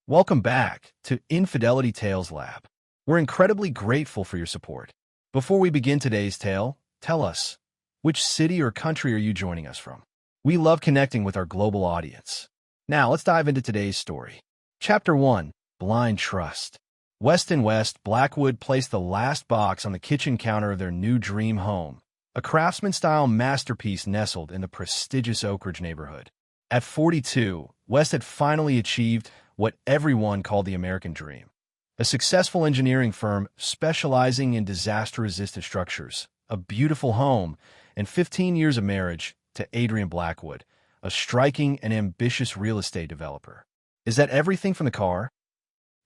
Welcome back to Infidelity Tales Lab. We're incredibly grateful for your support. Before we begin today's tale, tell us, which city or country are you joining us from? We love connecting with our global audience. Now, let's dive into today's story. Chapter 1, Blind Trust. West and West Blackwood placed the last box on the kitchen counter of their new dream home, a craftsman-style masterpiece nestled in the prestigious Oak Ridge neighborhood. At 42, West had finally achieved what everyone called the American dream. A successful engineering firm specializing in disaster-resistant structures, a beautiful home, and 15 years of marriage to Adrian Blackwood, a striking and ambitious real estate developer. "Is that everything from the car?"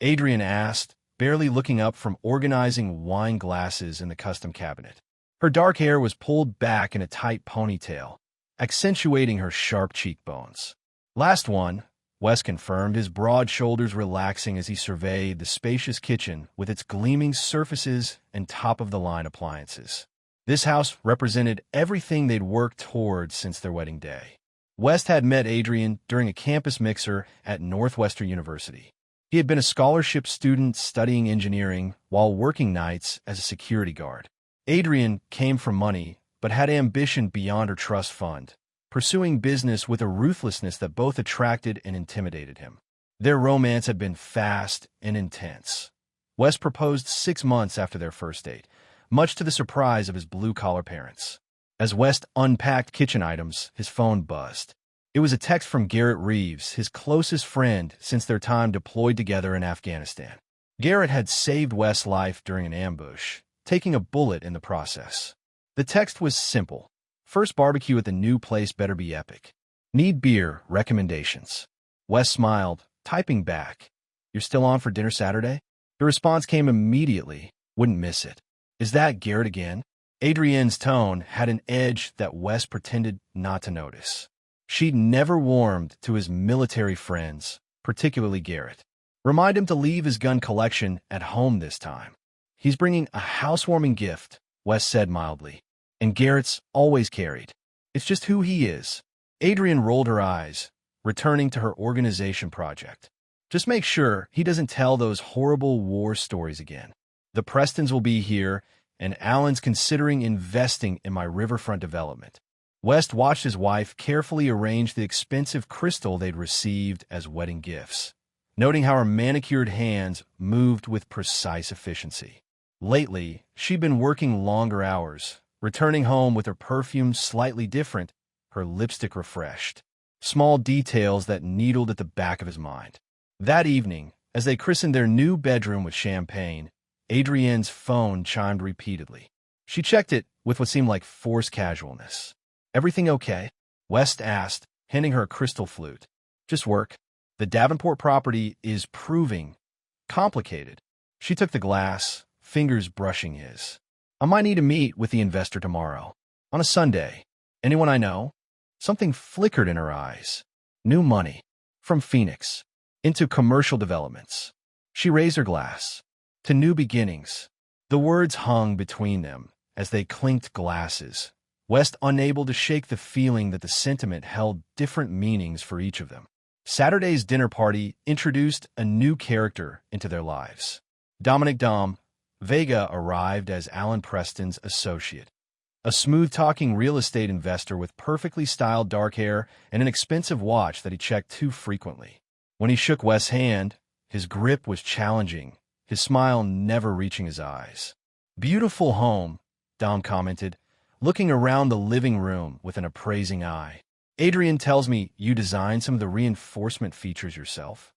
Adrian asked, barely looking up from organizing wine glasses in the custom cabinet. Her dark hair was pulled back in a tight ponytail, accentuating her sharp cheekbones. "Last one," Wes confirmed, his broad shoulders relaxing as he surveyed the spacious kitchen with its gleaming surfaces and top-of-the-line appliances. This house represented everything they'd worked towards since their wedding day. West had met Adrian during a campus mixer at Northwestern University. He had been a scholarship student studying engineering while working nights as a security guard. Adrian came from money, but had ambition beyond her trust fund, pursuing business with a ruthlessness that both attracted and intimidated him. Their romance had been fast and intense. West proposed 6 months after their first date, much to the surprise of his blue-collar parents. As West unpacked kitchen items, his phone buzzed. It was a text from Garrett Reeves, his closest friend since their time deployed together in Afghanistan. Garrett had saved West's life during an ambush, taking a bullet in the process. The text was simple. "First barbecue at the new place better be epic. Need beer, recommendations." Wes smiled, typing back, "You're still on for dinner Saturday?" The response came immediately, "Wouldn't miss it." "Is that Garrett again?" Adrienne's tone had an edge that Wes pretended not to notice. She'd never warmed to his military friends, particularly Garrett. "Remind him to leave his gun collection at home this time. He's bringing a housewarming gift," Wes said mildly. "And Garrett's always carried. It's just who he is." Adrienne rolled her eyes, returning to her organization project. "Just make sure he doesn't tell those horrible war stories again. The Prestons will be here, and Alan's considering investing in my riverfront development." West watched his wife carefully arrange the expensive crystal they'd received as wedding gifts, noting how her manicured hands moved with precise efficiency. Lately, she'd been working longer hours, returning home with her perfume slightly different, her lipstick refreshed. Small details that needled at the back of his mind. That evening, as they christened their new bedroom with champagne, Adrienne's phone chimed repeatedly. She checked it with what seemed like forced casualness. "Everything okay?" West asked, handing her a crystal flute. "Just work. The Davenport property is proving complicated." She took the glass, fingers brushing his. "I might need to meet with the investor tomorrow. On a Sunday. Anyone I know?" Something flickered in her eyes. "New money. From Phoenix. Into commercial developments." She raised her glass. "To new beginnings." The words hung between them as they clinked glasses, West unable to shake the feeling that the sentiment held different meanings for each of them. Saturday's dinner party introduced a new character into their lives. Dominic "Dom" Vega arrived as Alan Preston's associate, a smooth-talking real estate investor with perfectly styled dark hair and an expensive watch that he checked too frequently. When he shook Wes' hand, his grip was challenging, his smile never reaching his eyes. "Beautiful home," Dom commented, looking around the living room with an appraising eye. "Adrienne tells me you designed some of the reinforcement features yourself."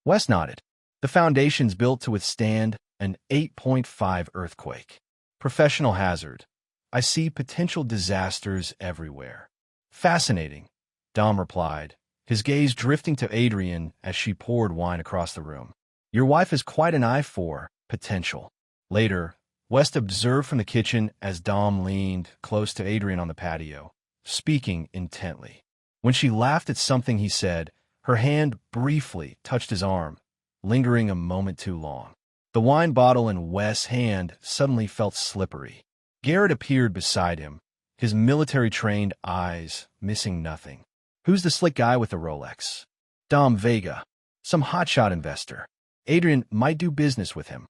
Wes nodded. "The foundation's built to withstand an 8.5 earthquake. Professional hazard. I see potential disasters everywhere." "Fascinating," Dom replied, his gaze drifting to Adrienne as she poured wine across the room. "Your wife has quite an eye for potential." Later, West observed from the kitchen as Dom leaned close to Adrienne on the patio, speaking intently. When she laughed at something he said, her hand briefly touched his arm, lingering a moment too long. The wine bottle in Wes' hand suddenly felt slippery. Garrett appeared beside him, his military-trained eyes missing nothing. "Who's the slick guy with the Rolex?" "Dom Vega." Some hotshot investor. Adrian might do business with him.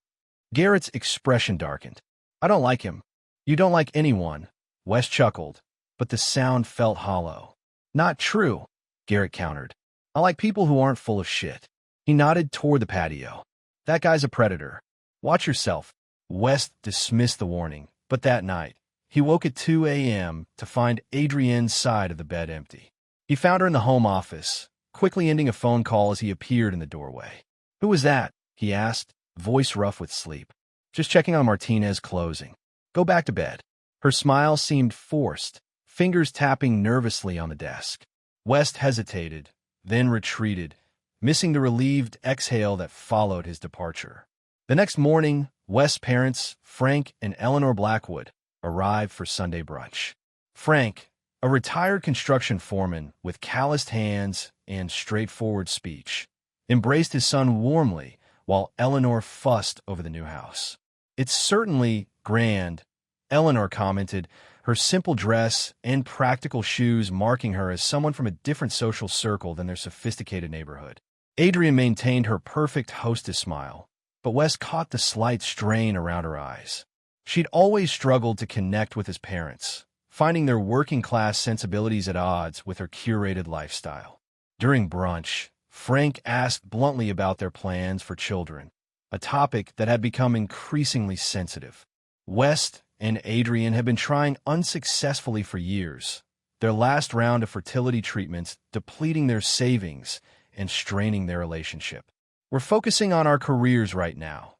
Garrett's expression darkened. I don't like him. You don't like anyone. West chuckled, but the sound felt hollow. Not true, Garrett countered. I like people who aren't full of shit. He nodded toward the patio. That guy's a predator. Watch yourself. West dismissed the warning, but that night, he woke at 2 a.m. to find Adrienne's side of the bed empty. He found her in the home office, quickly ending a phone call as he appeared in the doorway. Who was that? He asked, voice rough with sleep. Just checking on Martinez closing. Go back to bed. Her smile seemed forced, fingers tapping nervously on the desk. West hesitated, then retreated, missing the relieved exhale that followed his departure. The next morning, West's parents, Frank and Eleanor Blackwood, arrived for Sunday brunch. Frank, a retired construction foreman with calloused hands and straightforward speech, embraced his son warmly while Eleanor fussed over the new house. It's certainly grand, Eleanor commented, her simple dress and practical shoes marking her as someone from a different social circle than their sophisticated neighborhood. Adrian maintained her perfect hostess smile, but West caught the slight strain around her eyes. She'd always struggled to connect with his parents, finding their working-class sensibilities at odds with her curated lifestyle. During brunch, Frank asked bluntly about their plans for children, a topic that had become increasingly sensitive. West and Adrian had been trying unsuccessfully for years, their last round of fertility treatments depleting their savings and straining their relationship. We're focusing on our careers right now,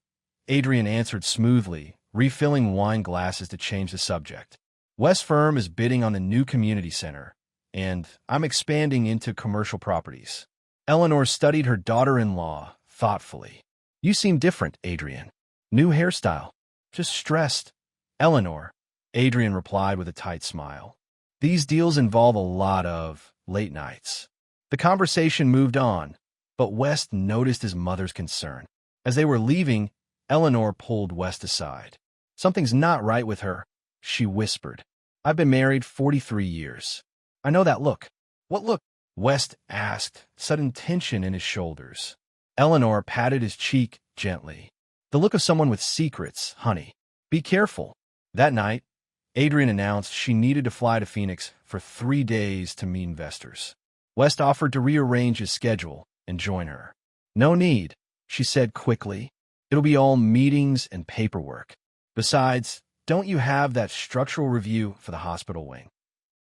Adrian answered smoothly, refilling wine glasses to change the subject. West's firm is bidding on the new community center, and I'm expanding into commercial properties. Eleanor studied her daughter-in-law thoughtfully. You seem different, Adrian. New hairstyle. Just stressed. Eleanor, Adrian replied with a tight smile. These deals involve a lot of late nights. The conversation moved on, but West noticed his mother's concern. As they were leaving, Eleanor pulled West aside. Something's not right with her, she whispered. I've been married 43 years. I know that look. What look? West asked, sudden tension in his shoulders. Eleanor patted his cheek gently. The look of someone with secrets, honey. Be careful. That night, Adrian announced she needed to fly to Phoenix for 3 days to meet investors. West offered to rearrange his schedule and join her. No need, she said quickly. It'll be all meetings and paperwork. Besides, don't you have that structural review for the hospital wing?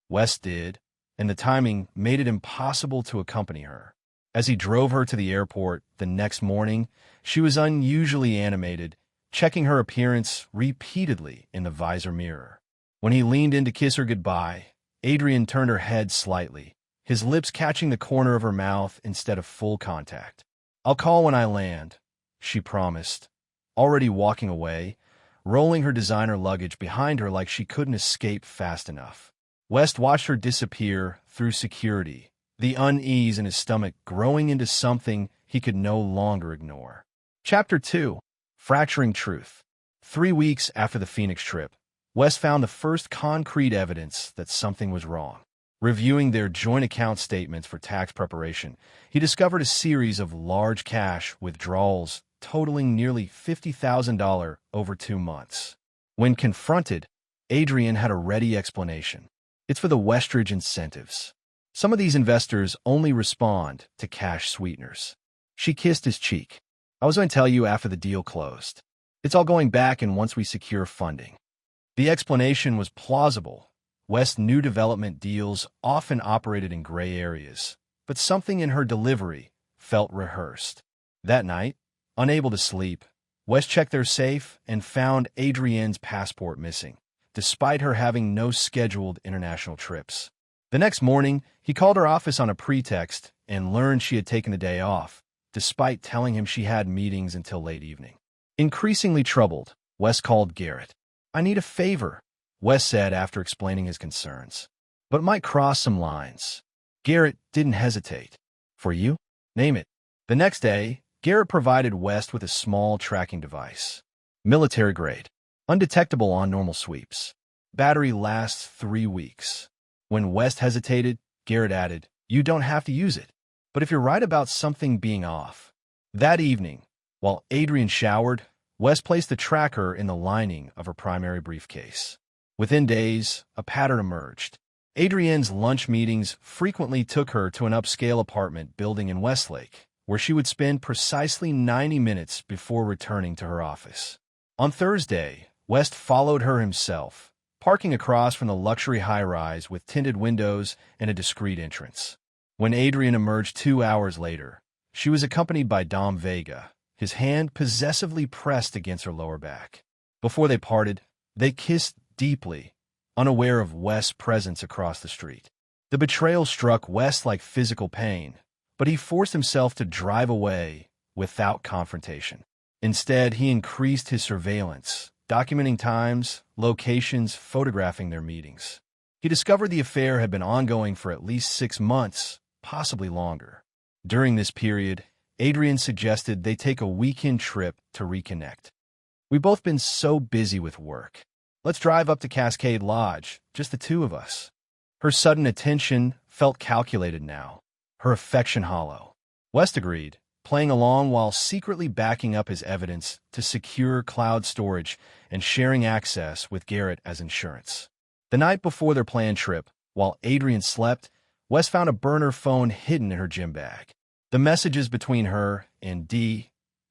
West did, and the timing made it impossible to accompany her. As he drove her to the airport the next morning, she was unusually animated, checking her appearance repeatedly in the visor mirror. When he leaned in to kiss her goodbye, Adrian turned her head slightly, his lips catching the corner of her mouth instead of full contact. I'll call when I land, she promised, already walking away, rolling her designer luggage behind her like she couldn't escape fast enough. West watched her disappear through security, the unease in his stomach growing into something he could no longer ignore. Chapter 2. Fracturing Truth. 3 weeks after the Phoenix trip, West found the first concrete evidence that something was wrong. Reviewing their joint account statements for tax preparation, he discovered a series of large cash withdrawals totaling nearly $50,000 over 2 months. When confronted, Adrian had a ready explanation. It's for the Westridge incentives. Some of these investors only respond to cash sweeteners. She kissed his cheek. I was going to tell you after the deal closed. It's all going back and once we secure funding. The explanation was plausible. West's new development deals often operated in gray areas, but something in her delivery felt rehearsed. That night, unable to sleep, West checked their safe and found Adrienne's passport missing, despite her having no scheduled international trips. The next morning, he called her office on a pretext and learned she had taken the day off, despite telling him she had meetings until late evening. Increasingly troubled, West called Garrett. I need a favor, West said after explaining his concerns, but it might cross some lines. Garrett didn't hesitate. For you? Name it. The next day, Garrett provided West with a small tracking device. Military grade. Undetectable on normal sweeps. Battery lasts 3 weeks. When West hesitated, Garrett added, You don't have to use it. but if you're right about something being off. That evening, while Adrian showered, West placed the tracker in the lining of her primary briefcase. Within days, a pattern emerged. Adrienne's lunch meetings frequently took her to an upscale apartment building in Westlake, where she would spend precisely 90 minutes before returning to her office. On Thursday, West followed her himself, parking across from the luxury high-rise with tinted windows and a discreet entrance. When Adrian emerged 2 hours later, she was accompanied by Dom Vega, his hand possessively pressed against her lower back. Before they parted, they kissed deeply, unaware of West's presence across the street. The betrayal struck West like physical pain, but he forced himself to drive away without confrontation. Instead, he increased his surveillance, documenting times, locations, photographing their meetings. He discovered the affair had been ongoing for at least 6 months, possibly longer. During this period, Adrian suggested they take a weekend trip to reconnect. "We've both been so busy with work. Let's drive up to Cascade Lodge, just the two of us." Her sudden attention felt calculated now, her affection hollow. West agreed, playing along while secretly backing up his evidence to secure cloud storage and sharing access with Garrett as insurance. The night before their planned trip, while Adrian slept, West found a burner phone hidden in her gym bag. The messages between her and Dee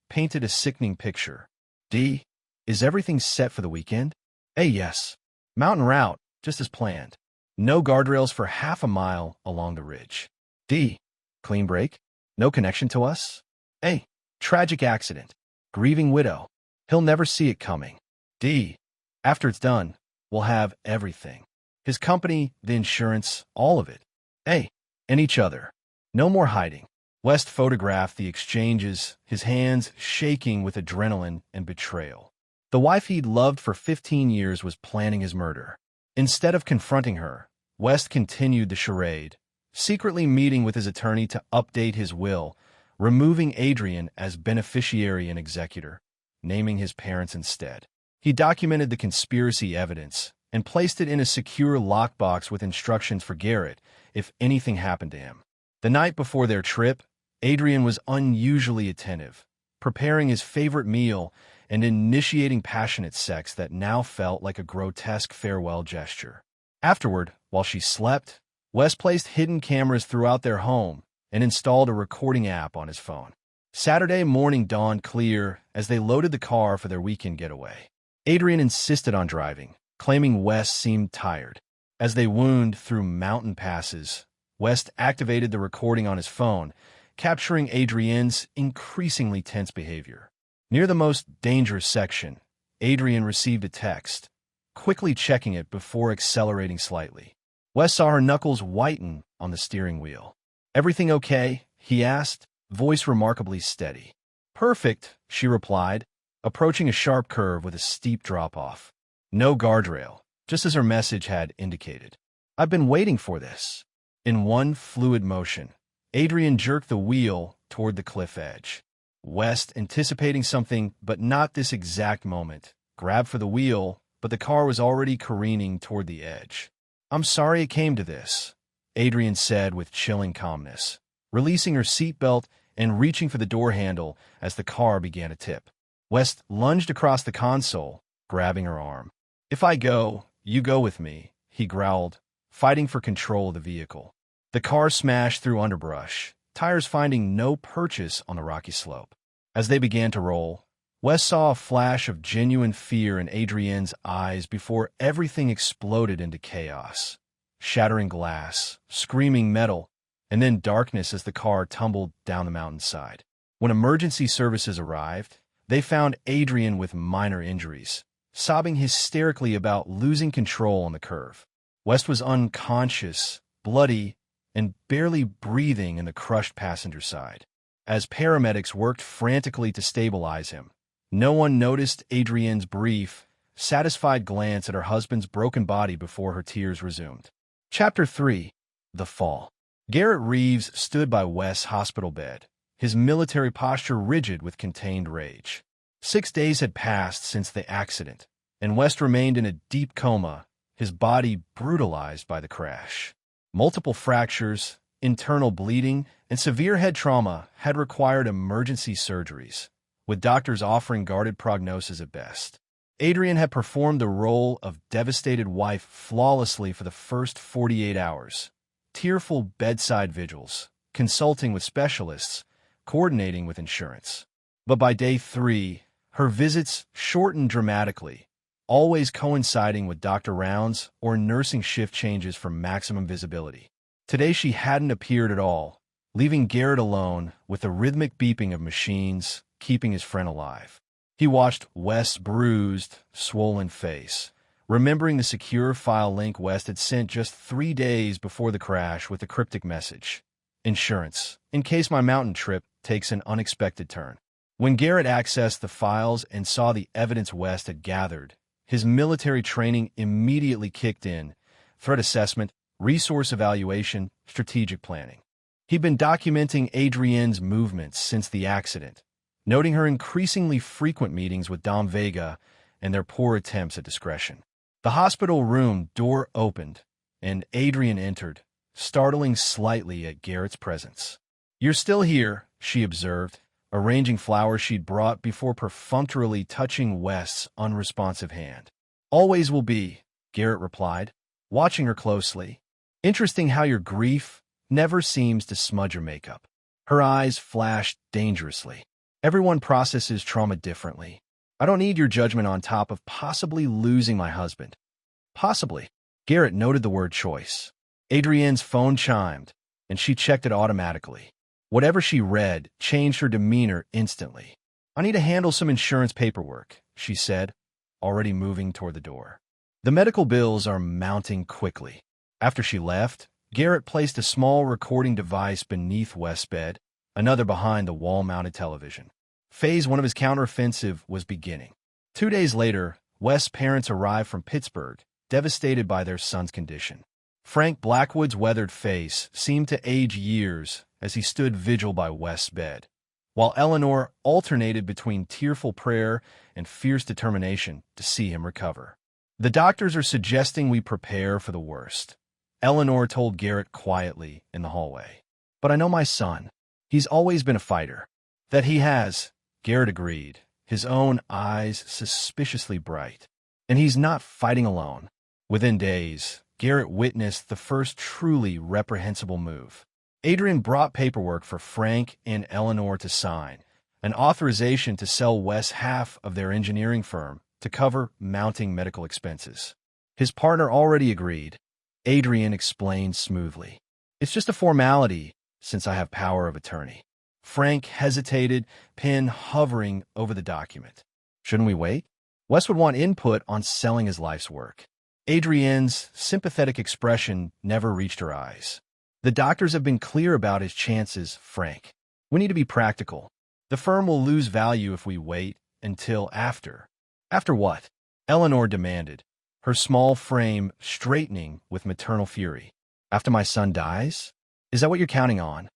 painted a sickening picture. "Dee, is everything set for the weekend?" "Hey, yes. Mountain route, just as planned. No guardrails for half a mile along the ridge." "Dee, clean break? No connection to us?" "Hey, tragic accident. Grieving widow. He'll never see it coming." "Dee, after it's done, we'll have everything. His company, the insurance, all of it. Hey, and each other. No more hiding." West photographed the exchanges, his hands shaking with adrenaline and betrayal. The wife he'd loved for 15 years was planning his murder. Instead of confronting her, West continued the charade, secretly meeting with his attorney to update his will, removing Adrian as beneficiary and executor, naming his parents instead. He documented the conspiracy evidence and placed it in a secure lockbox with instructions for Garrett if anything happened to him. The night before their trip, Adrian was unusually attentive, preparing his favorite meal and initiating passionate sex that now felt like a grotesque farewell gesture. Afterward, while she slept, West placed hidden cameras throughout their home and installed a recording app on his phone. Saturday morning dawned clear as they loaded the car for their weekend getaway. Adrian insisted on driving, claiming West seemed tired. As they wound through mountain passes, West activated the recording on his phone, capturing Adrienne's increasingly tense behavior. Near the most dangerous section, Adrian received a text, quickly checking it before accelerating slightly. West saw her knuckles whiten on the steering wheel. "Everything okay?" he asked, voice remarkably steady. "Perfect," she replied, approaching a sharp curve with a steep drop-off. No guardrail, just as her message had indicated. "I've been waiting for this." In one fluid motion, Adrian jerked the wheel toward the cliff edge. West, anticipating something but not this exact moment, grabbed for the wheel, but the car was already careening toward the edge. "I'm sorry it came to this," Adrian said with chilling calmness, releasing her seatbelt and reaching for the door handle as the car began to tip. West lunged across the console, grabbing her arm. "If I go, you go with me," he growled, fighting for control of the vehicle. The car smashed through underbrush, tires finding no purchase on the rocky slope. As they began to roll, West saw a flash of genuine fear in Adrienne's eyes before everything exploded into chaos. Shattering glass, screaming metal, and then darkness as the car tumbled down the mountainside. When emergency services arrived, they found Adrian with minor injuries, sobbing hysterically about losing control on the curve. West was unconscious, bloody, and barely breathing in the crushed passenger side. As paramedics worked frantically to stabilize him, no one noticed Adrienne's brief, satisfied glance at her husband's broken body before her tears resumed. Chapter 3. The Fall. Garrett Reeves stood by West's hospital bed, his military posture rigid with contained rage. 6 days had passed since the accident, and West remained in a deep coma, his body brutalized by the crash. Multiple fractures, internal bleeding, and severe head trauma had required emergency surgeries, with doctors offering guarded prognosis at best. Adrienne had performed the role of devastated wife flawlessly for the first 48 hours. Tearful bedside vigils, consulting with specialists, coordinating with insurance. But by day 3, her visits shortened dramatically, always coinciding with doctor rounds or nursing shift changes for maximum visibility. Today she hadn't appeared at all, leaving Garrett alone with the rhythmic beeping of machines keeping his friend alive. He watched West's bruised, swollen face, remembering the secure file link West had sent just 3 days before the crash with the cryptic message, "Insurance, in case my mountain trip takes an unexpected turn." When Garrett accessed the files and saw the evidence West had gathered, his military training immediately kicked in: threat assessment, resource evaluation, strategic planning. He'd been documenting Adrienne's movements since the accident, noting her increasingly frequent meetings with Dom Vega and their poor attempts at discretion. The hospital room door opened, and Adrienne entered, startling slightly at Garrett's presence. "You're still here," she observed, arranging flowers she'd brought before perfunctorily touching West's unresponsive hand. "Always will be," Garrett replied, watching her closely. "Interesting how your grief never seems to smudge your makeup." Her eyes flashed dangerously. "Everyone processes trauma differently. I don't need your judgment on top of possibly losing my husband." "Possibly." Garrett noted the word choice. Adrienne's phone chimed, and she checked it automatically. Whatever she read changed her demeanor instantly. "I need to handle some insurance paperwork," she said, already moving toward the door. "The medical bills are mounting quickly." After she left, Garrett placed a small recording device beneath West's bed, another behind the wall-mounted television. Phase 1 of his counteroffensive was beginning. 2 days later, West's parents arrived from Pittsburgh, devastated by their son's condition. Frank Blackwood's weathered face seemed to age years as he stood vigil by West's bed, while Eleanor alternated between tearful prayer and fierce determination to see him recover. "The doctors are suggesting we prepare for the worst," Eleanor told Garrett quietly in the hallway. "But I know my son. He's always been a fighter." "That he has," Garrett agreed, his own eyes suspiciously bright. "And he's not fighting alone." Within days, Garrett witnessed the first truly reprehensible move. Adrienne brought paperwork for Frank and Eleanor to sign, an authorization to sell West half of their engineering firm to cover mounting medical expenses. His partner already agreed, Adrienne explained smoothly. "It's just a formality, since I have power of attorney." Frank hesitated, pen hovering over the document. "Shouldn't we wait?" West would want input on selling his life's work. Adrienne's sympathetic expression never reached her eyes. "The doctors have been clear about his chances, Frank. We need to be practical. The firm will lose value if we wait until after." "After what?" Eleanor demanded, her small frame straightening with maternal fury. "After my son dies? Is that what you're counting on?"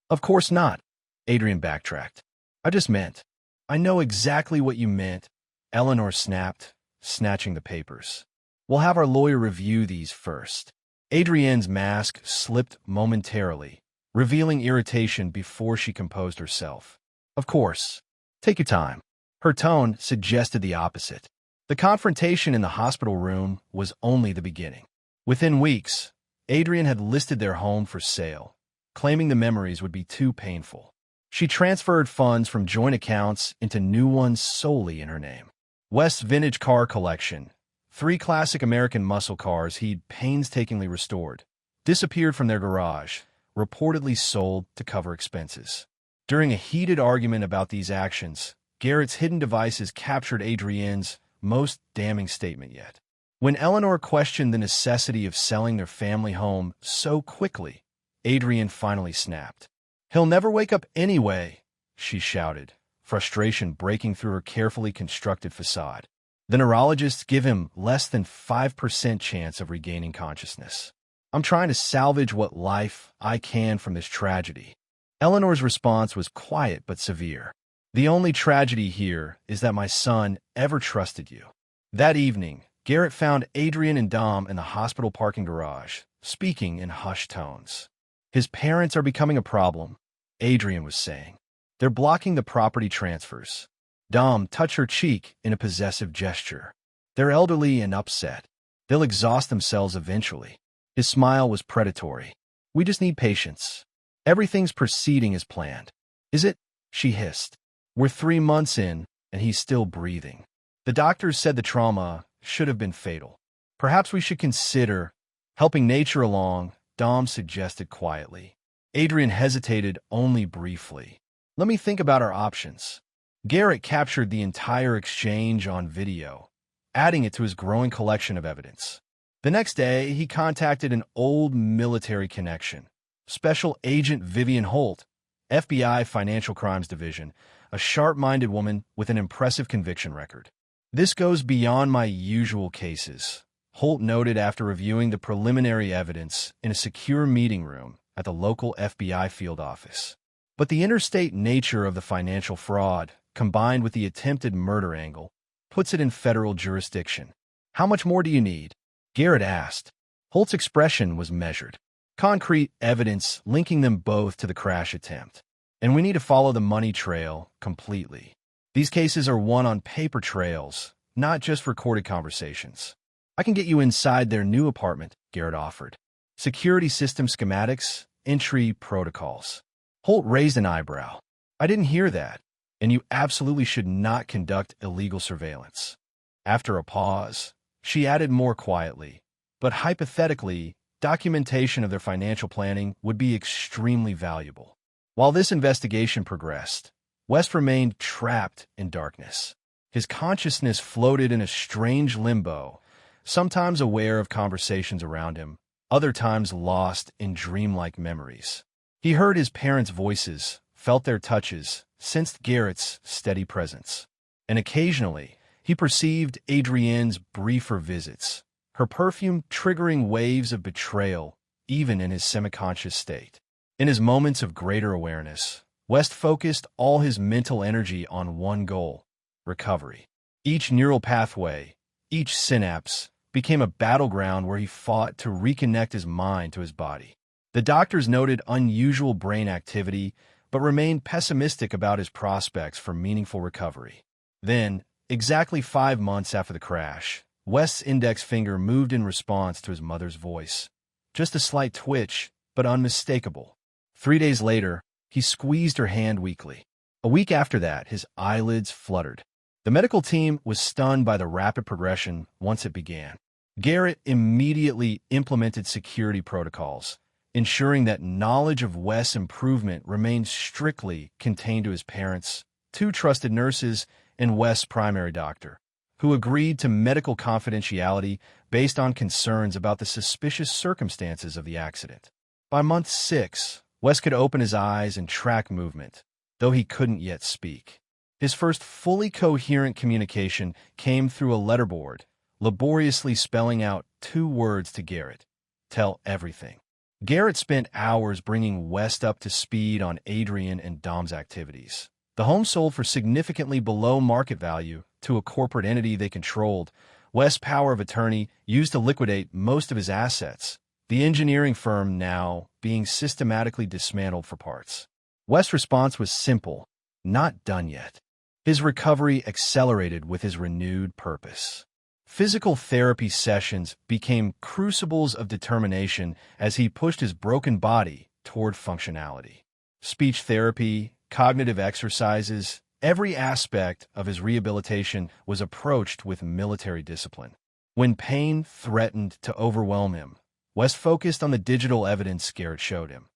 "Of course not," Adrienne backtracked. "I just meant." "I know exactly what you meant," Eleanor snapped, snatching the papers. "We'll have our lawyer review these first." Adrienne's mask slipped momentarily, revealing irritation before she composed herself. "Of course. Take your time." Her tone suggested the opposite. The confrontation in the hospital room was only the beginning. Within weeks, Adrienne had listed their home for sale, claiming the memories would be too painful. She transferred funds from joint accounts into new ones solely in her name. West's vintage car collection, 3 classic American muscle cars he'd painstakingly restored, disappeared from their garage, reportedly sold to cover expenses. During a heated argument about these actions, Garrett's hidden devices captured Adrienne's most damning statement yet. When Eleanor questioned the necessity of selling their family home so quickly, Adrienne finally snapped. "He'll never wake up anyway," she shouted, frustration breaking through her carefully constructed facade. "The neurologists give him less than 5% chance of regaining consciousness. I'm trying to salvage what life I can from this tragedy." Eleanor's response was quiet but severe. "The only tragedy here is that my son ever trusted you." That evening, Garrett found Adrienne and Dom in the hospital parking garage, speaking in hushed tones. His parents are becoming a problem, Adrian was saying. They're blocking the property transfers. Dom touched her cheek in a possessive gesture. They're elderly and upset. They'll exhaust themselves eventually. His smile was predatory. We just need patience. Everything's proceeding as planned. Is it? She hissed. We're 3 months in, and he's still breathing. The doctors said the trauma should have been fatal. Perhaps we should consider helping nature along, Dom suggested quietly. Adrian hesitated only briefly. Let me think about our options. Garrett captured the entire exchange on video, adding it to his growing collection of evidence. The next day, he contacted an old military connection, Special Agent Vivian Holt, FBI Financial Crimes Division, a sharp-minded woman with an impressive conviction record. This goes beyond my usual cases, Holt noted after reviewing the preliminary evidence in a secure meeting room at the local FBI field office. But the interstate nature of the financial fraud, combined with the attempted murder angle, puts it in federal jurisdiction. How much more do you need? Garrett asked. Holt's expression was measured. Concrete evidence linking them both to the crash attempt. And we need to follow the money trail completely. These cases are won on paper trails, not just recorded conversations. I can get you inside their new apartment, Garrett offered. Security system schematics, entry protocols. Holt raised an eyebrow. I didn't hear that, and you absolutely should not conduct illegal surveillance. After a pause, she added more quietly, but hypothetically, documentation of their financial planning would be extremely valuable. While this investigation progressed, West remained trapped in darkness. His consciousness floated in a strange limbo, sometimes aware of conversations around him, other times lost in dreamlike memories. He heard his parents' voices, felt their touches, sensed Garrett's steady presence. And occasionally, he perceived Adrienne's briefer visits, her perfume triggering waves of betrayal, even in his semi-conscious state. In his moments of greater awareness, West focused all his mental energy on one goal: recovery. Each neural pathway, each synapse, became a battleground where he fought to reconnect his mind to his body. The doctors noted unusual brain activity, but remained pessimistic about his prospects for meaningful recovery. Then, exactly 5 months after the crash, West's index finger moved in response to his mother's voice. Just a slight twitch, but unmistakable. 3 days later, he squeezed her hand weakly. A week after that, his eyelids fluttered. The medical team was stunned by the rapid progression once it began. Garrett immediately implemented security protocols, ensuring that knowledge of West's improvement remained strictly contained to his parents, 2 trusted nurses, and West's primary doctor, who agreed to medical confidentiality based on concerns about the suspicious circumstances of the accident. By month 6, West could open his eyes and track movement, though he couldn't yet speak. His first fully coherent communication came through a letterboard, laboriously spelling out 2 words to Garrett: tell everything. Garrett spent hours bringing West up to speed on Adrian and Dom's activities. The home sold for significantly below market value to a corporate entity they controlled. West's power of attorney used to liquidate most of his assets, the engineering firm now being systematically dismantled for parts. West's response was simple: not done yet. His recovery accelerated with his renewed purpose. Physical therapy sessions became crucibles of determination as he pushed his broken body toward functionality. Speech therapy, cognitive exercises, every aspect of his rehabilitation was approached with military discipline. When pain threatened to overwhelm him, West focused on the digital evidence Garrett showed him.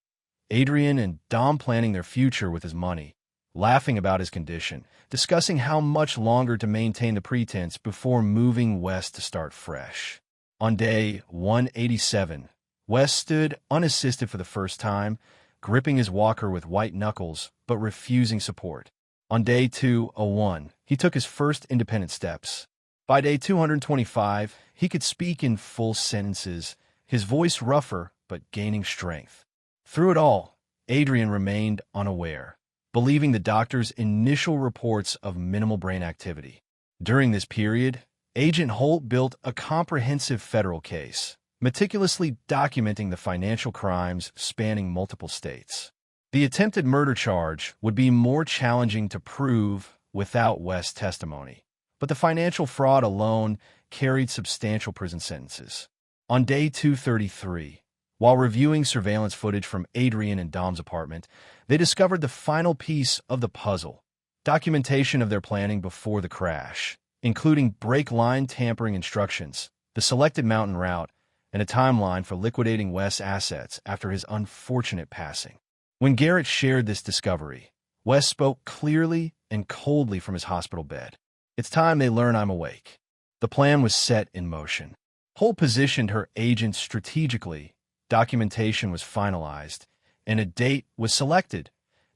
Adrian and Dom planning their future with his money, laughing about his condition, discussing how much longer to maintain the pretense before moving West to start fresh. On day 187, West stood unassisted for the first time, gripping his walker with white knuckles but refusing support. On day 201, he took his first independent steps. By day 225, he could speak in full sentences, his voice rougher but gaining strength. Through it all, Adrian remained unaware, believing the doctor's initial reports of minimal brain activity. During this period, Agent Holt built a comprehensive federal case, meticulously documenting the financial crimes spanning multiple states. The attempted murder charge would be more challenging to prove without West's testimony, but the financial fraud alone carried substantial prison sentences. On day 233, while reviewing surveillance footage from Adrian and Dom's apartment, they discovered the final piece of the puzzle, documentation of their planning before the crash, including brake line tampering instructions, the selected mountain route, and a timeline for liquidating West's assets after his unfortunate passing. When Garrett shared this discovery, West spoke clearly and coldly from his hospital bed. "It's time they learn I'm awake." The plan was set in motion. Holt positioned her agents strategically, documentation was finalized, and a date was selected.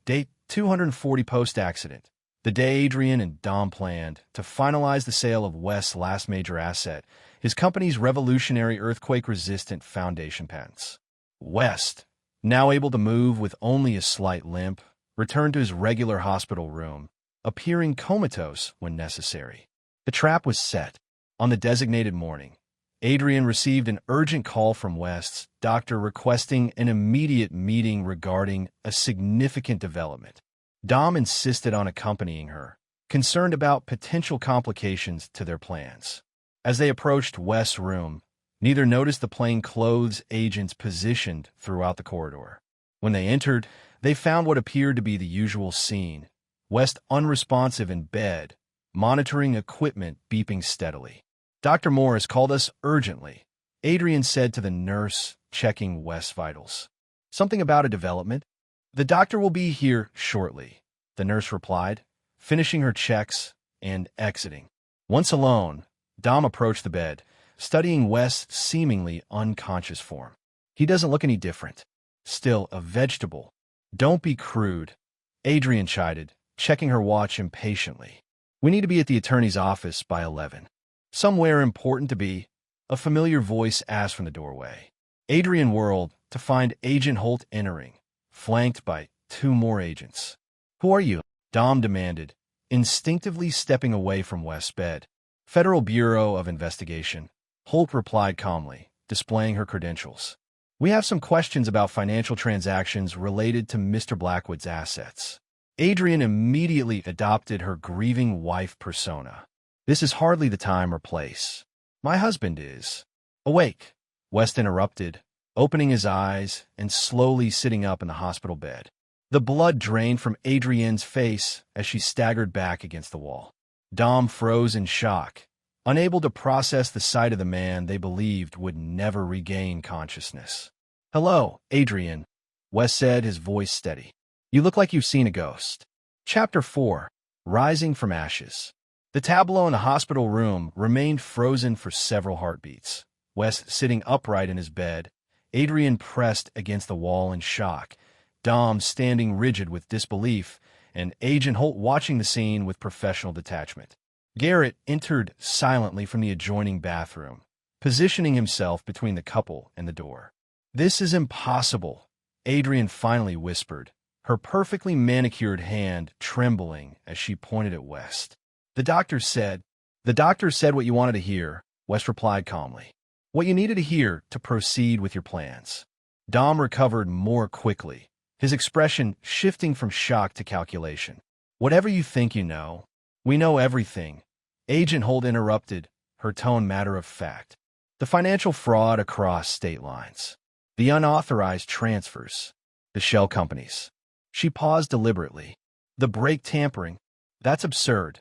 Date 240 post-accident, the day Adrian and Dom planned to finalize the sale of West's last major asset, his company's revolutionary earthquake-resistant foundation patents. West, now able to move with only a slight limp, returned to his regular hospital room, appearing comatose when necessary. The trap was set. On the designated morning, Adrian received an urgent call from West's doctor requesting an immediate meeting regarding a significant development. Dom insisted on accompanying her, concerned about potential complications to their plans. As they approached West's room, neither noticed the plainclothes agents positioned throughout the corridor. When they entered, they found what appeared to be the usual scene: West unresponsive in bed, monitoring equipment beeping steadily. "Dr. Morris called us urgently," Adrian said to the nurse, checking West's vitals. "Something about a development?" "The doctor will be here shortly," the nurse replied, finishing her checks and exiting. Once alone, Dom approached the bed, studying West's seemingly unconscious form. "He doesn't look any different. Still a vegetable." "Don't be crude," Adrian chided, checking her watch impatiently. "We need to be at the attorney's office by 11. "Somewhere important to be," a familiar voice asked from the doorway. Adrian whirled to find Agent Holt entering, flanked by two more agents. "Who are you?" Dom demanded, instinctively stepping away from West's bed. "Federal Bureau of Investigation," Holt replied calmly, displaying her credentials. "We have some questions about financial transactions related to Mr. Blackwood's assets." Adrian immediately adopted her grieving wife persona. "This is hardly the time or place. My husband is awake," West interrupted, opening his eyes and slowly sitting up in the hospital bed. The blood drained from Adrienne's face as she staggered back against the wall. Dom froze in shock, unable to process the sight of the man they believed would never regain consciousness. "Hello, Adrian," West said, his voice steady. "You look like you've seen a ghost." Chapter 4. Rising from Ashes. The tableau in the hospital room remained frozen for several heartbeats. West sitting upright in his bed, Adrian pressed against the wall in shock, Dom standing rigid with disbelief, and Agent Holt watching the scene with professional detachment. Garrett entered silently from the adjoining bathroom, positioning himself between the couple and the door. "This is impossible," Adrian finally whispered, her perfectly manicured hand trembling as she pointed at West. The doctor said what you wanted to hear," West replied calmly. "What you needed to hear to proceed with your plans." Dom recovered more quickly, his expression shifting from shock to calculation. "Whatever you think you know, we know everything," Agent Holt interrupted, her tone matter of fact. "The financial fraud across state lines, the unauthorized transfers, the shell companies." She paused deliberately. "The brake tampering, that's absurd,"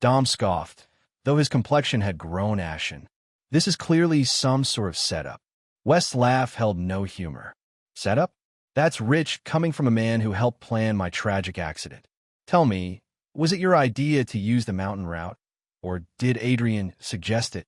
Dom scoffed, though his complexion had grown ashen. "This is clearly some sort of setup." West's laugh held no humor. "Setup? That's rich coming from a man who helped plan my tragic accident. Tell me, was it your idea to use the mountain route, or did Adrian suggest it?"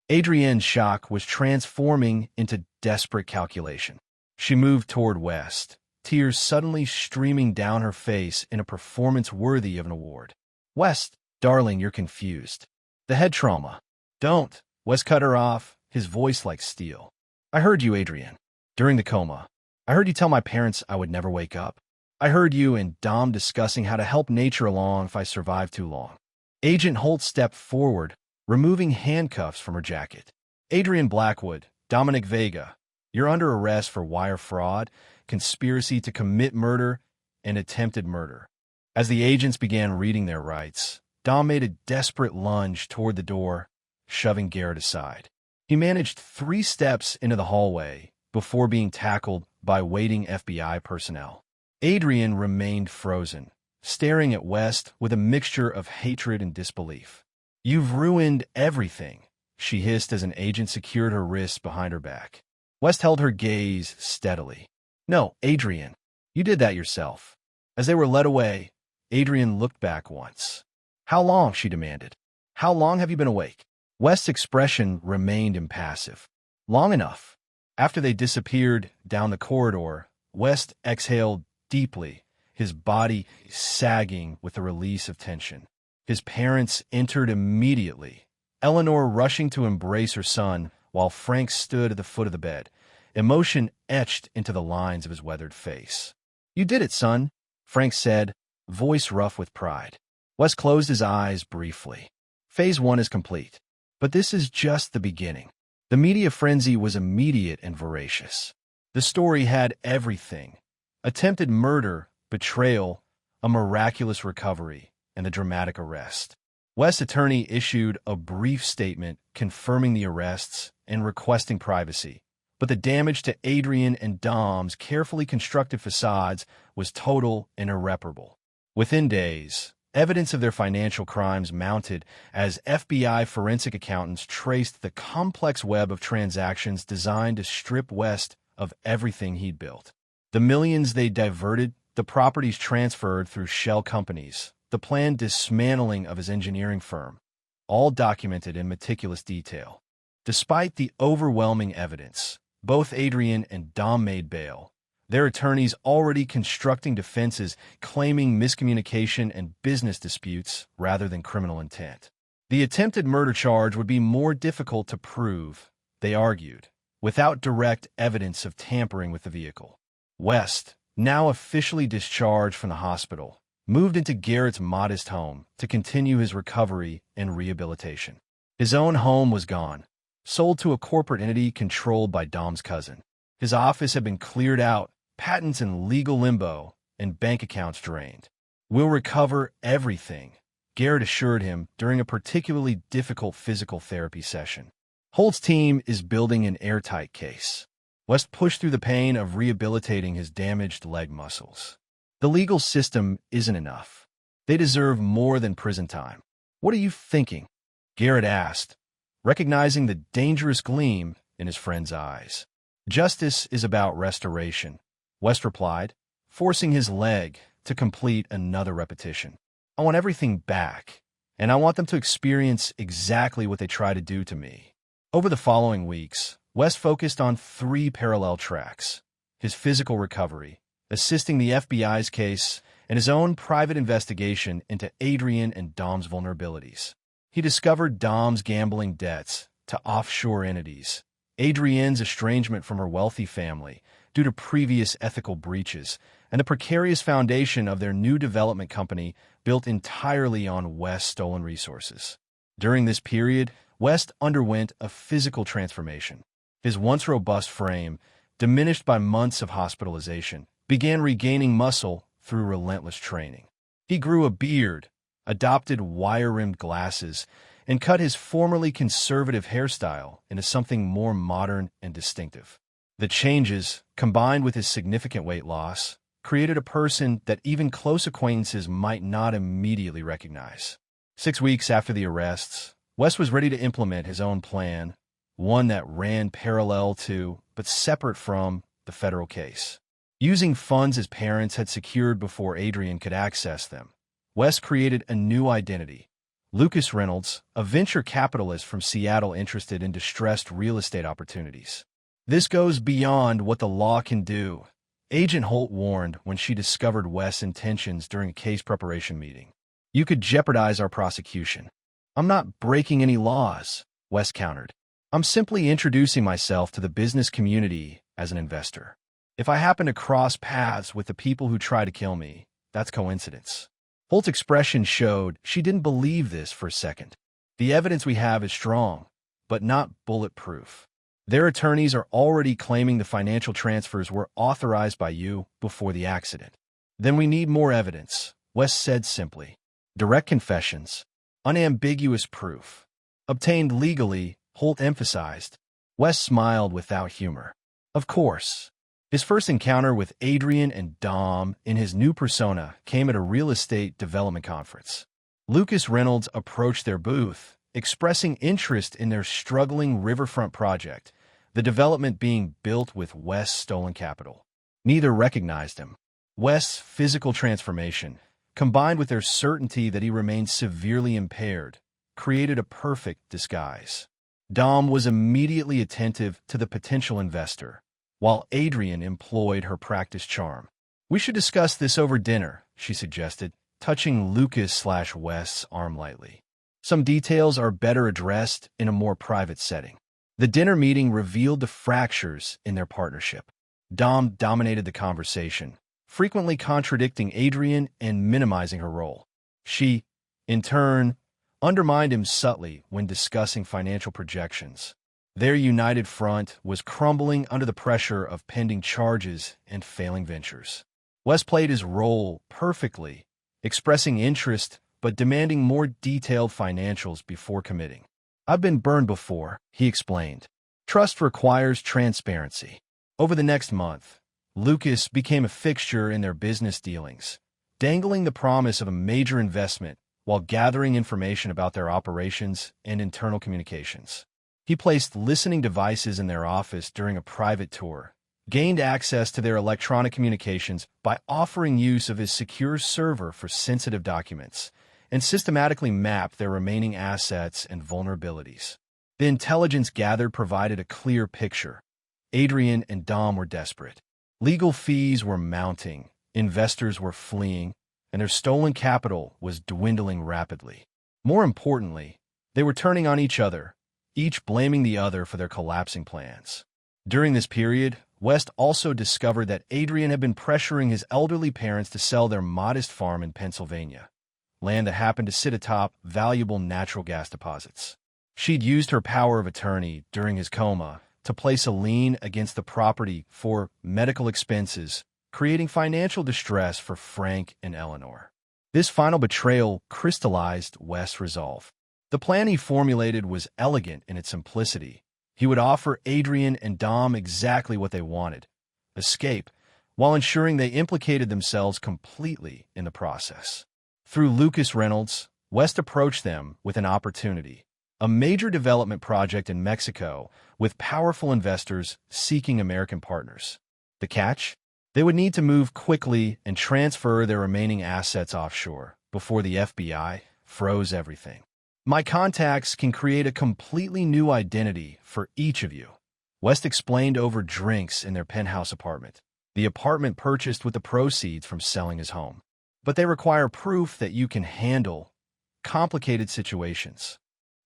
Adrienne's shock was transforming into desperate calculation. She moved toward West, tears suddenly streaming down her face in a performance worthy of an award. "West, darling, you're confused. The head trauma." "Don't," West cut her off, his voice like steel. "I heard you, Adrian. During the coma, I heard you tell my parents I would never wake up. I heard you and Dom discussing how to help nature along if I survived too long." Agent Holt stepped forward, removing handcuffs from her jacket. "Adrian Blackwood, Dominic Vega, you're under arrest for wire fraud, conspiracy to commit murder, and attempted murder." As the agents began reading their rights, Dom made a desperate lunge toward the door, shoving Garrett aside. He managed 3 steps into the hallway before being tackled by waiting FBI personnel. Adrian remained frozen, staring at West with a mixture of hatred and disbelief. "You've ruined everything," she hissed as an agent secured her wrists behind her back. West held her gaze steadily. "No, Adrian, you did that yourself." As they were led away, Adrian looked back once. "How long?" she demanded. "How long have you been awake?" West's expression remained impassive. "Long enough." After they disappeared down the corridor, West exhaled deeply, his body sagging with the release of tension. His parents entered immediately, Eleanor rushing to embrace her son while Frank stood at the foot of the bed, emotion etched into the lines of his weathered face. "You did it, son," Frank said, voice rough with pride. West closed his eyes briefly. Phase 1 is complete. But this is just the beginning. The media frenzy was immediate and voracious. The story had everything: attempted murder, betrayal, a miraculous recovery, and a dramatic arrest. West's attorney issued a brief statement confirming the arrests and requesting privacy, but the damage to Adrian and Dom's carefully constructed facades was total and irreparable. Within days, evidence of their financial crimes mounted as FBI forensic accountants traced the complex web of transactions designed to strip West of everything he'd built. The millions they diverted, the properties transferred through shell companies, the planned dismantling of his engineering firm, all documented in meticulous detail. Despite the overwhelming evidence, both Adrian and Dom made bail, their attorneys already constructing defenses claiming miscommunication and business disputes rather than criminal intent. The attempted murder charge would be more difficult to prove, they argued, without direct evidence of tampering with the vehicle. West, now officially discharged from the hospital, moved into Garrett's modest home to continue his recovery and rehabilitation. His own home was gone, sold to a corporate entity controlled by Dom's cousin. His office had been cleared out, patents in legal limbo, and bank accounts drained. "We'll recover everything," Garrett assured him during a particularly difficult physical therapy session. Holt's team is building an airtight case. West pushed through the pain of rehabilitating his damaged leg muscles. "The legal system isn't enough. They deserve more than prison time." "What are you thinking?" Garrett asked, recognizing the dangerous gleam in his friend's eyes. "Justice is about restoration," West replied, forcing his leg to complete another repetition. "I want everything back, and I want them to experience exactly what they tried to do to me." Over the following weeks, West focused on 3 parallel tracks: his physical recovery, assisting the FBI's case, and his own private investigation into Adrian and Dom's vulnerabilities. He discovered Dom's gambling debts to offshore entities, Adrienne's estrangement from her wealthy family due to previous ethical breaches, and the precarious foundation of their new development company built entirely on West's stolen resources. During this period, West underwent a physical transformation. His once robust frame, diminished by months of hospitalization, began regaining muscle through relentless training. He grew a beard, adopted wire-rimmed glasses, and cut his formerly conservative hairstyle into something more modern and distinctive. The changes, combined with his significant weight loss, created a person that even close acquaintances might not immediately recognize. 6 weeks after the arrests, West was ready to implement his own plan, one that ran parallel to, but separate from, the federal case. Using funds his parents had secured before Adrian could access them, West created a new identity: Lucas Reynolds, a venture capitalist from Seattle interested in distressed real estate opportunities. "This goes beyond what the law can do," Agent Holt warned when she discovered West's intentions during a case preparation meeting. "You could jeopardize our prosecution." "I'm not breaking any laws," West countered. "I'm simply introducing myself to the business community as an investor. If I happen to cross paths with the people who try to kill me, that's coincidence." Holt's expression showed she didn't believe this for a second. "The evidence we have is strong, but not bulletproof." Their attorneys are already claiming the financial transfers were authorized by you before the accident. Then we need more evidence, West said simply. Direct confessions, unambiguous proof. Obtained legally, Holt emphasized. West smiled without humor. Of course. His first encounter with Adrian and Dom in his new persona came at a real estate development conference. Lucas Reynolds approached their booth, expressing interest in their struggling riverfront project, the development being built with West's stolen capital. Neither recognized him. West's physical transformation, combined with their certainty that he remained severely impaired, created a perfect disguise. Dom was immediately attentive to the potential investor, while Adrian employed her practiced charm. We should discuss this over dinner, she suggested, touching Lucas/West's arm lightly. Some details are better addressed in a more private setting. The dinner meeting revealed the fractures in their partnership. Dom dominated the conversation, frequently contradicting Adrian and minimizing her role. She, in turn, undermined him subtly when discussing financial projections. Their united front was crumbling under the pressure of pending charges and failing ventures. West played his role perfectly, expressing interest but demanding more detailed financials before committing. I've been burned before, he explained. Trust requires transparency. Over the next month, Lucas became a fixture in their business dealings, dangling the promise of a major investment while gathering information about their operations and internal communications. He placed listening devices in their office during a private tour, gained access to their electronic communications by offering use of his secure server for sensitive documents, and systematically mapped their remaining assets and vulnerabilities. The intelligence gathered provided a clear picture. Adrian and Dom were desperate. Legal fees were mounting, investors were fleeing, and their stolen capital was dwindling rapidly. More importantly, they were turning on each other, each blaming the other for their collapsing plans. During this period, West also discovered that Adrian had been pressuring his elderly parents to sell their modest farm in Pennsylvania, land that happened to sit atop valuable natural gas deposits. She'd used her power of attorney during his coma to place a lien against the property for medical expenses, creating financial distress for Frank and Eleanor. This final betrayal crystallized West's resolve. The plan he formulated was elegant in its simplicity. He would offer Adrian and Dom exactly what they wanted: escape, while ensuring they implicated themselves completely in the process. Through Lucas Reynolds, West approached them with an opportunity: a major development project in Mexico with powerful investors seeking American partners. The catch? They would need to move quickly and transfer their remaining assets offshore before the FBI froze everything. My contacts can create a completely new identity for each of you, West explained over drinks in their penthouse apartment, the apartment purchased with the proceeds from selling his home. But they require proof that you can handle complicated situations.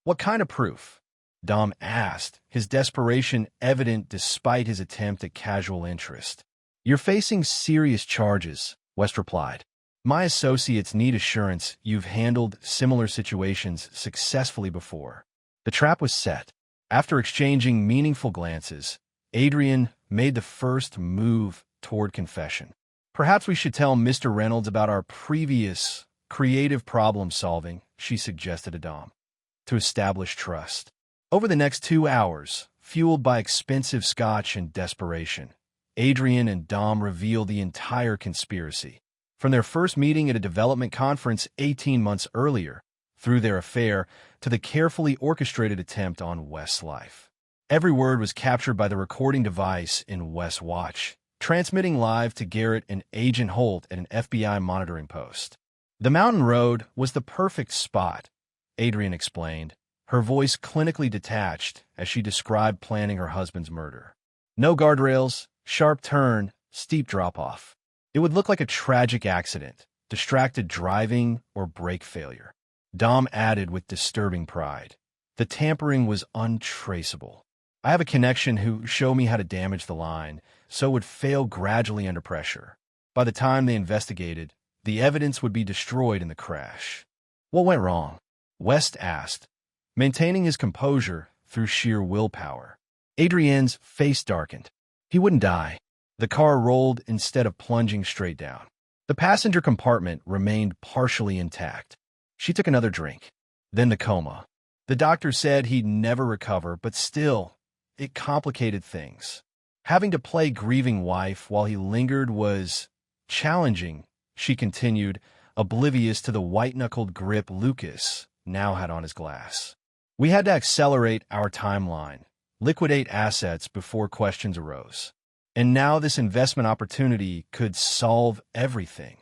What kind of proof? Dom asked, his desperation evident despite his attempt at casual interest. You're facing serious charges, West replied. My associates need assurance you've handled similar situations successfully before. The trap was set. After exchanging meaningful glances, Adrian made the first move toward confession. Perhaps we should tell Mr. Reynolds about our previous creative problem-solving, she suggested to Dom, to establish trust. Over the next 2 hours, fueled by expensive scotch and desperation, Adrian and Dom revealed the entire conspiracy. From their first meeting at a development conference 18 months earlier, through their affair, to the carefully orchestrated attempt on West's life. Every word was captured by the recording device in West's watch, transmitting live to Garrett and Agent Holt at an FBI monitoring post. The mountain road was the perfect spot, Adrian explained, her voice clinically detached as she described planning her husband's murder. No guardrails, sharp turn, steep drop-off. It would look like a tragic accident, distracted driving, or brake failure. Dom added with disturbing pride. The tampering was untraceable. I have a connection who showed me how to damage the line, so it would fail gradually under pressure. By the time they investigated, the evidence would be destroyed in the crash. What went wrong? West asked, maintaining his composure through sheer willpower. Adrienne's face darkened. He wouldn't die. The car rolled instead of plunging straight down. The passenger compartment remained partially intact. She took another drink. Then the coma. The doctor said he'd never recover, but still, it complicated things. Having to play grieving wife while he lingered was challenging, she continued, oblivious to the white-knuckled grip Lucas now had on his glass. We had to accelerate our timeline, liquidate assets before questions arose. And now this investment opportunity could solve everything.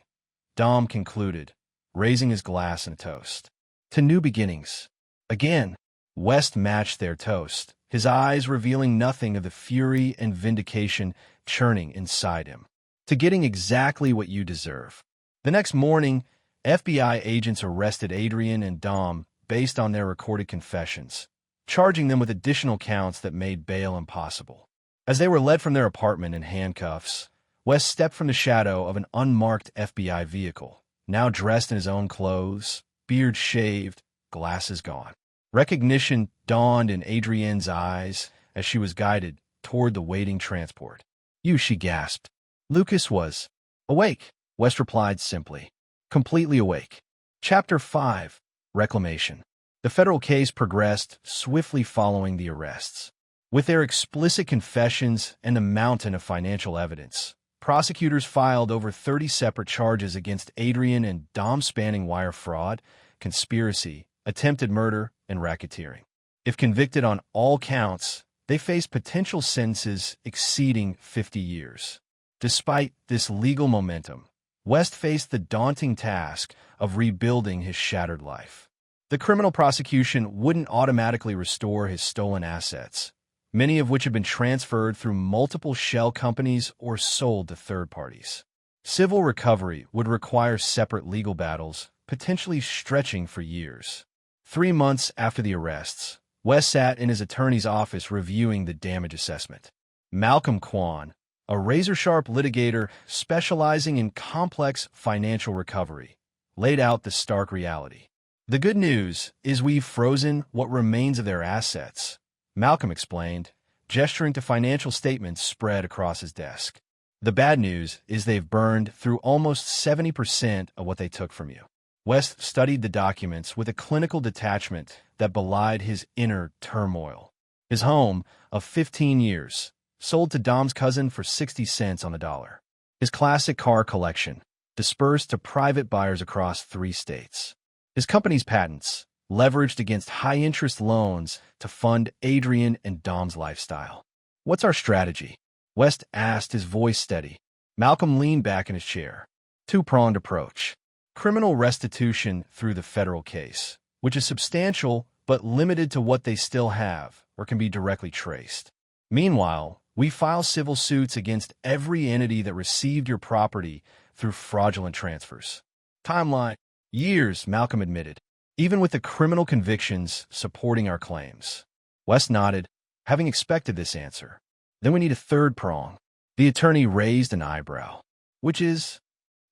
Dom concluded, raising his glass in a toast. To new beginnings. Again, West matched their toast, his eyes revealing nothing of the fury and vindication churning inside him. To getting exactly what you deserve. The next morning, FBI agents arrested Adrienne and Dom based on their recorded confessions, charging them with additional counts that made bail impossible. As they were led from their apartment in handcuffs, West stepped from the shadow of an unmarked FBI vehicle, now dressed in his own clothes, beard shaved, glasses gone. Recognition dawned in Adrienne's eyes as she was guided toward the waiting transport. You, she gasped. Lucas was awake, West replied simply. Completely awake. Chapter 5. Reclamation. The federal case progressed swiftly following the arrests. With their explicit confessions and a mountain of financial evidence, prosecutors filed over 30 separate charges against Adrienne and Dom spanning wire fraud, conspiracy, attempted murder, and racketeering. If convicted on all counts, they faced potential sentences exceeding 50 years. Despite this legal momentum, West faced the daunting task of rebuilding his shattered life. The criminal prosecution wouldn't automatically restore his stolen assets, many of which had been transferred through multiple shell companies or sold to third parties. Civil recovery would require separate legal battles, potentially stretching for years. 3 months after the arrests, West sat in his attorney's office reviewing the damage assessment. Malcolm Kwan, a razor-sharp litigator specializing in complex financial recovery, laid out the stark reality. The good news is we've frozen what remains of their assets, Malcolm explained, gesturing to financial statements spread across his desk. The bad news is they've burned through almost 70% of what they took from you. West studied the documents with a clinical detachment that belied his inner turmoil. His home, of 15 years, sold to Dom's cousin for 60 cents on the dollar. His classic car collection, dispersed to private buyers across 3 states. His company's patents, leveraged against high-interest loans to fund Adrienne and Dom's lifestyle. What's our strategy? West asked, his voice steady. Malcolm leaned back in his chair. Two-pronged approach. Criminal restitution through the federal case, which is substantial but limited to what they still have or can be directly traced. Meanwhile, we file civil suits against every entity that received your property through fraudulent transfers. Timeline: years, Malcolm admitted, even with the criminal convictions supporting our claims. West nodded, having expected this answer. Then we need a third prong. The attorney raised an eyebrow. Which is?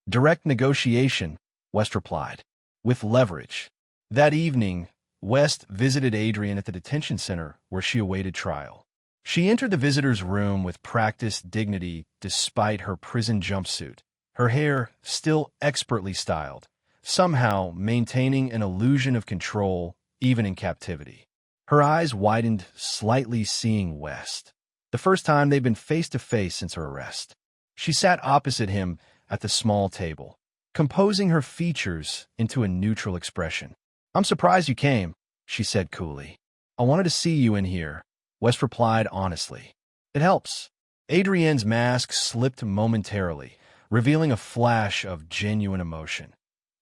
Direct negotiation, West replied, with leverage. That evening, West visited Adrienne at the detention center where she awaited trial. She entered the visitor's room with practiced dignity despite her prison jumpsuit, her hair still expertly styled, somehow maintaining an illusion of control even in captivity. Her eyes widened slightly, seeing West. The first time they'd been face-to-face since her arrest. She sat opposite him at the small table, composing her features into a neutral expression. I'm surprised you came, she said coolly. I wanted to see you in here, West replied honestly. It helps. Adrienne's mask slipped momentarily, revealing a flash of genuine emotion.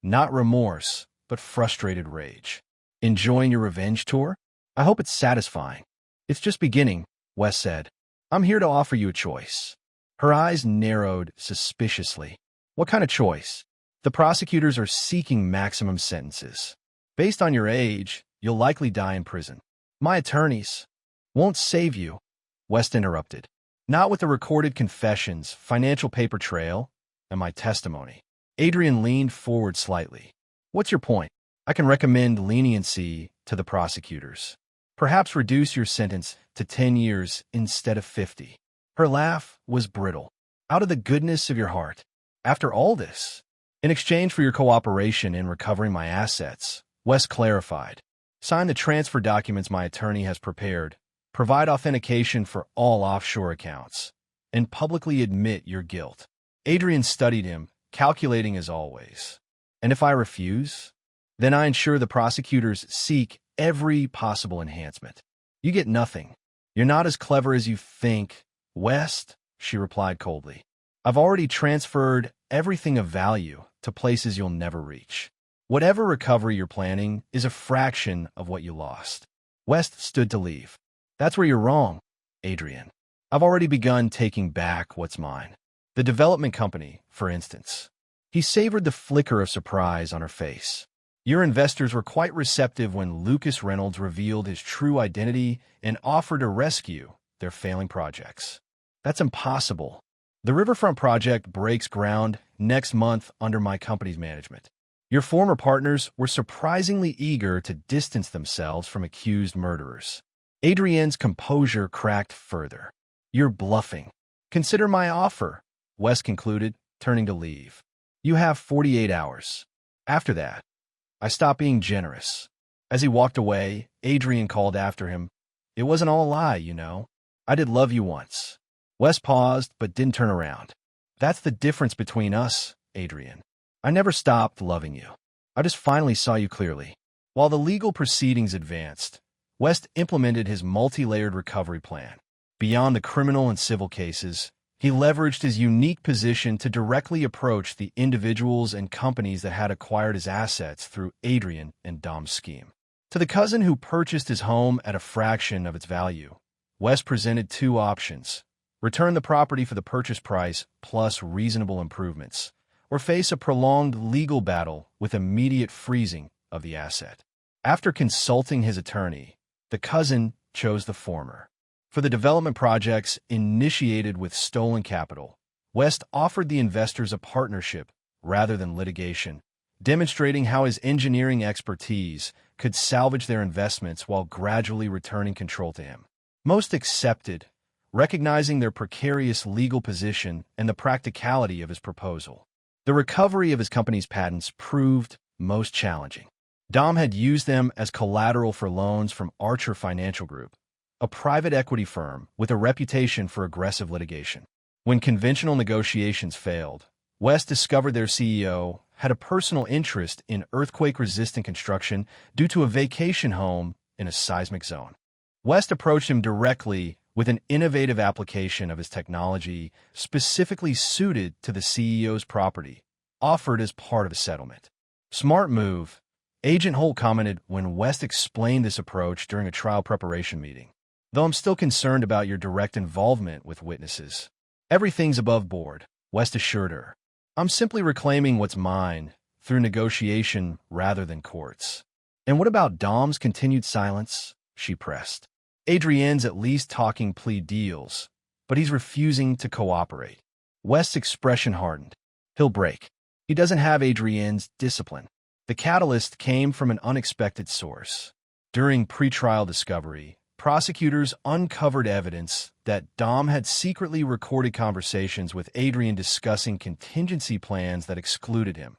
Not remorse, but frustrated rage. Enjoying your revenge tour? I hope it's satisfying. It's just beginning, West said. I'm here to offer you a choice. Her eyes narrowed suspiciously. What kind of choice? The prosecutors are seeking maximum sentences. Based on your age, you'll likely die in prison. My attorneys won't save you, West interrupted. Not with the recorded confessions, financial paper trail, and my testimony. Adrienne leaned forward slightly. What's your point? I can recommend leniency to the prosecutors. Perhaps reduce your sentence to 10 years instead of 50. Her laugh was brittle. Out of the goodness of your heart. After all this, in exchange for your cooperation in recovering my assets, West clarified. Sign the transfer documents my attorney has prepared, provide authentication for all offshore accounts, and publicly admit your guilt. Adrian studied him, calculating as always. And if I refuse, then I ensure the prosecutors seek every possible enhancement. You get nothing. You're not as clever as you think, West, she replied coldly. I've already transferred everything of value to places you'll never reach. Whatever recovery you're planning is a fraction of what you lost. West stood to leave. That's where you're wrong, Adrian. I've already begun taking back what's mine. The development company, for instance. He savored the flicker of surprise on her face. Your investors were quite receptive when Lucas Reynolds revealed his true identity and offered to rescue their failing projects. That's impossible. The Riverfront project breaks ground next month under my company's management. Your former partners were surprisingly eager to distance themselves from accused murderers. Adrienne's composure cracked further. You're bluffing. Consider my offer, West concluded, turning to leave. You have 48 hours. After that, I stop being generous. As he walked away, Adrian called after him. It wasn't all a lie, you know. I did love you once. West paused, but didn't turn around. That's the difference between us, Adrian. I never stopped loving you. I just finally saw you clearly. While the legal proceedings advanced, West implemented his multi-layered recovery plan. Beyond the criminal and civil cases, he leveraged his unique position to directly approach the individuals and companies that had acquired his assets through Adrian and Dom's scheme. To the cousin who purchased his home at a fraction of its value, West presented two options: return the property for the purchase price plus reasonable improvements, or face a prolonged legal battle with immediate freezing of the asset. After consulting his attorney, the cousin chose the former. For the development projects initiated with stolen capital, West offered the investors a partnership rather than litigation, demonstrating how his engineering expertise could salvage their investments while gradually returning control to him. Most accepted, recognizing their precarious legal position and the practicality of his proposal. The recovery of his company's patents proved most challenging. Dom had used them as collateral for loans from Archer Financial Group, a private equity firm with a reputation for aggressive litigation. When conventional negotiations failed, West discovered their CEO had a personal interest in earthquake-resistant construction due to a vacation home in a seismic zone. West approached him directly with an innovative application of his technology specifically suited to the CEO's property, offered as part of a settlement. Smart move, Agent Holt commented when West explained this approach during a trial preparation meeting. Though I'm still concerned about your direct involvement with witnesses. Everything's above board, West assured her. I'm simply reclaiming what's mine through negotiation rather than courts. And what about Dom's continued silence? She pressed. Adrienne's at least talking plea deals, but he's refusing to cooperate. West's expression hardened. He'll break. He doesn't have Adrienne's discipline. The catalyst came from an unexpected source. During pretrial discovery, prosecutors uncovered evidence that Dom had secretly recorded conversations with Adrian discussing contingency plans that excluded him,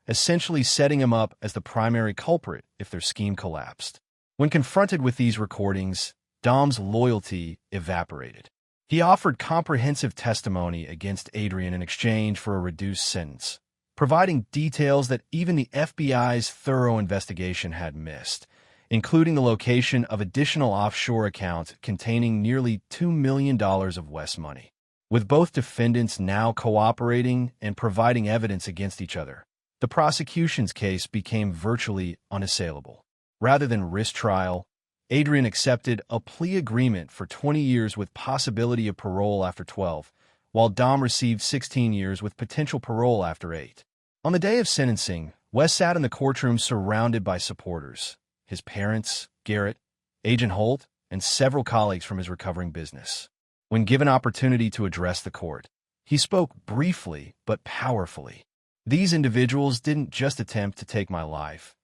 essentially setting him up as the primary culprit if their scheme collapsed. When confronted with these recordings, Dom's loyalty evaporated. He offered comprehensive testimony against Adrian in exchange for a reduced sentence, providing details that even the FBI's thorough investigation had missed, including the location of additional offshore accounts containing nearly $2 million of West money. With both defendants now cooperating and providing evidence against each other, the prosecution's case became virtually unassailable. Rather than risk trial, Adrian accepted a plea agreement for 20 years with possibility of parole after 12, while Dom received 16 years with potential parole after 8. On the day of sentencing, West sat in the courtroom surrounded by supporters. His parents, Garrett, Agent Holt, and several colleagues from his recovering business. When given opportunity to address the court, he spoke briefly but powerfully. These individuals didn't just attempt to take my life.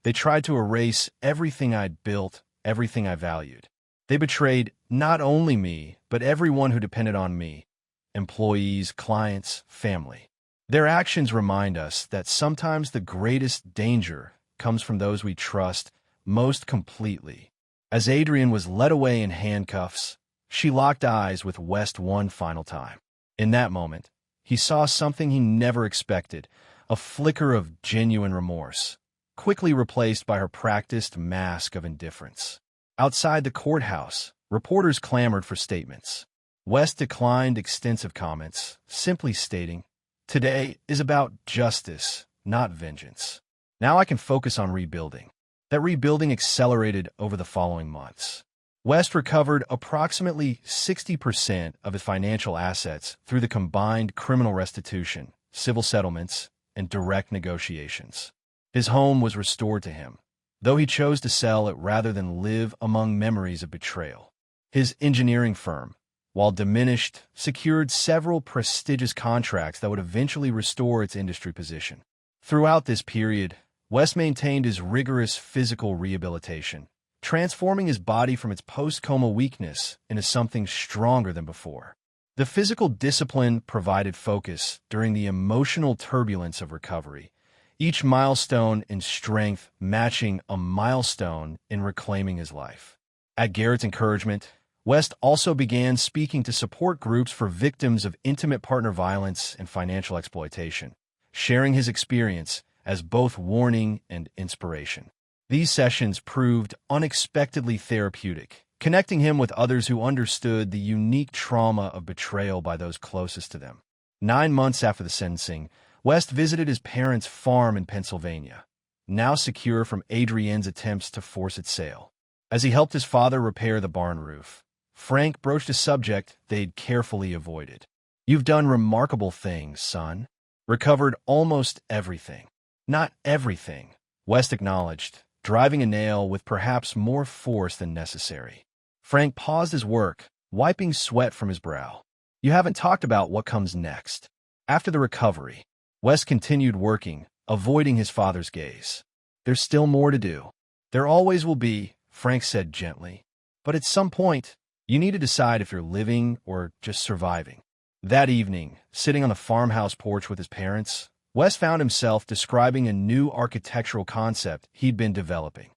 They tried to erase everything I'd built everything I valued. They betrayed not only me, but everyone who depended on me: employees, clients, family. Their actions remind us that sometimes the greatest danger comes from those we trust most completely. As Adrienne was led away in handcuffs, she locked eyes with West one final time. In that moment, he saw something he never expected: a flicker of genuine remorse, quickly replaced by her practiced mask of indifference. Outside the courthouse, reporters clamored for statements. West declined extensive comments, simply stating, "Today is about justice, not vengeance. Now I can focus on rebuilding." That rebuilding accelerated over the following months. West recovered approximately 60% of his financial assets through the combined criminal restitution, civil settlements, and direct negotiations. His home was restored to him, though he chose to sell it rather than live among memories of betrayal. His engineering firm, while diminished, secured several prestigious contracts that would eventually restore its industry position. Throughout this period, West maintained his rigorous physical rehabilitation, transforming his body from its post-coma weakness into something stronger than before. The physical discipline provided focus during the emotional turbulence of recovery, each milestone in strength matching a milestone in reclaiming his life. At Garrett's encouragement, West also began speaking to support groups for victims of intimate partner violence and financial exploitation, sharing his experience as both warning and inspiration. These sessions proved unexpectedly therapeutic, connecting him with others who understood the unique trauma of betrayal by those closest to them. 9 months after the sentencing, West visited his parents' farm in Pennsylvania, now secure from Adrienne's attempts to force its sale. As he helped his father repair the barn roof, Frank broached a subject they'd carefully avoided. "You've done remarkable things, son. Recovered almost everything." "Not everything," West acknowledged, driving a nail with perhaps more force than necessary. Frank paused his work, wiping sweat from his brow. "You haven't talked about what comes next." After the recovery, West continued working, avoiding his father's gaze. "There's still more to do." "There always will be," Frank said gently. "But at some point, you need to decide if you're living or just surviving." That evening, sitting on the farmhouse porch with his parents, West found himself describing a new architectural concept he'd been developing.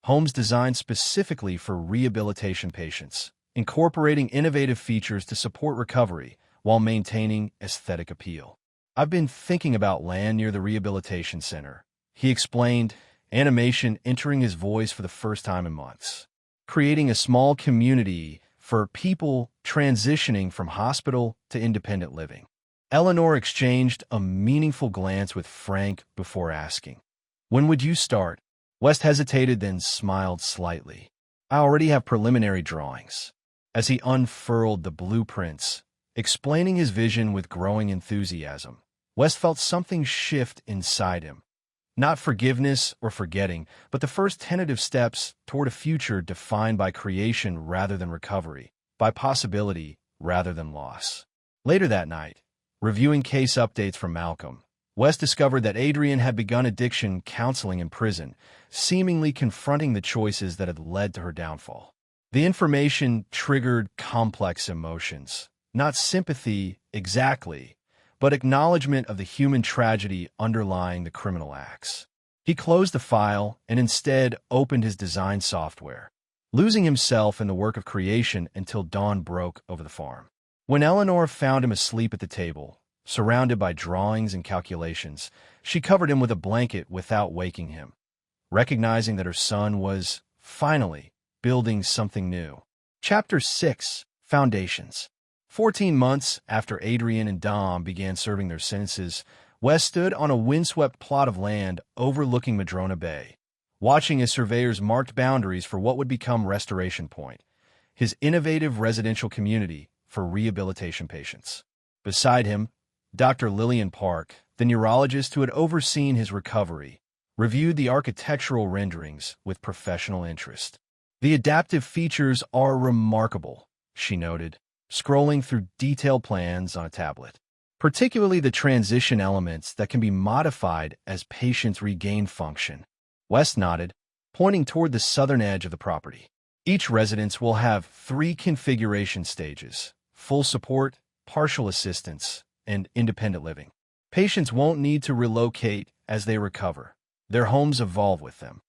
Homes designed specifically for rehabilitation patients, incorporating innovative features to support recovery while maintaining aesthetic appeal. "I've been thinking about land near the rehabilitation center," he explained, animation entering his voice for the first time in months. "Creating a small community for people transitioning from hospital to independent living." Eleanor exchanged a meaningful glance with Frank before asking, "When would you start?" West hesitated, then smiled slightly. "I already have preliminary drawings." As he unfurled the blueprints, explaining his vision with growing enthusiasm, West felt something shift inside him. Not forgiveness or forgetting, but the first tentative steps toward a future defined by creation rather than recovery, by possibility rather than loss. Later that night, reviewing case updates from Malcolm, West discovered that Adrienne had begun addiction counseling in prison, seemingly confronting the choices that had led to her downfall. The information triggered complex emotions, not sympathy exactly, but acknowledgement of the human tragedy underlying the criminal acts. He closed the file and instead opened his design software, losing himself in the work of creation until dawn broke over the farm. When Eleanor found him asleep at the table, surrounded by drawings and calculations, she covered him with a blanket without waking him, recognizing that her son was, finally, building something new. Chapter 6: Foundations. 14 months after Adrienne and Dom began serving their sentences, West stood on a windswept plot of land overlooking Madrona Bay, watching as surveyors marked boundaries for what would become Restoration Point, his innovative residential community for rehabilitation patients. Beside him, Dr. Lillian Park, the neurologist who had overseen his recovery, reviewed the architectural renderings with professional interest. "The adaptive features are remarkable," she noted, scrolling through detailed plans on a tablet, "particularly the transition elements that can be modified as patients regain function." West nodded, pointing toward the southern edge of the property. Each residence will have 3 configuration stages: full support, partial assistance, and independent living. Patients won't need to relocate as they recover. Their homes evolve with them.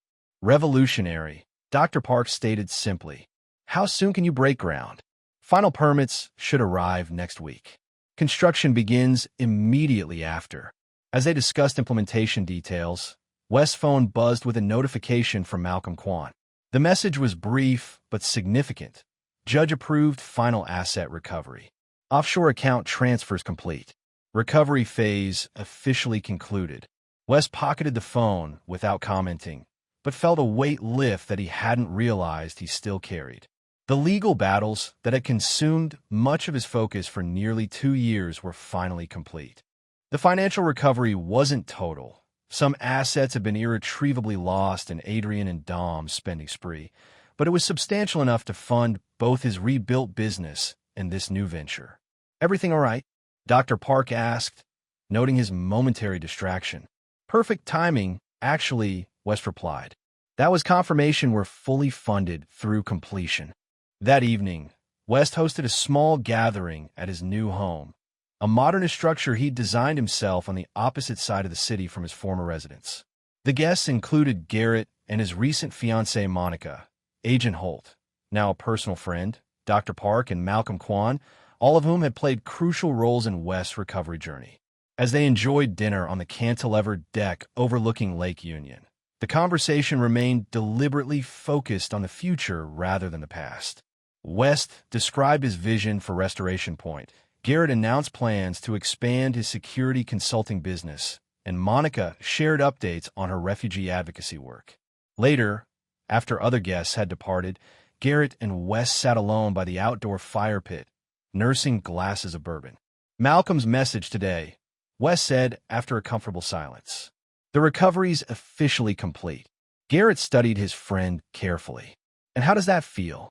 Revolutionary, Dr. Park stated simply. How soon can you break ground? Final permits should arrive next week. Construction begins immediately after. As they discussed implementation details, West's phone buzzed with a notification from Malcolm Kwan. The message was brief but significant. Judge-approved final asset recovery. Offshore account transfers complete. Recovery phase officially concluded. West pocketed the phone without commenting, but felt a weight lift that he hadn't realized he still carried. The legal battles that had consumed much of his focus for nearly 2 years were finally complete. The financial recovery wasn't total. Some assets had been irretrievably lost in Adrian and Dom's spending spree, but it was substantial enough to fund both his rebuilt business and this new venture. Everything all right? Dr. Park asked, noting his momentary distraction. Perfect timing, actually, West replied. That was confirmation we're fully funded through completion. That evening, West hosted a small gathering at his new home, a modernist structure he'd designed himself on the opposite side of the city from his former residence. The guests included Garrett and his recent fiancée Monica, Agent Holt, now a personal friend, Dr. Park, and Malcolm Kwan, all of whom had played crucial roles in West's recovery journey. As they enjoyed dinner on the cantilevered deck overlooking Lake Union, the conversation remained deliberately focused on the future rather than the past. West described his vision for Restoration Point. Garrett announced plans to expand his security consulting business, and Monica shared updates on her refugee advocacy work. Later, after other guests had departed, Garrett and West sat alone by the outdoor fire pit, nursing glasses of bourbon. Malcolm's message today, West said after a comfortable silence. The recovery's officially complete. Garrett studied his friend carefully. And how does that feel?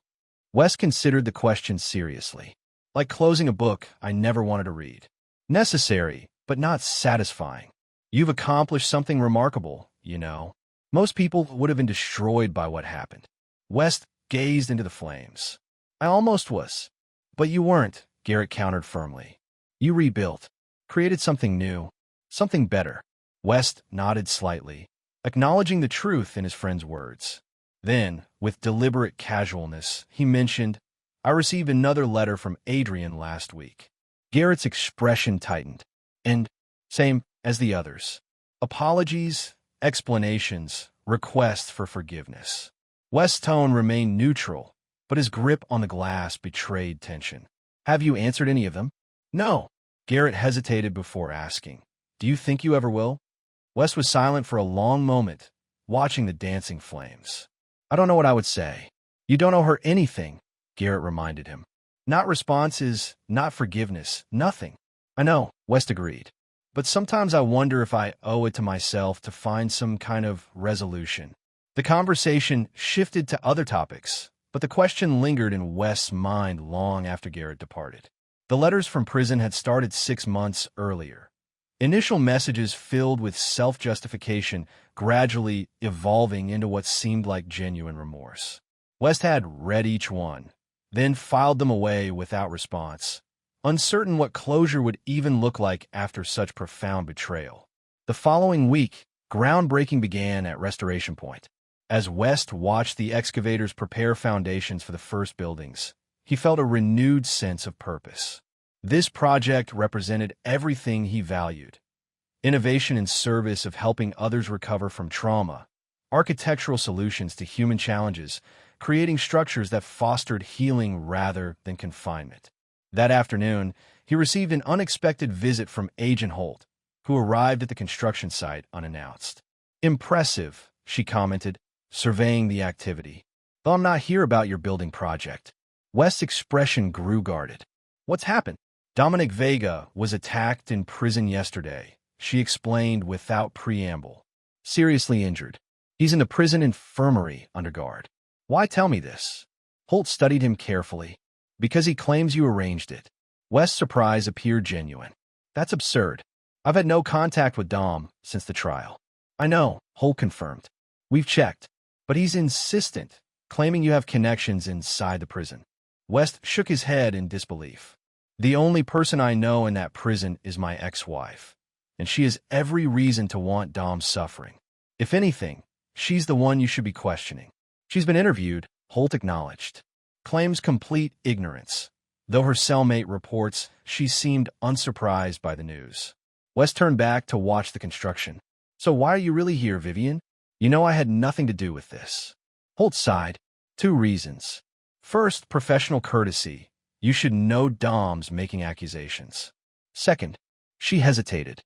West considered the question seriously. Like closing a book I never wanted to read. Necessary, but not satisfying. You've accomplished something remarkable, you know. Most people would have been destroyed by what happened. West gazed into the flames. I almost was. But you weren't, Garrett countered firmly. You rebuilt, created something new, something better. West nodded slightly, acknowledging the truth in his friend's words. Then, with deliberate casualness, he mentioned, I received another letter from Adrian last week. Garrett's expression tightened. And, same as the others. Apologies, explanations, requests for forgiveness. West's tone remained neutral, but his grip on the glass betrayed tension. Have you answered any of them? No. Garrett hesitated before asking. Do you think you ever will? West was silent for a long moment, watching the dancing flames. I don't know what I would say. You don't owe her anything, Garrett reminded him. Not responses, not forgiveness, nothing. I know, West agreed. But sometimes I wonder if I owe it to myself to find some kind of resolution. The conversation shifted to other topics, but the question lingered in West's mind long after Garrett departed. The letters from prison had started 6 months earlier. Initial messages filled with self-justification, gradually evolving into what seemed like genuine remorse. West had read each one, then filed them away without response, uncertain what closure would even look like after such profound betrayal. The following week, groundbreaking began at Restoration Point. As West watched the excavators prepare foundations for the first buildings, he felt a renewed sense of purpose. This project represented everything he valued: innovation in service of helping others recover from trauma, architectural solutions to human challenges, creating structures that fostered healing rather than confinement. That afternoon, he received an unexpected visit from Agent Holt, who arrived at the construction site unannounced. Impressive, she commented, surveying the activity. Though I'm not here about your building project. West's expression grew guarded. What's happened? Dominic Vega was attacked in prison yesterday, she explained without preamble. Seriously injured. He's in the prison infirmary under guard. Why tell me this? Holt studied him carefully. Because he claims you arranged it. West's surprise appeared genuine. That's absurd. I've had no contact with Dom since the trial. I know, Holt confirmed. We've checked. But he's insistent. claiming you have connections inside the prison. West shook his head in disbelief. The only person I know in that prison is my ex-wife, and she has every reason to want Dom's suffering. If anything, she's the one you should be questioning. She's been interviewed, Holt acknowledged. Claims complete ignorance, though her cellmate reports she seemed unsurprised by the news. West turned back to watch the construction. So why are you really here, Vivian? You know I had nothing to do with this. Holt sighed. 2 reasons. First, professional courtesy. You should know Dom's making accusations. Second, she hesitated.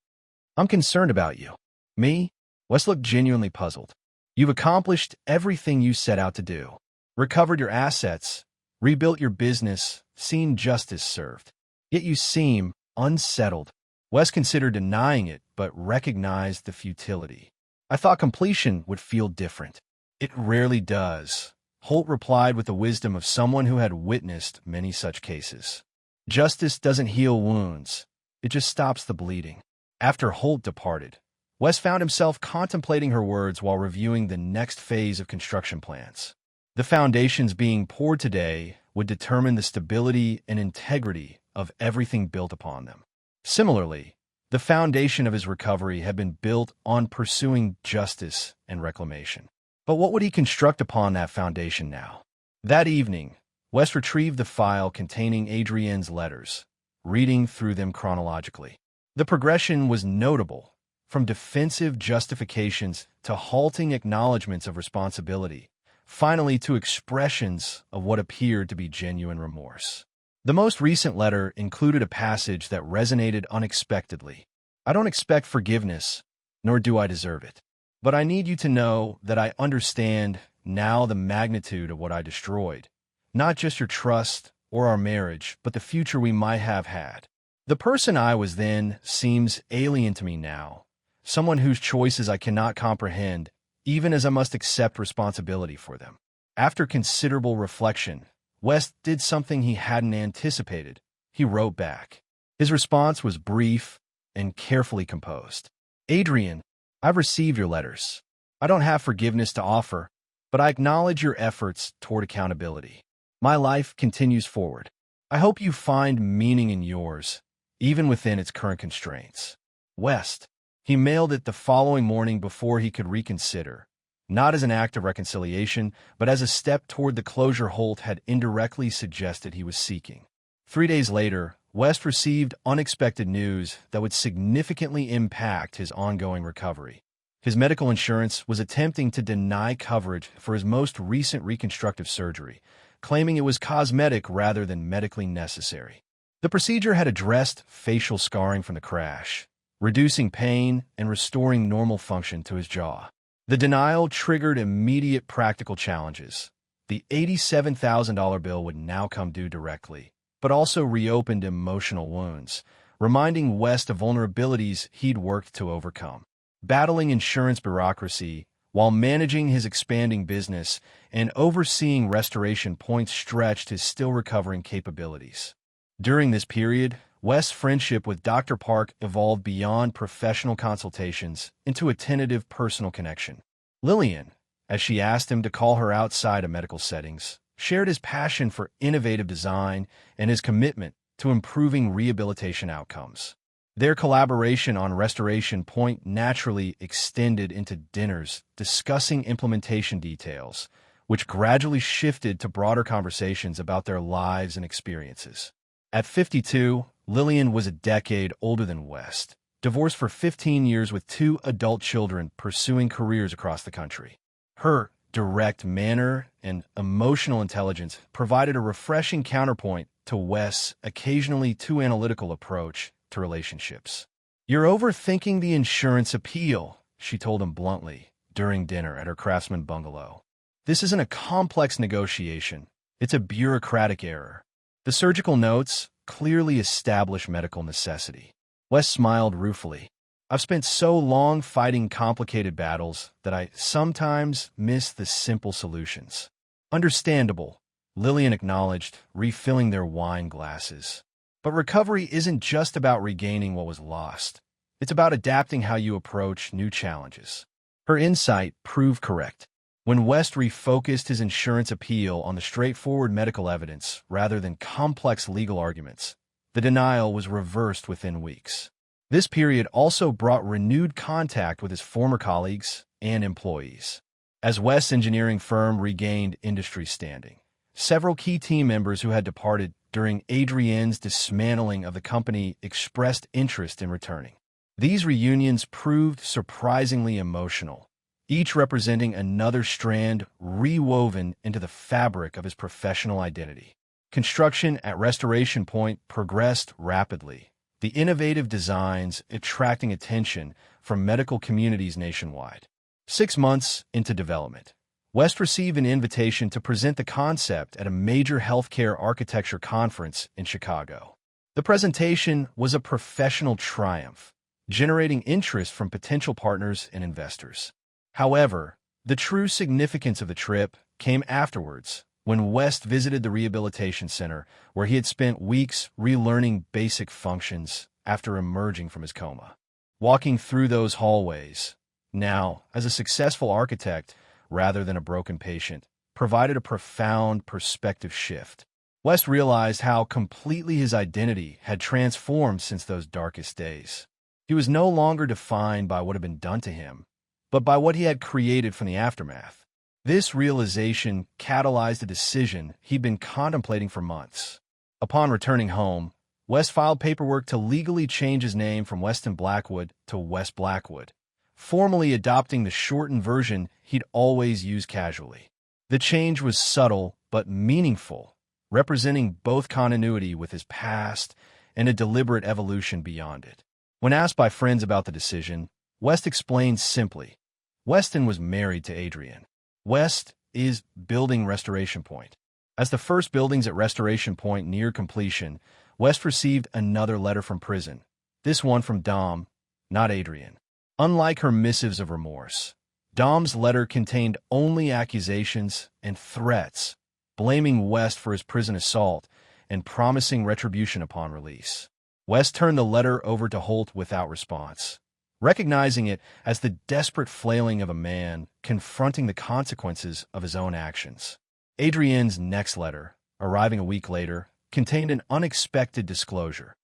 I'm concerned about you. Me? West looked genuinely puzzled. You've accomplished everything you set out to do. Recovered your assets, rebuilt your business, seen justice served. Yet you seem unsettled. West considered denying it, but recognized the futility. I thought completion would feel different. It rarely does. Holt replied with the wisdom of someone who had witnessed many such cases. Justice doesn't heal wounds. It just stops the bleeding. After Holt departed, West found himself contemplating her words while reviewing the next phase of construction plans. The foundations being poured today would determine the stability and integrity of everything built upon them. Similarly, the foundation of his recovery had been built on pursuing justice and reclamation. But what would he construct upon that foundation now? That evening, West retrieved the file containing Adrienne's letters, reading through them chronologically. The progression was notable, from defensive justifications to halting acknowledgments of responsibility, finally to expressions of what appeared to be genuine remorse. The most recent letter included a passage that resonated unexpectedly. I don't expect forgiveness, nor do I deserve it. But I need you to know that I understand now the magnitude of what I destroyed. Not just your trust or our marriage, but the future we might have had. The person I was then seems alien to me now, someone whose choices I cannot comprehend, even as I must accept responsibility for them. After considerable reflection, West did something he hadn't anticipated. He wrote back. His response was brief and carefully composed. Adrienne, I've received your letters. I don't have forgiveness to offer, but I acknowledge your efforts toward accountability. My life continues forward. I hope you find meaning in yours, even within its current constraints. West. He mailed it the following morning before he could reconsider, not as an act of reconciliation, but as a step toward the closure Holt had indirectly suggested he was seeking. 3 days later, West received unexpected news that would significantly impact his ongoing recovery. His medical insurance was attempting to deny coverage for his most recent reconstructive surgery, claiming it was cosmetic rather than medically necessary. The procedure had addressed facial scarring from the crash, reducing pain and restoring normal function to his jaw. The denial triggered immediate practical challenges. The $87,000 bill would now come due directly, but also reopened emotional wounds, reminding West of vulnerabilities he'd worked to overcome. Battling insurance bureaucracy while managing his expanding business and overseeing Restoration Point stretched his still-recovering capabilities. During this period, West's friendship with Dr. Park evolved beyond professional consultations into a tentative personal connection. Lillian, as she asked him to call her outside of medical settings, shared his passion for innovative design and his commitment to improving rehabilitation outcomes. Their collaboration on Restoration Point naturally extended into dinners discussing implementation details, which gradually shifted to broader conversations about their lives and experiences. At 52, Lillian was a decade older than West, divorced for 15 years with 2 adult children pursuing careers across the country. Her direct manner and emotional intelligence provided a refreshing counterpoint to West's occasionally too analytical approach to relationships. "You're overthinking the insurance appeal," she told him bluntly during dinner at her Craftsman bungalow. "This isn't a complex negotiation. It's a bureaucratic error." The surgical notes clearly establish medical necessity. West smiled ruefully. "I've spent so long fighting complicated battles that I sometimes miss the simple solutions." "Understandable," Lillian acknowledged, refilling their wine glasses. "But recovery isn't just about regaining what was lost. It's about adapting how you approach new challenges." Her insight proved correct. When West refocused his insurance appeal on the straightforward medical evidence rather than complex legal arguments, the denial was reversed within weeks. This period also brought renewed contact with his former colleagues and employees. As West's engineering firm regained industry standing, several key team members who had departed during Adrienne's dismantling of the company expressed interest in returning. These reunions proved surprisingly emotional, each representing another strand rewoven into the fabric of his professional identity. Construction at Restoration Point progressed rapidly, the innovative designs attracting attention from medical communities nationwide. 6 months into development, West received an invitation to present the concept at a major healthcare architecture conference in Chicago. The presentation was a professional triumph, generating interest from potential partners and investors. However, the true significance of the trip came afterwards, when West visited the rehabilitation center where he had spent weeks relearning basic functions after emerging from his coma. Walking through those hallways, now as a successful architect rather than a broken patient, provided a profound perspective shift. West realized how completely his identity had transformed since those darkest days. He was no longer defined by what had been done to him, but by what he had created from the aftermath. This realization catalyzed a decision he'd been contemplating for months. Upon returning home, West filed paperwork to legally change his name from Weston Blackwood to West Blackwood, formally adopting the shortened version he'd always used casually. The change was subtle but meaningful, representing both continuity with his past and a deliberate evolution beyond it. When asked by friends about the decision, West explained simply, Weston was married to Adrienne. West is building Restoration Point. As the first buildings at Restoration Point neared completion, West received another letter from prison, this one from Dom, not Adrienne. Unlike her missives of remorse, Dom's letter contained only accusations and threats, blaming West for his prison assault and promising retribution upon release. West turned the letter over to Holt without response, recognizing it as the desperate flailing of a man confronting the consequences of his own actions. Adrienne's next letter, arriving a week later, contained an unexpected disclosure.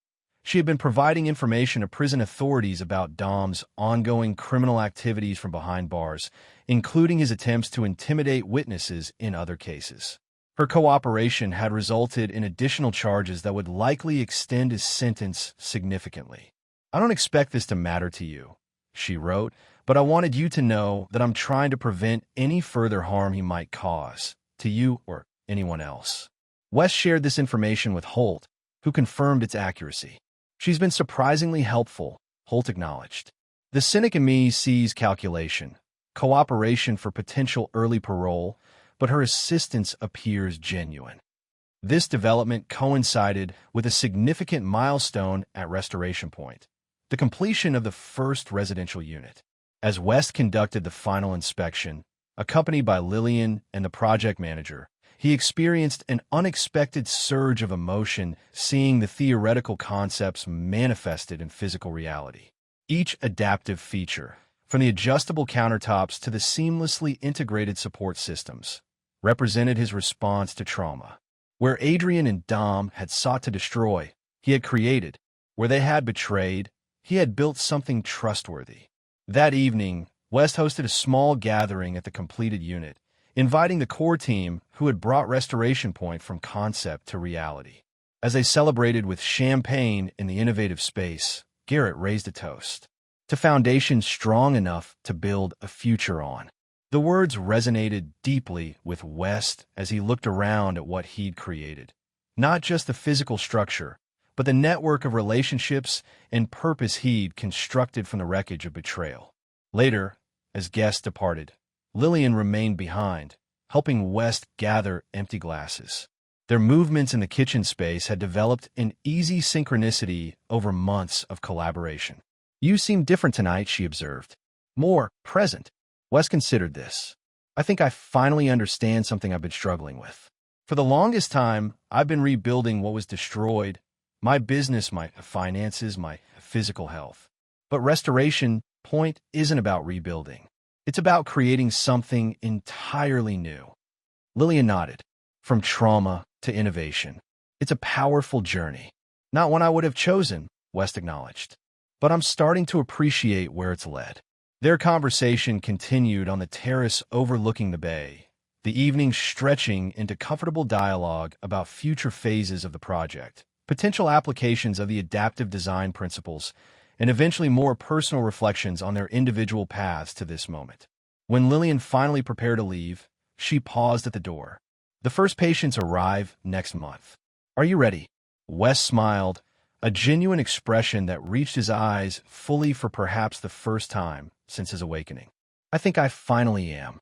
She had been providing information to prison authorities about Dom's ongoing criminal activities from behind bars, including his attempts to intimidate witnesses in other cases. Her cooperation had resulted in additional charges that would likely extend his sentence significantly. I don't expect this to matter to you, she wrote, but I wanted you to know that I'm trying to prevent any further harm he might cause, to you or anyone else. West shared this information with Holt, who confirmed its accuracy. She's been surprisingly helpful, Holt acknowledged. The cynic in me sees calculation, cooperation for potential early parole, but her assistance appears genuine. This development coincided with a significant milestone at Restoration Point, the completion of the first residential unit. As West conducted the final inspection, accompanied by Lillian and the project manager, he experienced an unexpected surge of emotion seeing the theoretical concepts manifested in physical reality. Each adaptive feature, from the adjustable countertops to the seamlessly integrated support systems, represented his response to trauma. Where Adrienne and Dom had sought to destroy, he had created. Where they had betrayed, he had built something trustworthy. That evening, West hosted a small gathering at the completed unit, inviting the core team who had brought Restoration Point from concept to reality. As they celebrated with champagne in the innovative space, Garrett raised a toast to foundations strong enough to build a future on. The words resonated deeply with West as he looked around at what he'd created. Not just the physical structure, but the network of relationships and purpose he'd constructed from the wreckage of betrayal. Later, as guests departed, Lillian remained behind, helping West gather empty glasses. Their movements in the kitchen space had developed an easy synchronicity over months of collaboration. You seem different tonight, she observed. More present. West considered this. I think I finally understand something I've been struggling with. For the longest time, I've been rebuilding what was destroyed, my business, my finances, my physical health. But Restoration Point isn't about rebuilding. It's about creating something entirely new. Lillian nodded. From trauma to innovation. It's a powerful journey. Not one I would have chosen, West acknowledged. But I'm starting to appreciate where it's led. Their conversation continued on the terrace overlooking the bay, the evening stretching into comfortable dialogue about future phases of the project, potential applications of the adaptive design principles, and eventually more personal reflections on their individual paths to this moment. When Lillian finally prepared to leave, she paused at the door. The first patients arrive next month. Are you ready? Wes smiled, a genuine expression that reached his eyes fully for perhaps the first time since his awakening. I think I finally am.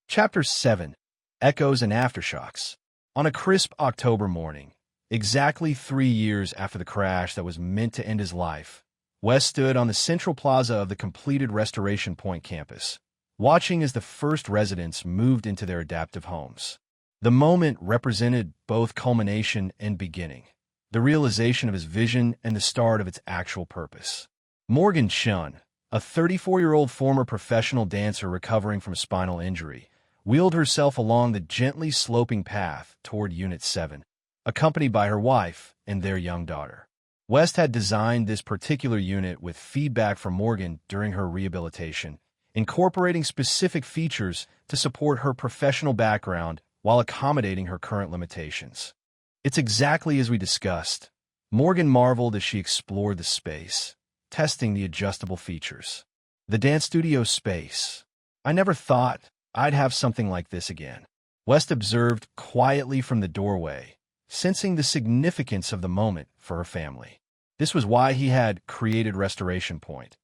Chapter 7. Echoes and Aftershocks. On a crisp October morning, exactly 3 years after the crash that was meant to end his life, Wes stood on the central plaza of the completed Restoration Point campus, watching as the first residents moved into their adaptive homes. The moment represented both culmination and beginning, the realization of his vision and the start of its actual purpose. Morgan Chun, a 34-year-old former professional dancer recovering from a spinal injury, wheeled herself along the gently sloping path toward Unit 7, accompanied by her wife and their young daughter. West had designed this particular unit with feedback from Morgan during her rehabilitation, incorporating specific features to support her professional background while accommodating her current limitations. It's exactly as we discussed. Morgan marveled as she explored the space, testing the adjustable features. The dance studio space. I never thought I'd have something like this again. West observed quietly from the doorway, sensing the significance of the moment for her family. This was why he had created Restoration Point,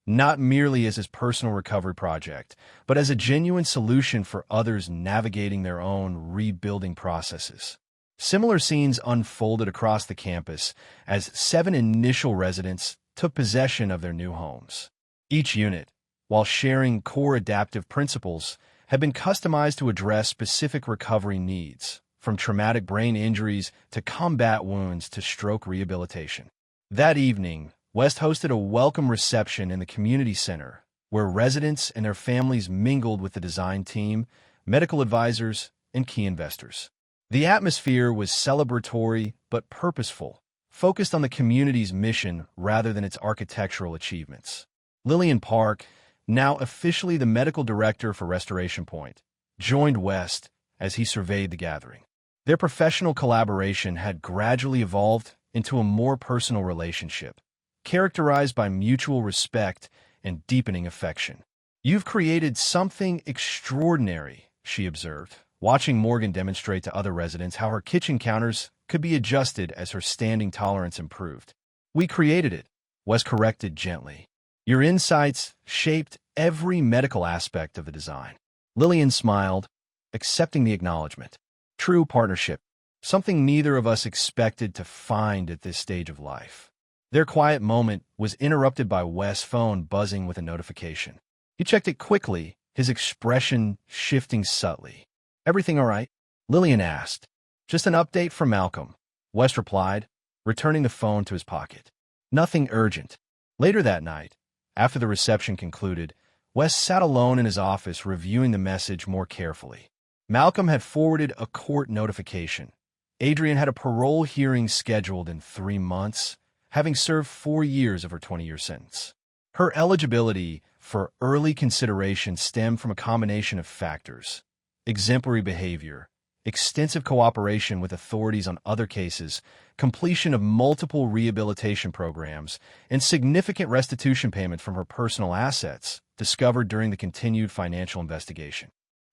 not merely as his personal recovery project, but as a genuine solution for others navigating their own rebuilding processes. Similar scenes unfolded across the campus as 7 initial residents took possession of their new homes. Each unit, while sharing core adaptive principles, had been customized to address specific recovery needs, from traumatic brain injuries to combat wounds to stroke rehabilitation. That evening, West hosted a welcome reception in the community center, where residents and their families mingled with the design team, medical advisors, and key investors. The atmosphere was celebratory but purposeful, focused on the community's mission rather than its architectural achievements. Lillian Park, now officially the medical director for Restoration Point, joined West as he surveyed the gathering. Their professional collaboration had gradually evolved into a more personal relationship, characterized by mutual respect and deepening affection. You've created something extraordinary, she observed, watching Morgan demonstrate to other residents how her kitchen counters could be adjusted as her standing tolerance improved. We created it, Wes corrected gently. Your insights shaped every medical aspect of the design. Lillian smiled, accepting the acknowledgement. True partnership, something neither of us expected to find at this stage of life. Their quiet moment was interrupted by Wes' phone buzzing with a notification. He checked it quickly, his expression shifting subtly. Everything all right? Lillian asked. Just an update from Malcolm, Wes replied, returning the phone to his pocket. Nothing urgent. Later that night, after the reception concluded, Wes sat alone in his office reviewing the message more carefully. Malcolm had forwarded a court notification. Adrian had a parole hearing scheduled in 3 months, having served 4 years of her 20-year sentence. Her eligibility for early consideration stemmed from a combination of factors: exemplary behavior, extensive cooperation with authorities on other cases, completion of multiple rehabilitation programs, and significant restitution payment from her personal assets discovered during the continued financial investigation.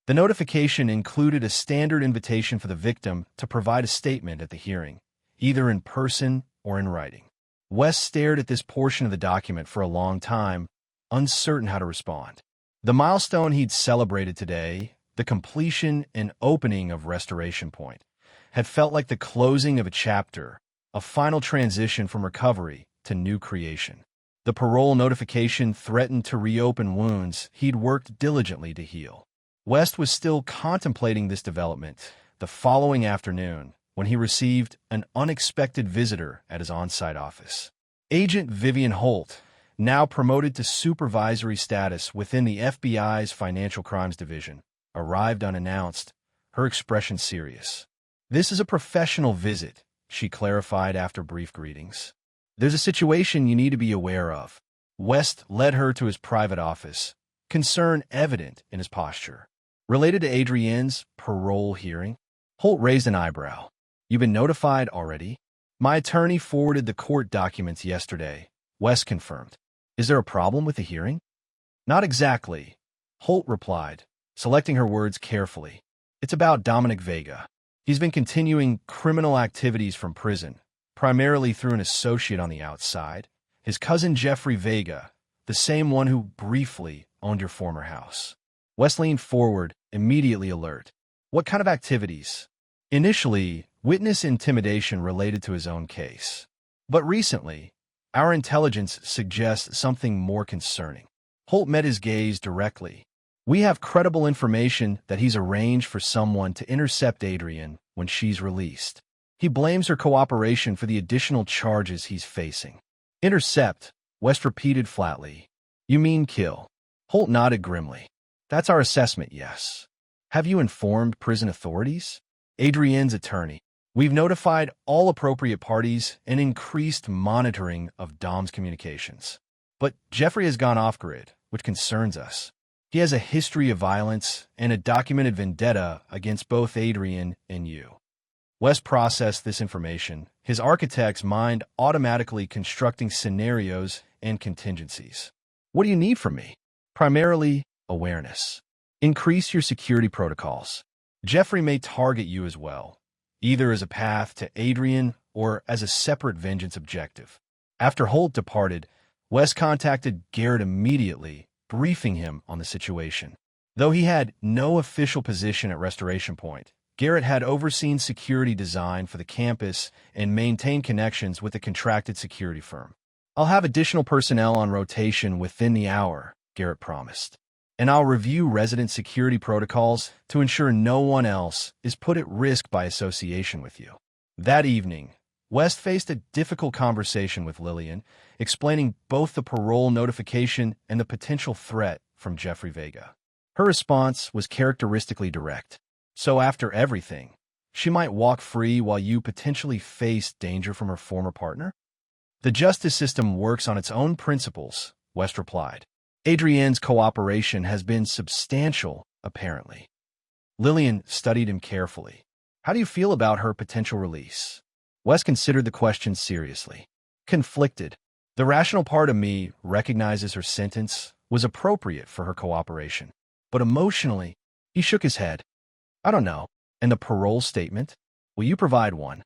The notification included a standard invitation for the victim to provide a statement at the hearing, either in person or in writing. Wes stared at this portion of the document for a long time, uncertain how to respond. The milestone he'd celebrated today, the completion and opening of Restoration Point, had felt like the closing of a chapter, a final transition from recovery to new creation. The parole notification threatened to reopen wounds he'd worked diligently to heal. West was still contemplating this development the following afternoon when he received an unexpected visitor at his on-site office. Agent Vivian Holt, now promoted to supervisory status within the FBI's Financial Crimes Division, arrived unannounced, her expression serious. "This is a professional visit," she clarified after brief greetings. "There's a situation you need to be aware of." West led her to his private office, concern evident in his posture. "Related to Adrienne's parole hearing?" Holt raised an eyebrow. "You've been notified already?" "My attorney forwarded the court documents yesterday," West confirmed. "Is there a problem with the hearing?" "Not exactly," Holt replied, selecting her words carefully. "It's about Dominic Vega. He's been continuing criminal activities from prison, primarily through an associate on the outside, his cousin Jeffrey Vega, the same one who briefly owned your former house." West leaned forward, immediately alert. "What kind of activities?" "Initially, witness intimidation related to his own case. But recently, our intelligence suggests something more concerning." Holt met his gaze directly. "We have credible information that he's arranged for someone to intercept Adrienne when she's released. He blames her cooperation for the additional charges he's facing." "Intercept," West repeated flatly. "You mean kill?" Holt nodded grimly. "That's our assessment, yes." "Have you informed prison authorities?" Adrienne's attorney. "We've notified all appropriate parties and increased monitoring of Dom's communications. But Jeffrey has gone off-grid, which concerns us. He has a history of violence and a documented vendetta against both Adrienne and you." West processed this information, his architect's mind automatically constructing scenarios and contingencies. "What do you need from me?" "Primarily, awareness. Increase your security protocols. Jeffrey may target you as well, either as a path to Adrienne or as a separate vengeance objective." After Holt departed, West contacted Garrett immediately, briefing him on the situation. Though he had no official position at Restoration Point, Garrett had overseen security design for the campus and maintained connections with a contracted security firm. "I'll have additional personnel on rotation within the hour," Garrett promised. "And I'll review resident security protocols to ensure no one else is put at risk by association with you." That evening, West faced a difficult conversation with Lillian, explaining both the parole notification and the potential threat from Jeffrey Vega. Her response was characteristically direct. "So after everything, she might walk free while you potentially face danger from her former partner?" "The justice system works on its own principles," West replied. "Adrienne's cooperation has been substantial, apparently." Lillian studied him carefully. "How do you feel about her potential release?" West considered the question seriously. "Conflicted. The rational part of me recognizes her sentence was appropriate for her cooperation. But emotionally," he shook his head. "I don't know. And the parole statement? Will you provide one?"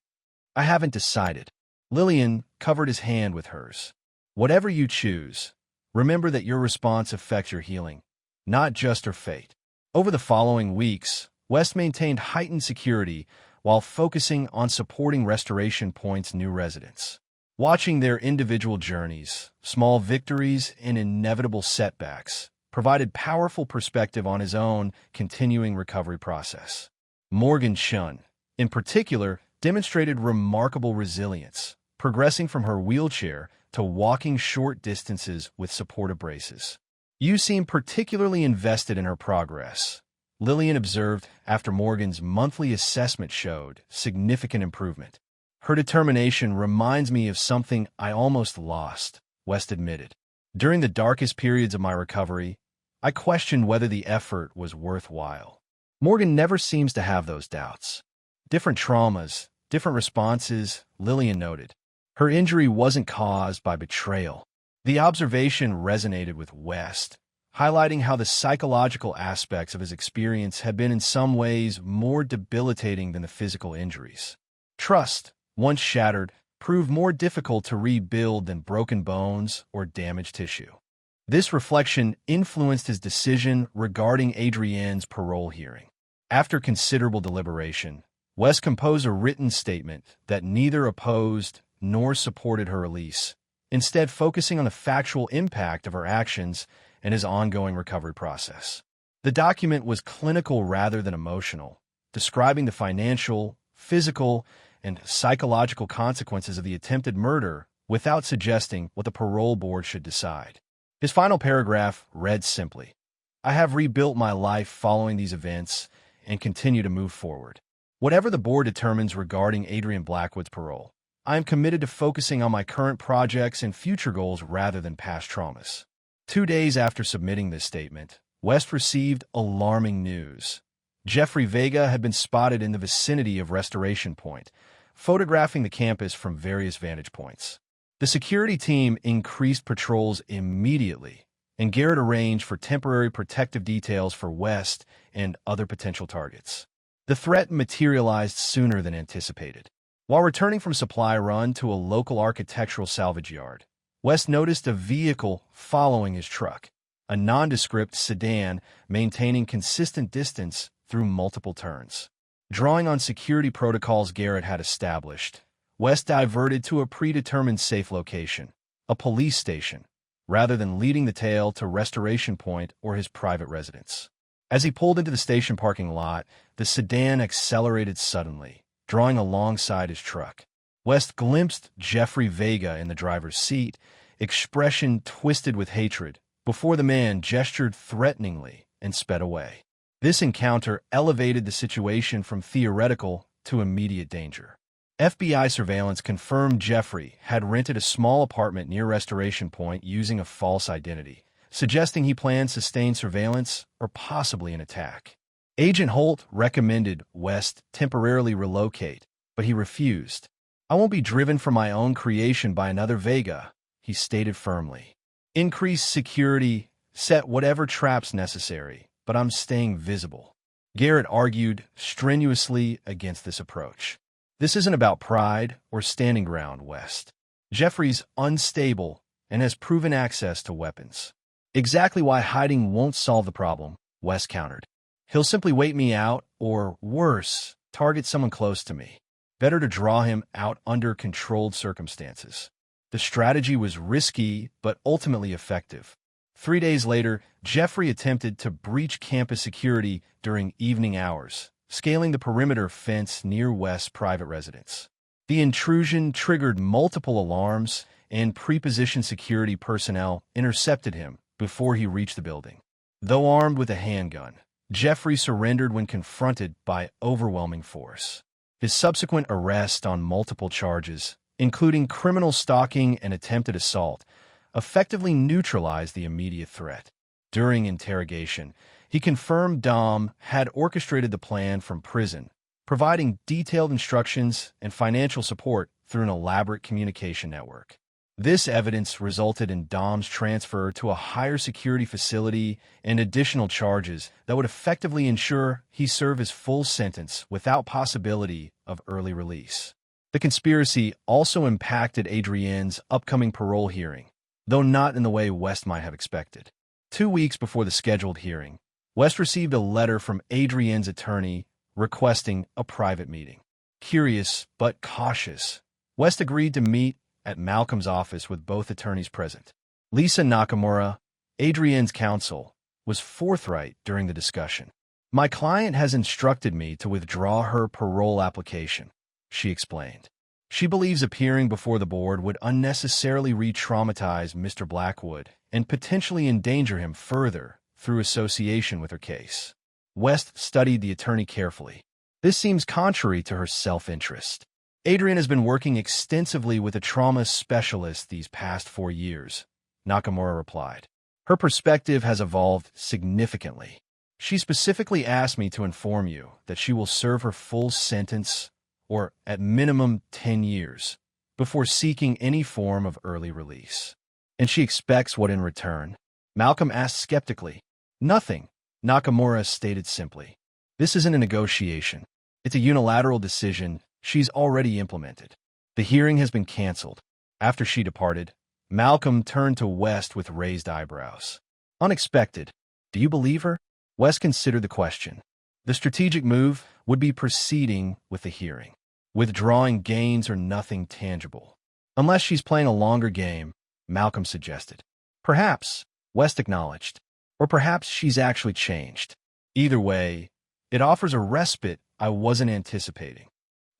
"I haven't decided." Lillian covered his hand with hers. "Whatever you choose, remember that your response affects your healing, not just her fate." Over the following weeks, West maintained heightened security while focusing on supporting Restoration Point's new residents. Watching their individual journeys, small victories, and inevitable setbacks provided powerful perspective on his own continuing recovery process. Morgan Shun, in particular, demonstrated remarkable resilience, progressing from her wheelchair to walking short distances with supportive braces. "You seem particularly invested in her progress," Lillian observed after Morgan's monthly assessment showed significant improvement. "Her determination reminds me of something I almost lost," West admitted. "During the darkest periods of my recovery, I questioned whether the effort was worthwhile." Morgan never seems to have those doubts. "Different traumas, different responses," Lillian noted. Her injury wasn't caused by betrayal. The observation resonated with West, highlighting how the psychological aspects of his experience had been in some ways more debilitating than the physical injuries. Trust, once shattered, proved more difficult to rebuild than broken bones or damaged tissue. This reflection influenced his decision regarding Adrienne's parole hearing. After considerable deliberation, West composed a written statement that neither opposed nor supported her release, instead focusing on the factual impact of her actions and his ongoing recovery process. The document was clinical rather than emotional, describing the financial, physical, and psychological consequences of the attempted murder without suggesting what the parole board should decide. His final paragraph read simply, "I have rebuilt my life following these events and continue to move forward. Whatever the board determines regarding Adrian Blackwood's parole, I am committed to focusing on my current projects and future goals rather than past traumas." 2 days after submitting this statement, West received alarming news. Jeffrey Vega had been spotted in the vicinity of Restoration Point, photographing the campus from various vantage points. The security team increased patrols immediately, and Garrett arranged for temporary protective details for West and other potential targets. The threat materialized sooner than anticipated. While returning from Supply Run to a local architectural salvage yard, West noticed a vehicle following his truck, a nondescript sedan maintaining consistent distance through multiple turns. Drawing on security protocols Garrett had established, West diverted to a predetermined safe location, a police station, rather than leading the tail to Restoration Point or his private residence. As he pulled into the station parking lot, the sedan accelerated suddenly, drawing alongside his truck. West glimpsed Jeffrey Vega in the driver's seat, expression twisted with hatred, before the man gestured threateningly and sped away. This encounter elevated the situation from theoretical to immediate danger. FBI surveillance confirmed Jeffrey had rented a small apartment near Restoration Point using a false identity, suggesting he planned sustained surveillance or possibly an attack. Agent Holt recommended West temporarily relocate, but he refused. "I won't be driven from my own creation by another Vega," he stated firmly. "Increase security, set whatever traps necessary, but I'm staying visible." Garrett argued strenuously against this approach. "This isn't about pride or standing ground, West. Jeffrey's unstable and has proven access to weapons." "Exactly why hiding won't solve the problem," West countered. "He'll simply wait me out, or worse, target someone close to me. Better to draw him out under controlled circumstances." The strategy was risky, but ultimately effective. 3 days later, Jeffrey attempted to breach campus security during evening hours, scaling the perimeter fence near West's private residence. The intrusion triggered multiple alarms, and prepositioned security personnel intercepted him before he reached the building. Though armed with a handgun, Jeffrey surrendered when confronted by overwhelming force. His subsequent arrest on multiple charges, including criminal stalking and attempted assault, effectively neutralized the immediate threat. During interrogation, he confirmed Dom had orchestrated the plan from prison, providing detailed instructions and financial support through an elaborate communication network. This evidence resulted in Dom's transfer to a higher security facility and additional charges that would effectively ensure he serve his full sentence without possibility of early release. The conspiracy also impacted Adrienne's upcoming parole hearing, though not in the way West might have expected. 2 weeks before the scheduled hearing, West received a letter from Adrienne's attorney requesting a private meeting. Curious but cautious, West agreed to meet at Malcolm's office with both attorneys present. Lisa Nakamura, Adrienne's counsel, was forthright during the discussion. "My client has instructed me to withdraw her parole application," she explained. She believes appearing before the board would unnecessarily re-traumatize Mr. Blackwood and potentially endanger him further through association with her case. West studied the attorney carefully. "This seems contrary to her self-interest. Adrienne has been working extensively with a trauma specialist these past 4 years," Nakamura replied. "Her perspective has evolved significantly. She specifically asked me to inform you that she will serve her full sentence, or at minimum 10 years, before seeking any form of early release." "And she expects what in return?" Malcolm asked skeptically. "Nothing," Nakamura stated simply. "This isn't a negotiation. It's a unilateral decision she's already implemented." The hearing has been canceled. After she departed, Malcolm turned to West with raised eyebrows. "Unexpected. Do you believe her?" West considered the question. The strategic move would be proceeding with the hearing. Withdrawing gains are nothing tangible. "Unless she's playing a longer game," Malcolm suggested. "Perhaps," West acknowledged. "Or perhaps she's actually changed. Either way, it offers a respite I wasn't anticipating."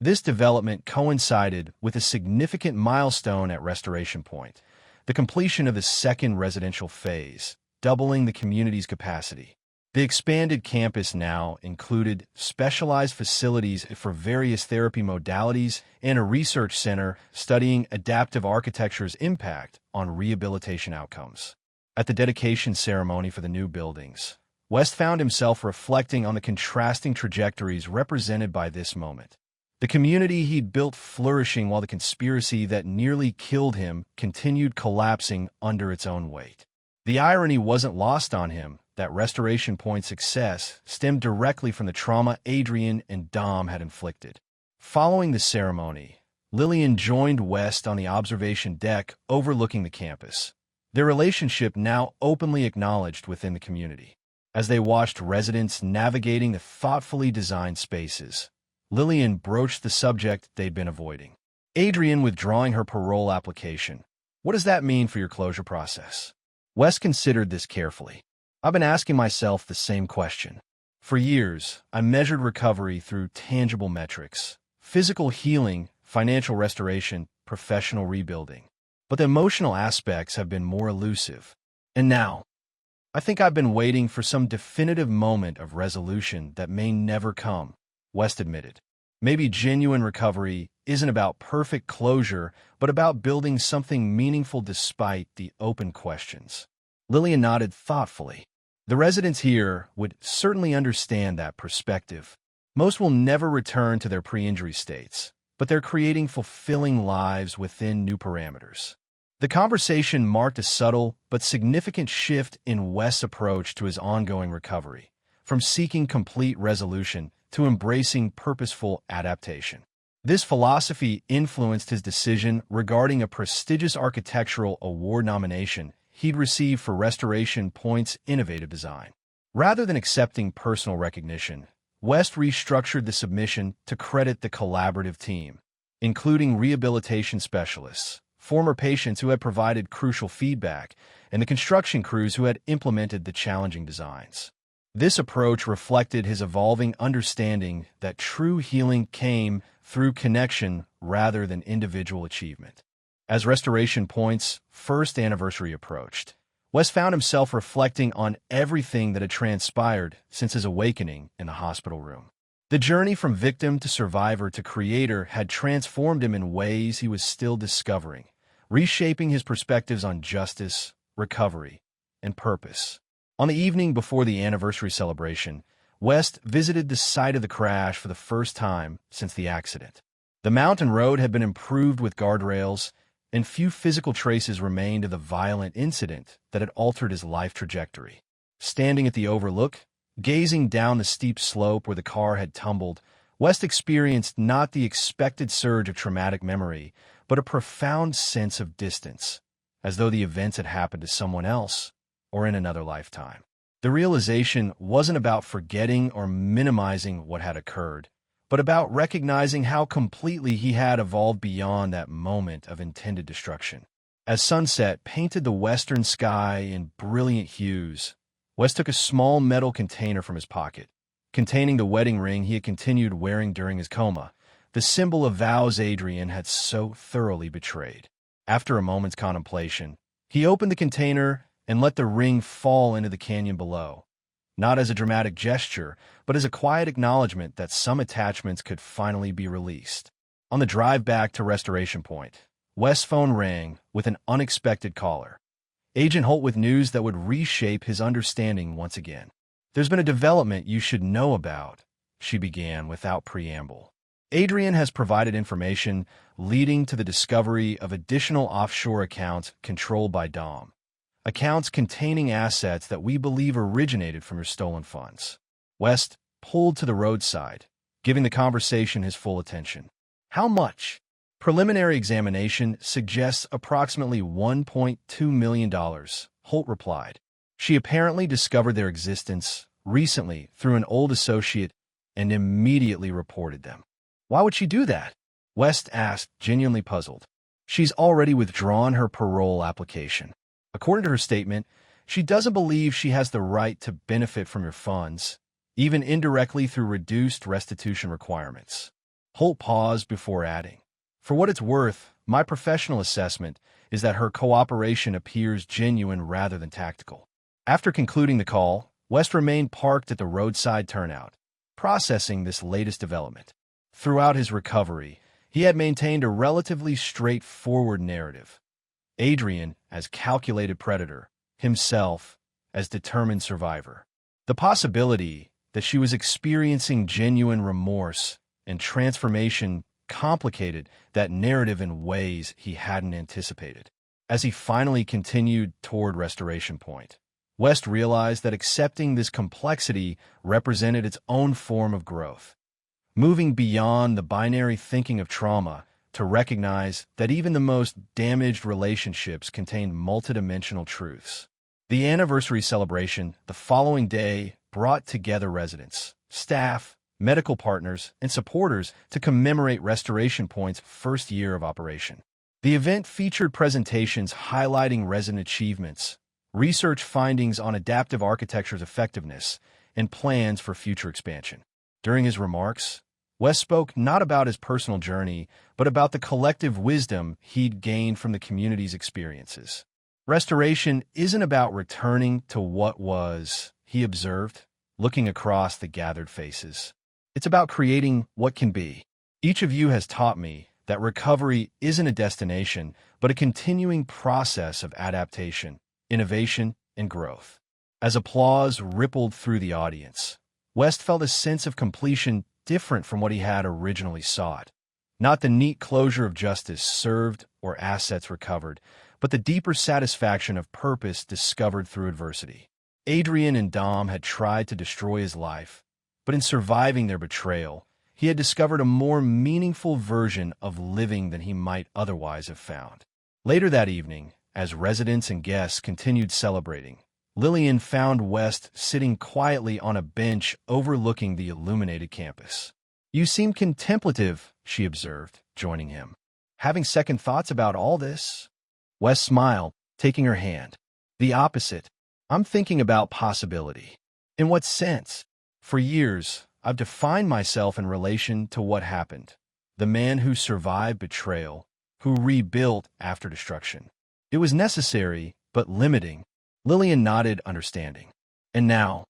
This development coincided with a significant milestone at Restoration Point, the completion of the second residential phase, doubling the community's capacity. The expanded campus now included specialized facilities for various therapy modalities and a research center studying adaptive architecture's impact on rehabilitation outcomes. At the dedication ceremony for the new buildings, West found himself reflecting on the contrasting trajectories represented by this moment. The community he'd built flourishing while the conspiracy that nearly killed him continued collapsing under its own weight. The irony wasn't lost on him that Restoration Point's success stemmed directly from the trauma Adrian and Dom had inflicted. Following the ceremony, Lillian joined West on the observation deck overlooking the campus, their relationship now openly acknowledged within the community. As they watched residents navigating the thoughtfully designed spaces, Lillian broached the subject they'd been avoiding. Adrian withdrawing her parole application. What does that mean for your closure process? Wes considered this carefully. I've been asking myself the same question. For years, I measured recovery through tangible metrics: physical healing, financial restoration, professional rebuilding. But the emotional aspects have been more elusive. And now, I think I've been waiting for some definitive moment of resolution that may never come, West admitted. Maybe genuine recovery isn't about perfect closure, but about building something meaningful despite the open questions. Lillian nodded thoughtfully. The residents here would certainly understand that perspective. Most will never return to their pre-injury states, but they're creating fulfilling lives within new parameters. The conversation marked a subtle but significant shift in West's approach to his ongoing recovery, from seeking complete resolution to embracing purposeful adaptation. This philosophy influenced his decision regarding a prestigious architectural award nomination he'd received for Restoration Point's innovative design. Rather than accepting personal recognition, West restructured the submission to credit the collaborative team, including rehabilitation specialists, former patients who had provided crucial feedback, and the construction crews who had implemented the challenging designs. This approach reflected his evolving understanding that true healing came through connection rather than individual achievement. As Restoration Point's first anniversary approached, West found himself reflecting on everything that had transpired since his awakening in the hospital room. The journey from victim to survivor to creator had transformed him in ways he was still discovering, reshaping his perspectives on justice, recovery, and purpose. On the evening before the anniversary celebration, West visited the site of the crash for the first time since the accident. The mountain road had been improved with guardrails, and few physical traces remained of the violent incident that had altered his life trajectory. Standing at the overlook, gazing down the steep slope where the car had tumbled, West experienced not the expected surge of traumatic memory, but a profound sense of distance, as though the events had happened to someone else or in another lifetime. The realization wasn't about forgetting or minimizing what had occurred, but about recognizing how completely he had evolved beyond that moment of intended destruction. As sunset painted the western sky in brilliant hues, West took a small metal container from his pocket, containing the wedding ring he had continued wearing during his coma, the symbol of vows Adrian had so thoroughly betrayed. After a moment's contemplation, he opened the container and let the ring fall into the canyon below, not as a dramatic gesture, but as a quiet acknowledgement that some attachments could finally be released. On the drive back to Restoration Point, West's phone rang with an unexpected caller. Agent Holt with news that would reshape his understanding once again. "There's been a development you should know about," she began without preamble. "Adrian has provided information leading to the discovery of additional offshore accounts controlled by Dom. Accounts containing assets that we believe originated from your stolen funds." West pulled to the roadside, giving the conversation his full attention. "How much?" "Preliminary examination suggests approximately $1.2 million, Holt replied. "She apparently discovered their existence recently through an old associate and immediately reported them." "Why would she do that?" West asked, genuinely puzzled. "She's already withdrawn her parole application. According to her statement, she doesn't believe she has the right to benefit from your funds, even indirectly through reduced restitution requirements." Holt paused before adding, "For what it's worth, my professional assessment is that her cooperation appears genuine rather than tactical." After concluding the call, West remained parked at the roadside turnout, processing this latest development. Throughout his recovery, he had maintained a relatively straightforward narrative. Adrian as calculated predator, himself as determined survivor. The possibility that she was experiencing genuine remorse and transformation complicated that narrative in ways he hadn't anticipated. As he finally continued toward Restoration Point, West realized that accepting this complexity represented its own form of growth, moving beyond the binary thinking of trauma to recognize that even the most damaged relationships contain multidimensional truths. The anniversary celebration the following day brought together residents, staff, medical partners, and supporters to commemorate Restoration Point's first year of operation. The event featured presentations highlighting resident achievements, research findings on adaptive architecture's effectiveness, and plans for future expansion. During his remarks, West spoke not about his personal journey, but about the collective wisdom he'd gained from the community's experiences. Restoration isn't about returning to what was, he observed, looking across the gathered faces. It's about creating what can be. Each of you has taught me that recovery isn't a destination, but a continuing process of adaptation, innovation, and growth. As applause rippled through the audience, West felt a sense of completion different from what he had originally sought. Not the neat closure of justice served or assets recovered, but the deeper satisfaction of purpose discovered through adversity. Adrian and Dom had tried to destroy his life, but in surviving their betrayal, he had discovered a more meaningful version of living than he might otherwise have found. Later that evening, as residents and guests continued celebrating, Lillian found West sitting quietly on a bench overlooking the illuminated campus. "You seem contemplative," she observed, joining him. "Having second thoughts about all this?" West smiled, taking her hand. "The opposite. I'm thinking about possibility." "In what sense?" "For years, I've defined myself in relation to what happened. The man who survived betrayal, who rebuilt after destruction. It was necessary, but limiting." Lillian nodded, understanding. "And now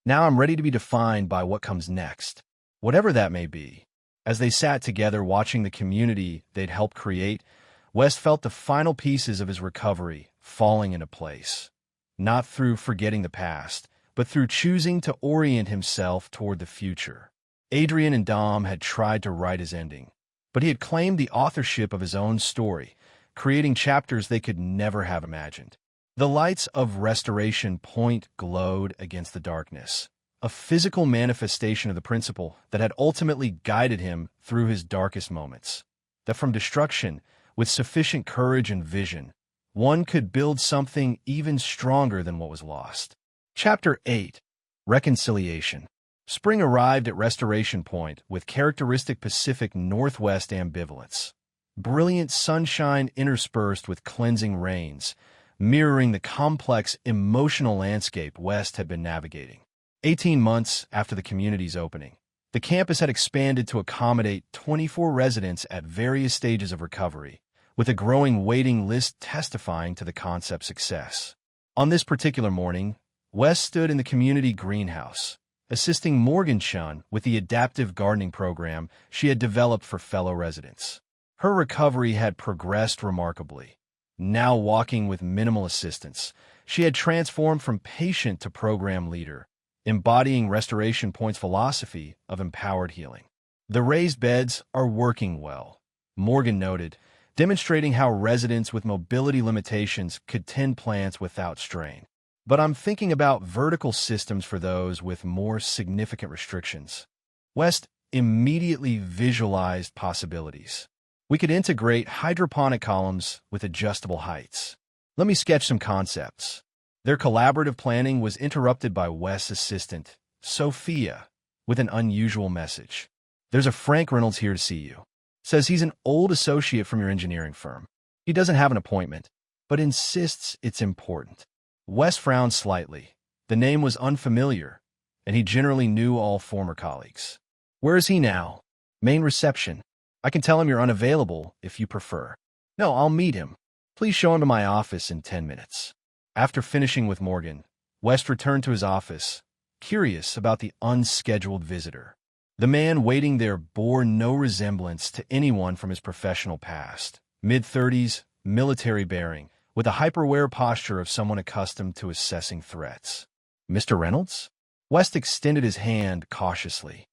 I'm ready to be defined by what comes next, whatever that may be." As they sat together watching the community they'd helped create, West felt the final pieces of his recovery falling into place. Not through forgetting the past, but through choosing to orient himself toward the future. Adrian and Dom had tried to write his ending, but he had claimed the authorship of his own story, creating chapters they could never have imagined. The lights of Restoration Point glowed against the darkness, a physical manifestation of the principle that had ultimately guided him through his darkest moments. That from destruction, with sufficient courage and vision, one could build something even stronger than what was lost. Chapter 8. Reconciliation. Spring arrived at Restoration Point with characteristic Pacific Northwest ambivalence. Brilliant sunshine interspersed with cleansing rains, mirroring the complex emotional landscape West had been navigating. 18 months after the community's opening, the campus had expanded to accommodate 24 residents at various stages of recovery, with a growing waiting list testifying to the concept's success. On this particular morning, West stood in the community greenhouse, assisting Morgan Chun with the adaptive gardening program she had developed for fellow residents. Her recovery had progressed remarkably. Now walking with minimal assistance, she had transformed from patient to program leader, embodying Restoration Point's philosophy of empowered healing. "The raised beds are working well," Morgan noted, demonstrating how residents with mobility limitations could tend plants without strain. "But I'm thinking about vertical systems for those with more significant restrictions." West immediately visualized possibilities. "We could integrate hydroponic columns with adjustable heights. Let me sketch some concepts." Their collaborative planning was interrupted by West's assistant, Sophia, with an unusual message. "There's a Frank Reynolds here to see you. Says he's an old associate from your engineering firm. He doesn't have an appointment, but insists it's important." West frowned slightly. The name was unfamiliar, and he generally knew all former colleagues. "Where is he now?" Main reception. I can tell him you're unavailable if you prefer. No, I'll meet him. Please show him to my office in 10 minutes. After finishing with Morgan, West returned to his office, curious about the unscheduled visitor. The man waiting there bore no resemblance to anyone from his professional past. Mid-30s, military bearing, with a hyper-aware posture of someone accustomed to assessing threats. Mr. Reynolds? West extended his hand cautiously.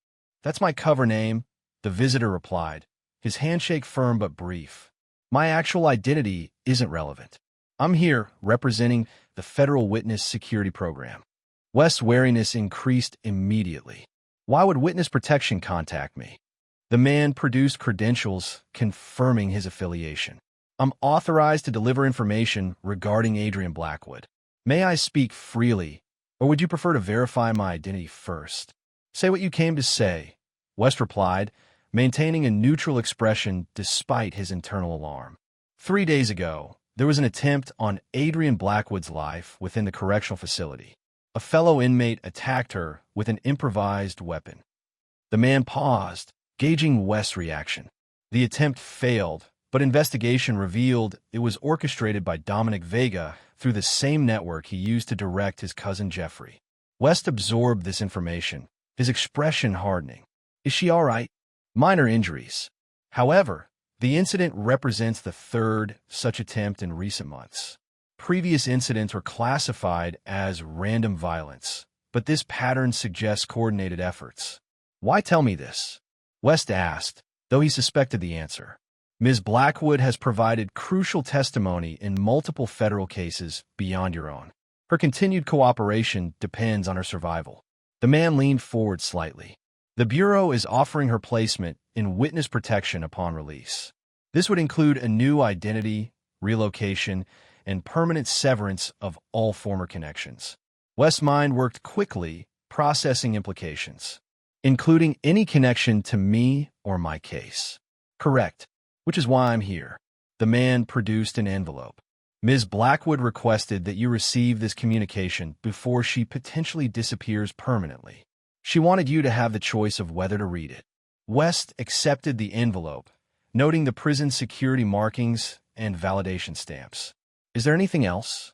That's my cover name, the visitor replied, his handshake firm but brief. My actual identity isn't relevant. I'm here representing the Federal Witness Security Program. West's wariness increased immediately. Why would Witness Protection contact me? The man produced credentials confirming his affiliation. I'm authorized to deliver information regarding Adrian Blackwood. May I speak freely, or would you prefer to verify my identity first? Say what you came to say, West replied, maintaining a neutral expression despite his internal alarm. 3 days ago, there was an attempt on Adrian Blackwood's life within the correctional facility. A fellow inmate attacked her with an improvised weapon. The man paused, gauging West's reaction. The attempt failed, but investigation revealed it was orchestrated by Dominic Vega through the same network he used to direct his cousin Jeffrey. West absorbed this information, his expression hardening. Is she all right? Minor injuries. However, the incident represents the third such attempt in recent months. Previous incidents were classified as random violence, but this pattern suggests coordinated efforts. Why tell me this? West asked, though he suspected the answer. Ms. Blackwood has provided crucial testimony in multiple federal cases beyond your own. Her continued cooperation depends on her survival. The man leaned forward slightly. The Bureau is offering her placement in witness protection upon release. This would include a new identity, relocation, and permanent severance of all former connections. West's mind worked quickly, processing implications, including any connection to me or my case. Correct, which is why I'm here. The man produced an envelope. Ms. Blackwood requested that you receive this communication before she potentially disappears permanently. She wanted you to have the choice of whether to read it. West accepted the envelope, noting the prison security markings and validation stamps. Is there anything else?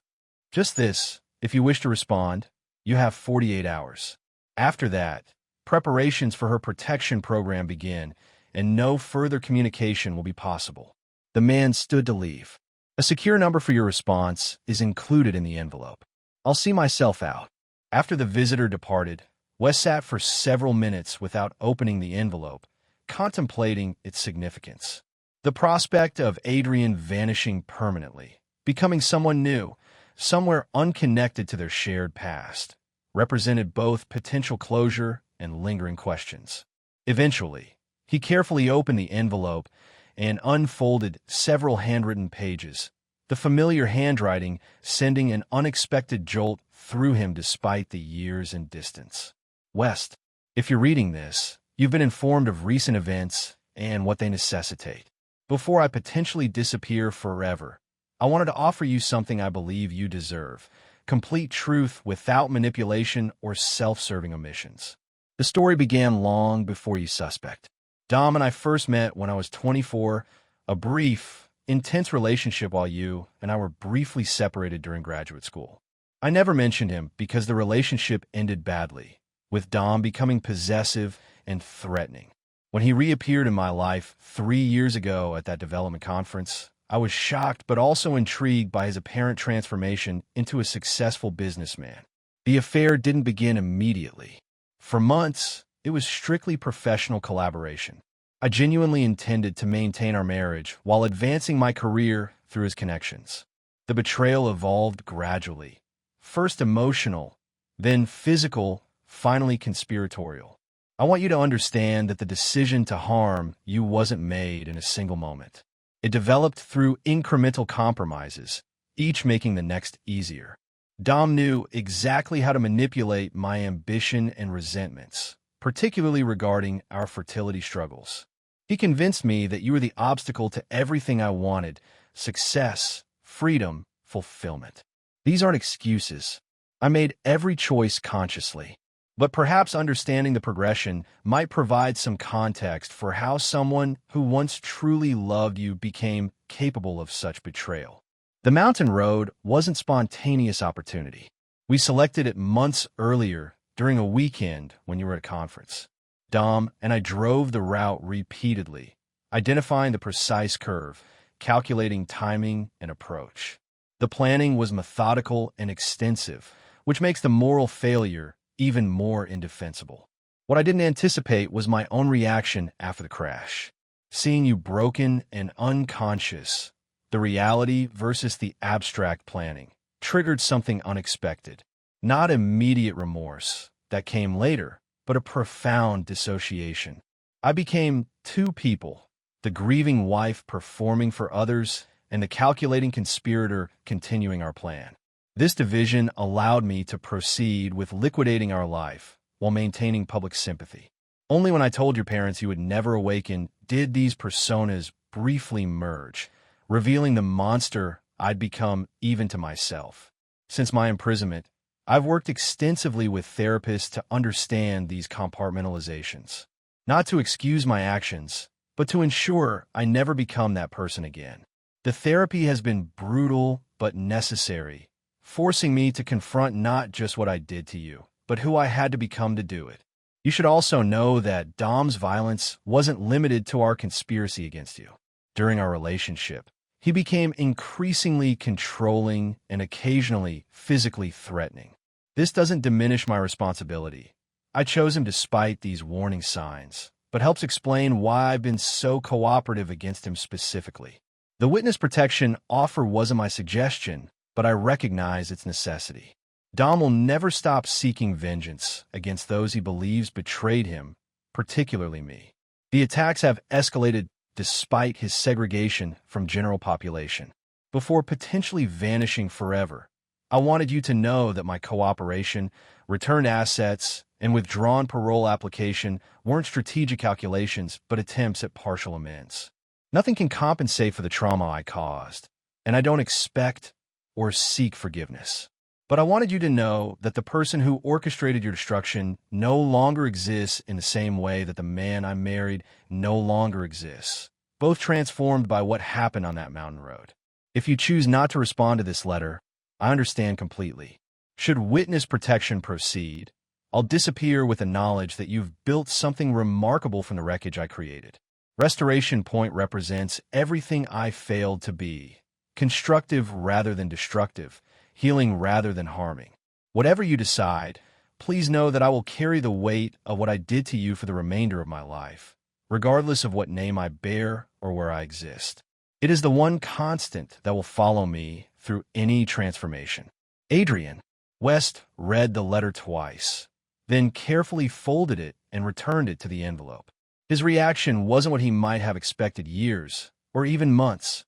Just this. If you wish to respond, you have 48 hours. After that, preparations for her protection program begin, and no further communication will be possible. The man stood to leave. A secure number for your response is included in the envelope. I'll see myself out. After the visitor departed, West sat for several minutes without opening the envelope, contemplating its significance. The prospect of Adrian vanishing permanently, becoming someone new, somewhere unconnected to their shared past, represented both potential closure and lingering questions. Eventually, he carefully opened the envelope and unfolded several handwritten pages, the familiar handwriting sending an unexpected jolt through him despite the years and distance. West, if you're reading this, you've been informed of recent events and what they necessitate. Before I potentially disappear forever, I wanted to offer you something I believe you deserve: complete truth without manipulation or self-serving omissions. The story began long before you suspect. Dom and I first met when I was 24, a brief, intense relationship while you and I were briefly separated during graduate school. I never mentioned him because the relationship ended badly, with Dom becoming possessive and threatening. When he reappeared in my life 3 years ago at that development conference, I was shocked but also intrigued by his apparent transformation into a successful businessman. The affair didn't begin immediately. For months, it was strictly professional collaboration. I genuinely intended to maintain our marriage while advancing my career through his connections. The betrayal evolved gradually. First emotional, then physical, finally conspiratorial. I want you to understand that the decision to harm you wasn't made in a single moment. It developed through incremental compromises, each making the next easier. Dom knew exactly how to manipulate my ambition and resentments, particularly regarding our fertility struggles. He convinced me that you were the obstacle to everything I wanted: success, freedom, fulfillment. These aren't excuses. I made every choice consciously. But perhaps understanding the progression might provide some context for how someone who once truly loved you became capable of such betrayal. The mountain road wasn't spontaneous opportunity. We selected it months earlier during a weekend when you were at a conference. Dom and I drove the route repeatedly, identifying the precise curve, calculating timing and approach. The planning was methodical and extensive, which makes the moral failure even more indefensible. What I didn't anticipate was my own reaction after the crash. Seeing you broken and unconscious, the reality versus the abstract planning, triggered something unexpected. Not immediate remorse that came later, but a profound dissociation. I became two people, the grieving wife performing for others and the calculating conspirator continuing our plan. This division allowed me to proceed with liquidating our life while maintaining public sympathy. Only when I told your parents you would never awaken did these personas briefly merge, revealing the monster I'd become even to myself. Since my imprisonment, I've worked extensively with therapists to understand these compartmentalizations, not to excuse my actions, but to ensure I never become that person again. The therapy has been brutal but necessary, forcing me to confront not just what I did to you, but who I had to become to do it. You should also know that Dom's violence wasn't limited to our conspiracy against you. During our relationship, he became increasingly controlling and occasionally physically threatening. This doesn't diminish my responsibility. I chose him despite these warning signs, but helps explain why I've been so cooperative against him specifically. The witness protection offer wasn't my suggestion, but I recognize its necessity. Dom will never stop seeking vengeance against those he believes betrayed him, particularly me. The attacks have escalated despite his segregation from general population. Before potentially vanishing forever, I wanted you to know that my cooperation, returned assets, and withdrawn parole application weren't strategic calculations but attempts at partial amends. Nothing can compensate for the trauma I caused, and I don't expect or seek forgiveness. But I wanted you to know that the person who orchestrated your destruction no longer exists in the same way that the man I married no longer exists, both transformed by what happened on that mountain road. If you choose not to respond to this letter, I understand completely. Should witness protection proceed, I'll disappear with the knowledge that you've built something remarkable from the wreckage I created. Restoration Point represents everything I failed to be, constructive rather than destructive, healing rather than harming. Whatever you decide, please know that I will carry the weight of what I did to you for the remainder of my life, regardless of what name I bear or where I exist. It is the one constant that will follow me through any transformation. Adrian. West read the letter twice, then carefully folded it and returned it to the envelope. His reaction wasn't what he might have expected years, or even months,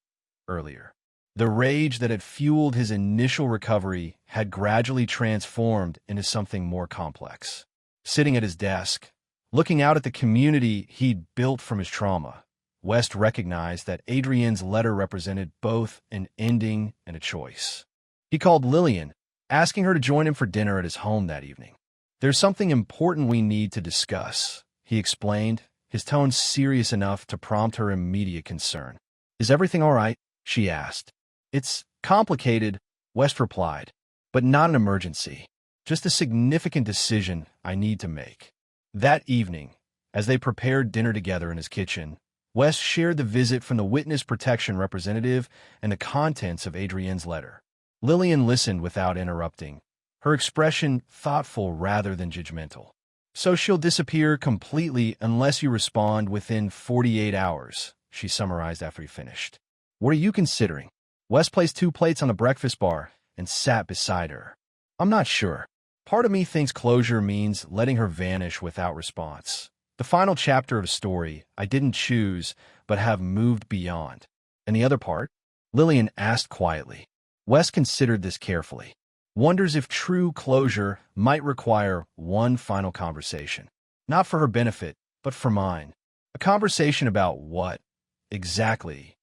earlier. The rage that had fueled his initial recovery had gradually transformed into something more complex. Sitting at his desk, looking out at the community he'd built from his trauma, West recognized that Adrienne's letter represented both an ending and a choice. He called Lillian, asking her to join him for dinner at his home that evening. "There's something important we need to discuss," he explained, his tone serious enough to prompt her immediate concern. "Is everything all right?" she asked. "It's complicated," West replied, "but not an emergency. Just a significant decision I need to make." That evening, as they prepared dinner together in his kitchen, West shared the visit from the witness protection representative and the contents of Adrienne's letter. Lillian listened without interrupting, her expression thoughtful rather than judgmental. "So she'll disappear completely unless you respond within 48 hours, she summarized after he finished. "What are you considering?" West placed 2 plates on the breakfast bar and sat beside her. "I'm not sure. Part of me thinks closure means letting her vanish without response. The final chapter of a story I didn't choose but have moved beyond. And the other part?" Lillian asked quietly. West considered this carefully. Wonders if true closure might require one final conversation. Not for her benefit, but for mine. A conversation about what? Exactly.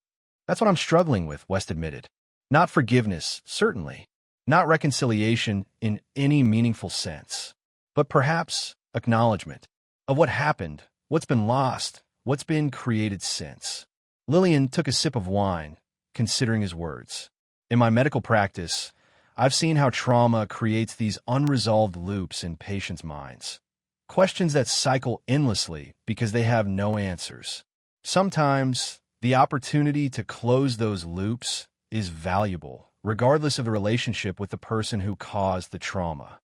"That's what I'm struggling with," West admitted. "Not forgiveness, certainly. Not reconciliation in any meaningful sense. but perhaps acknowledgement of what happened, what's been lost, what's been created since. Lillian took a sip of wine, considering his words. In my medical practice, I've seen how trauma creates these unresolved loops in patients' minds. Questions that cycle endlessly because they have no answers. Sometimes, the opportunity to close those loops is valuable, regardless of the relationship with the person who caused the trauma.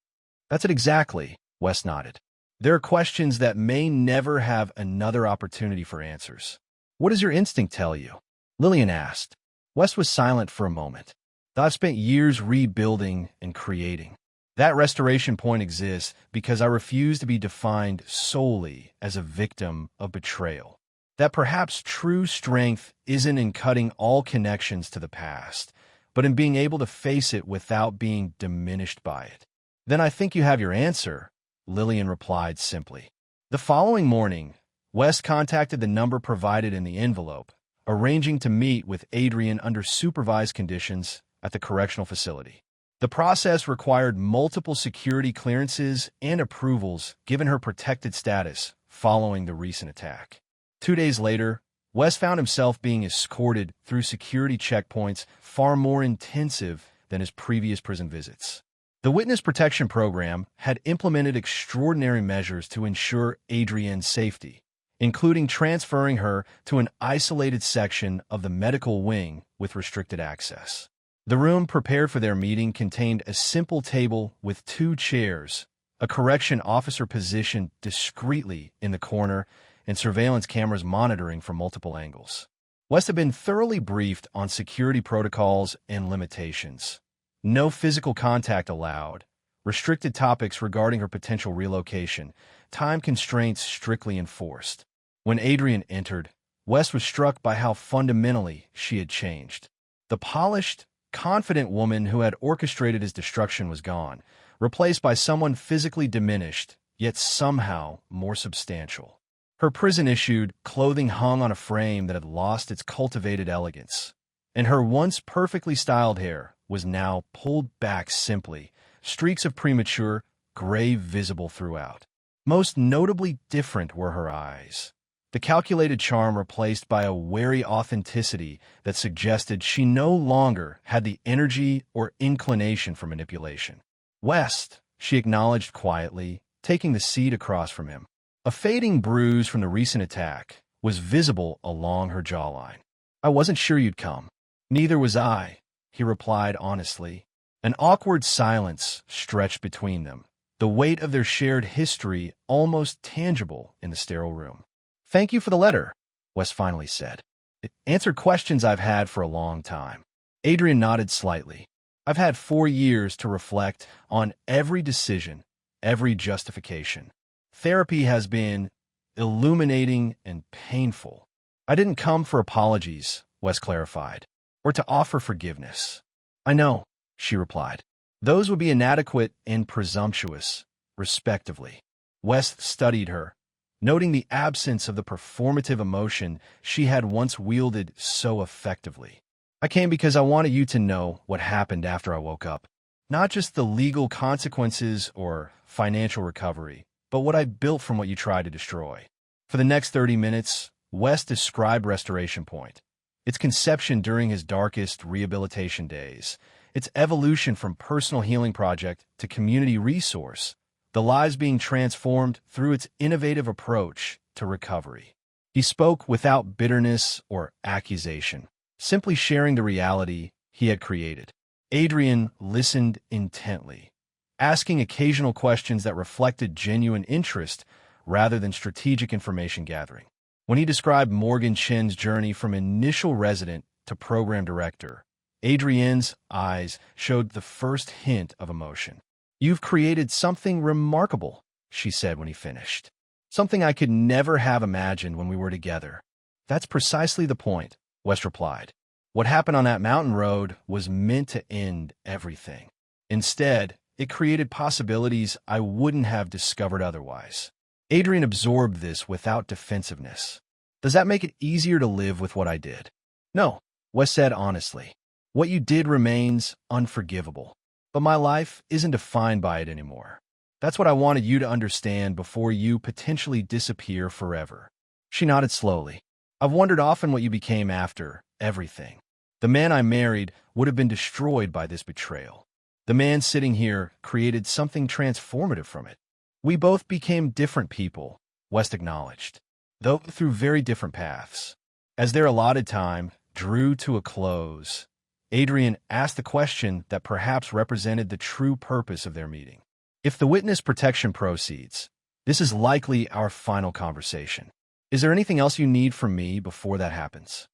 That's it exactly, Wes nodded. There are questions that may never have another opportunity for answers. What does your instinct tell you? Lillian asked. Wes was silent for a moment. I've spent years rebuilding and creating. That restoration point exists because I refuse to be defined solely as a victim of betrayal. That perhaps true strength isn't in cutting all connections to the past, but in being able to face it without being diminished by it. Then I think you have your answer, Lillian replied simply. The following morning, Wes contacted the number provided in the envelope, arranging to meet with Adrian under supervised conditions at the correctional facility. The process required multiple security clearances and approvals given her protected status following the recent attack. 2 days later, Wes found himself being escorted through security checkpoints far more intensive than his previous prison visits. The Witness Protection Program had implemented extraordinary measures to ensure Adrienne's safety, including transferring her to an isolated section of the medical wing with restricted access. The room prepared for their meeting contained a simple table with 2 chairs, a correction officer positioned discreetly in the corner, and surveillance cameras monitoring from multiple angles. Wes had been thoroughly briefed on security protocols and limitations. No physical contact allowed, restricted topics regarding her potential relocation, time constraints strictly enforced. When Adrienne entered, Wes was struck by how fundamentally she had changed. The polished, confident woman who had orchestrated his destruction was gone, replaced by someone physically diminished, yet somehow more substantial. Her prison-issued clothing hung on a frame that had lost its cultivated elegance, and her once perfectly styled hair was now pulled back simply, streaks of premature gray visible throughout. Most notably different were her eyes. The calculated charm replaced by a wary authenticity that suggested she no longer had the energy or inclination for manipulation. West, she acknowledged quietly, taking the seat across from him. A fading bruise from the recent attack was visible along her jawline. I wasn't sure you'd come. Neither was I, he replied honestly. An awkward silence stretched between them, the weight of their shared history almost tangible in the sterile room. Thank you for the letter, Wes finally said. It answered questions I've had for a long time. Adrienne nodded slightly. I've had 4 years to reflect on every decision, every justification. Therapy has been illuminating and painful. I didn't come for apologies, Wes clarified, or to offer forgiveness. I know, she replied. Those would be inadequate and presumptuous, respectively. Wes studied her, noting the absence of the performative emotion she had once wielded so effectively. I came because I wanted you to know what happened after I woke up. Not just the legal consequences or financial recovery, but what I built from what you tried to destroy. For the next 30 minutes, Wes described Restoration Point, its conception during his darkest rehabilitation days, its evolution from personal healing project to community resource, the lives being transformed through its innovative approach to recovery. He spoke without bitterness or accusation, simply sharing the reality he had created. Adrienne listened intently, asking occasional questions that reflected genuine interest rather than strategic information gathering. When he described Morgan Chen's journey from initial resident to program director, Adrienne's eyes showed the first hint of emotion. You've created something remarkable, she said when he finished. Something I could never have imagined when we were together. That's precisely the point, Wes replied. What happened on that mountain road was meant to end everything. Instead, it created possibilities I wouldn't have discovered otherwise. Adrienne absorbed this without defensiveness. Does that make it easier to live with what I did? No, Wes said honestly. What you did remains unforgivable. But my life isn't defined by it anymore. That's what I wanted you to understand before you potentially disappear forever. She nodded slowly. I've wondered often what you became after everything. The man I married would have been destroyed by this betrayal. The man sitting here created something transformative from it. We both became different people, West acknowledged, though through very different paths. As their allotted time drew to a close, Adrian asked the question that perhaps represented the true purpose of their meeting. If the witness protection proceeds, this is likely our final conversation. Is there anything else you need from me before that happens?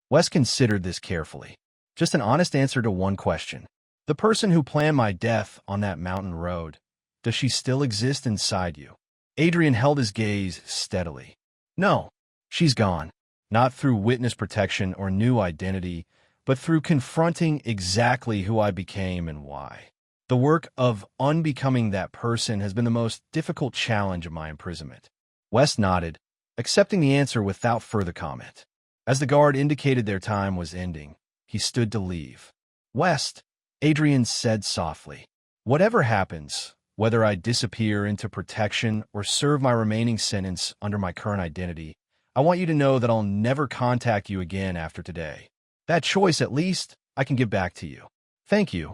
Wes considered this carefully. Just an honest answer to one question. The person who planned my death on that mountain road, does she still exist inside you? Adrian held his gaze steadily. No, she's gone. Not through witness protection or new identity, but through confronting exactly who I became and why. The work of unbecoming that person has been the most difficult challenge of my imprisonment. West nodded, accepting the answer without further comment. As the guard indicated their time was ending, he stood to leave. West, Adrian said softly, whatever happens, whether I disappear into protection or serve my remaining sentence under my current identity, I want you to know that I'll never contact you again after today. That choice, at least, I can give back to you. Thank you,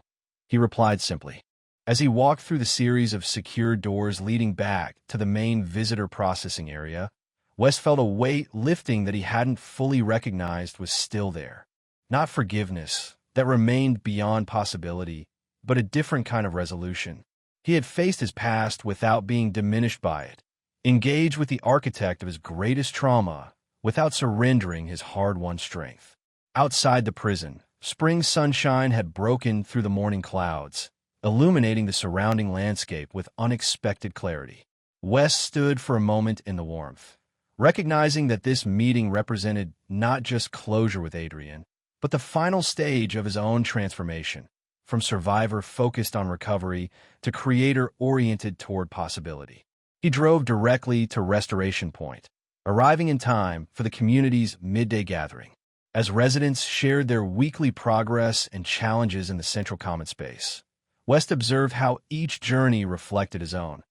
he replied simply. As he walked through the series of secure doors leading back to the main visitor processing area, Wes felt a weight lifting that he hadn't fully recognized was still there. Not forgiveness, that remained beyond possibility, but a different kind of resolution. He had faced his past without being diminished by it, engaged with the architect of his greatest trauma without surrendering his hard-won strength. Outside the prison, spring sunshine had broken through the morning clouds, illuminating the surrounding landscape with unexpected clarity. Wes stood for a moment in the warmth, recognizing that this meeting represented not just closure with Adrian, but the final stage of his own transformation, from survivor focused on recovery to creator oriented toward possibility. He drove directly to Restoration Point, arriving in time for the community's midday gathering. As residents shared their weekly progress and challenges in the central common space, West observed how each journey reflected his own,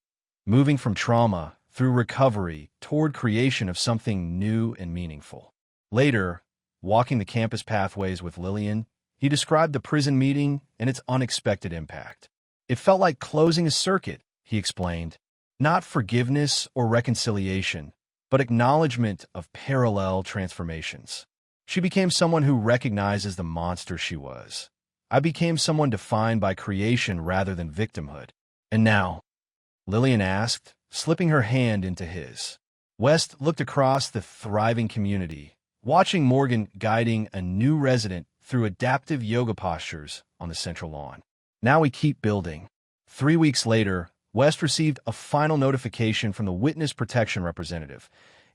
moving from trauma through recovery toward creation of something new and meaningful. Later, walking the campus pathways with Lillian, he described the prison meeting and its unexpected impact. It felt like closing a circuit, he explained, not forgiveness or reconciliation, but acknowledgement of parallel transformations. She became someone who recognizes the monster she was. I became someone defined by creation rather than victimhood. And now? Lillian asked, slipping her hand into his. West looked across the thriving community, watching Morgan guiding a new resident through adaptive yoga postures on the central lawn. Now we keep building. 3 weeks later, West received a final notification from the witness protection representative.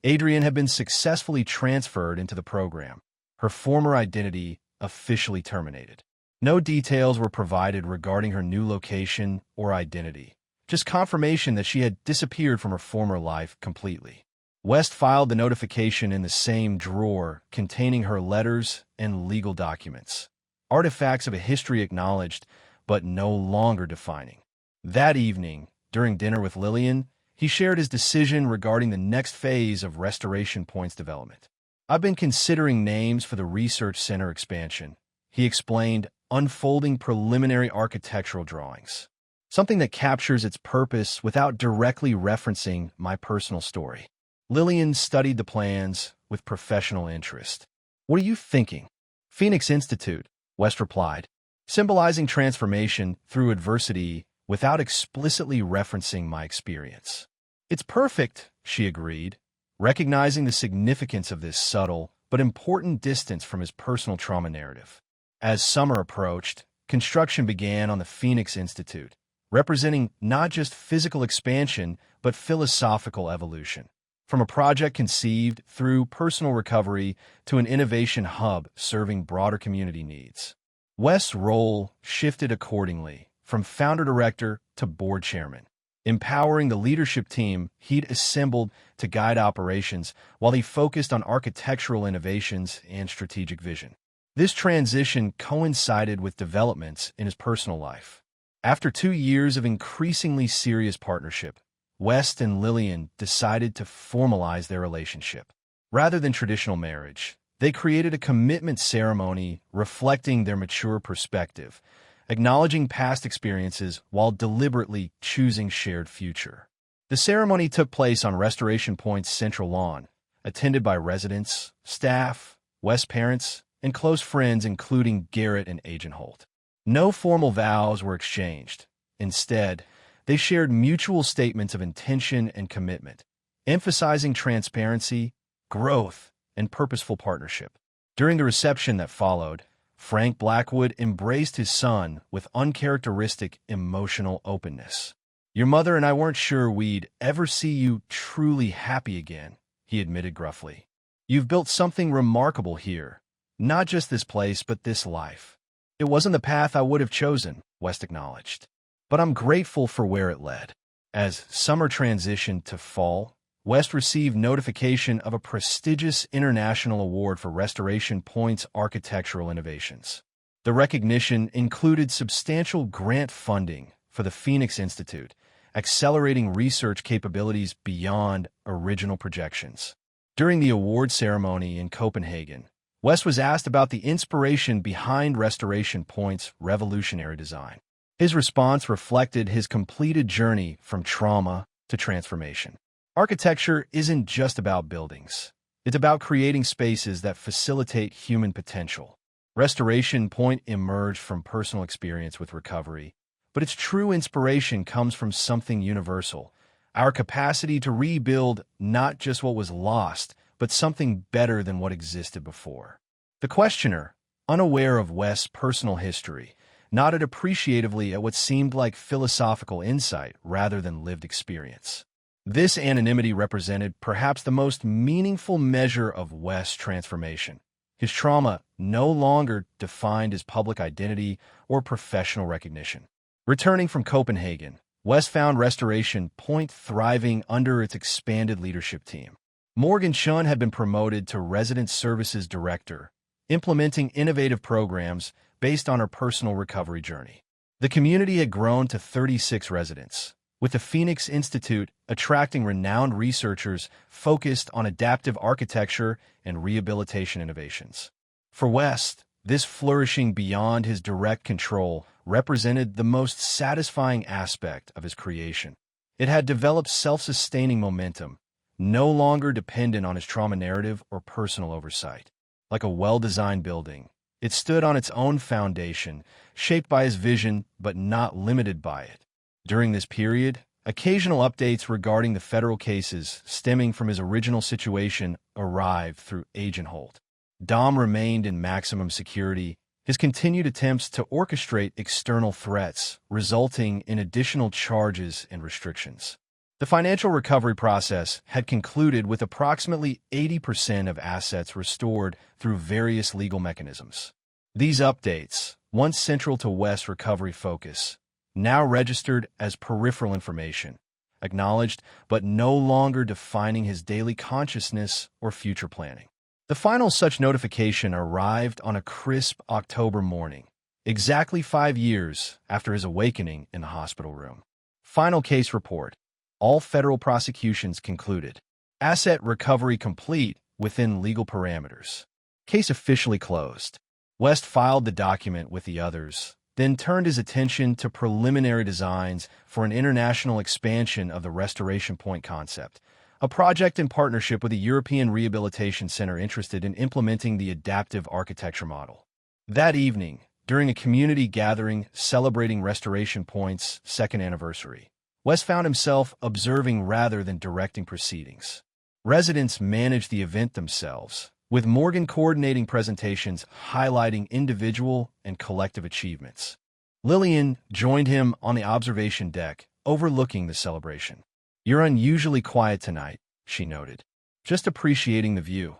Adrian had been successfully transferred into the program, her former identity officially terminated. No details were provided regarding her new location or identity, just confirmation that she had disappeared from her former life completely. West filed the notification in the same drawer containing her letters and legal documents, artifacts of a history acknowledged but no longer defining. That evening, during dinner with Lillian, he shared his decision regarding the next phase of Restoration Point's development. I've been considering names for the research center expansion, he explained, unfolding preliminary architectural drawings, something that captures its purpose without directly referencing my personal story. Lillian studied the plans with professional interest. What are you thinking? Phoenix Institute, West replied, symbolizing transformation through adversity without explicitly referencing my experience. It's perfect, she agreed, recognizing the significance of this subtle but important distance from his personal trauma narrative. As summer approached, construction began on the Phoenix Institute, representing not just physical expansion but philosophical evolution. From a project conceived through personal recovery to an innovation hub serving broader community needs. West's role shifted accordingly, from founder-director to board chairman, empowering the leadership team he'd assembled to guide operations while he focused on architectural innovations and strategic vision. This transition coincided with developments in his personal life. After 2 years of increasingly serious partnership, West and Lillian decided to formalize their relationship. Rather than traditional marriage, they created a commitment ceremony reflecting their mature perspective, acknowledging past experiences while deliberately choosing shared future. The ceremony took place on Restoration Point's central lawn, attended by residents, staff, West parents, and close friends including Garrett and Agent Holt. No formal vows were exchanged. Instead, they shared mutual statements of intention and commitment, emphasizing transparency, growth, and purposeful partnership. During the reception that followed, Frank Blackwood embraced his son with uncharacteristic emotional openness. "Your mother and I weren't sure we'd ever see you truly happy again," he admitted gruffly. "You've built something remarkable here, not just this place, but this life." "It wasn't the path I would have chosen," West acknowledged, "but I'm grateful for where it led." As summer transitioned to fall, West received notification of a prestigious international award for Restoration Point's architectural innovations. The recognition included substantial grant funding for the Phoenix Institute, accelerating research capabilities beyond original projections. During the award ceremony in Copenhagen, West was asked about the inspiration behind Restoration Point's revolutionary design. His response reflected his completed journey from trauma to transformation. Architecture isn't just about buildings. It's about creating spaces that facilitate human potential. Restoration Point emerged from personal experience with recovery, but its true inspiration comes from something universal: our capacity to rebuild not just what was lost, but something better than what existed before. The questioner, unaware of West's personal history, nodded appreciatively at what seemed like philosophical insight rather than lived experience. This anonymity represented perhaps the most meaningful measure of West's transformation. His trauma no longer defined his public identity or professional recognition. Returning from Copenhagen, West found Restoration Point thriving under its expanded leadership team. Morgan Chun had been promoted to Resident Services Director, implementing innovative programs based on her personal recovery journey. The community had grown to 36 residents, with the Phoenix Institute attracting renowned researchers focused on adaptive architecture and rehabilitation innovations. For West, this flourishing beyond his direct control represented the most satisfying aspect of his creation. It had developed self-sustaining momentum, no longer dependent on his trauma narrative or personal oversight. Like a well-designed building, it stood on its own foundation, shaped by his vision but not limited by it. During this period, occasional updates regarding the federal cases stemming from his original situation arrived through Agent Holt. Dom remained in maximum security, his continued attempts to orchestrate external threats, resulting in additional charges and restrictions. The financial recovery process had concluded with approximately 80% of assets restored through various legal mechanisms. These updates, once central to West's recovery focus, now registered as peripheral information, acknowledged but no longer defining his daily consciousness or future planning. The final such notification arrived on a crisp October morning, exactly 5 years after his awakening in the hospital room. Final case report. All federal prosecutions concluded. Asset recovery complete within legal parameters. Case officially closed. West filed the document with the others, then turned his attention to preliminary designs for an international expansion of the Restoration Point concept, a project in partnership with a European rehabilitation center interested in implementing the adaptive architecture model. That evening, during a community gathering celebrating Restoration Point's second anniversary, West found himself observing rather than directing proceedings. Residents managed the event themselves, with Morgan coordinating presentations highlighting individual and collective achievements. Lillian joined him on the observation deck, overlooking the celebration. "You're unusually quiet tonight," she noted. "Just appreciating the view,"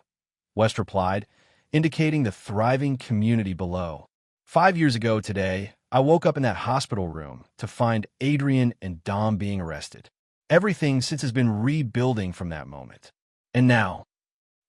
West replied, indicating the thriving community below. 5 years ago today, I woke up in that hospital room to find Adrian and Dom being arrested. Everything since has been rebuilding from that moment. "And now?"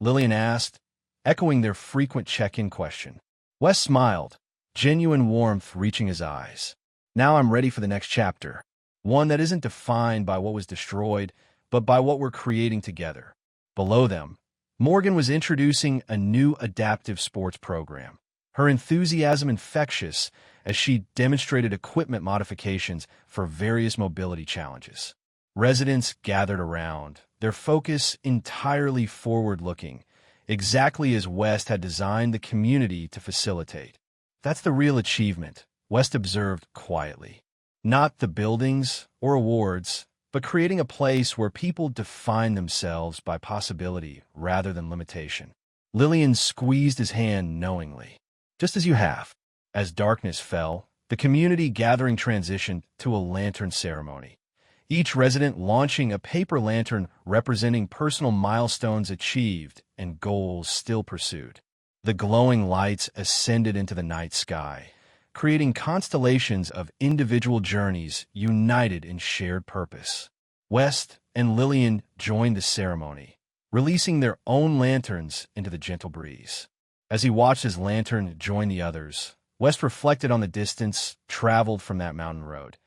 Lillian asked, echoing their frequent check-in question. West smiled, genuine warmth reaching his eyes. Now I'm ready for the next chapter, one that isn't defined by what was destroyed, but by what we're creating together. Below them, Morgan was introducing a new adaptive sports program. Her enthusiasm infectious as she demonstrated equipment modifications for various mobility challenges. Residents gathered around, their focus entirely forward-looking, exactly as West had designed the community to facilitate. That's the real achievement, West observed quietly. Not the buildings or awards, but creating a place where people define themselves by possibility rather than limitation. Lillian squeezed his hand knowingly. Just as you have. As darkness fell, the community gathering transitioned to a lantern ceremony. Each resident launching a paper lantern representing personal milestones achieved and goals still pursued. The glowing lights ascended into the night sky, creating constellations of individual journeys united in shared purpose. West and Lillian joined the ceremony, releasing their own lanterns into the gentle breeze. As he watched his lantern join the others, West reflected on the distance traveled from that mountain road,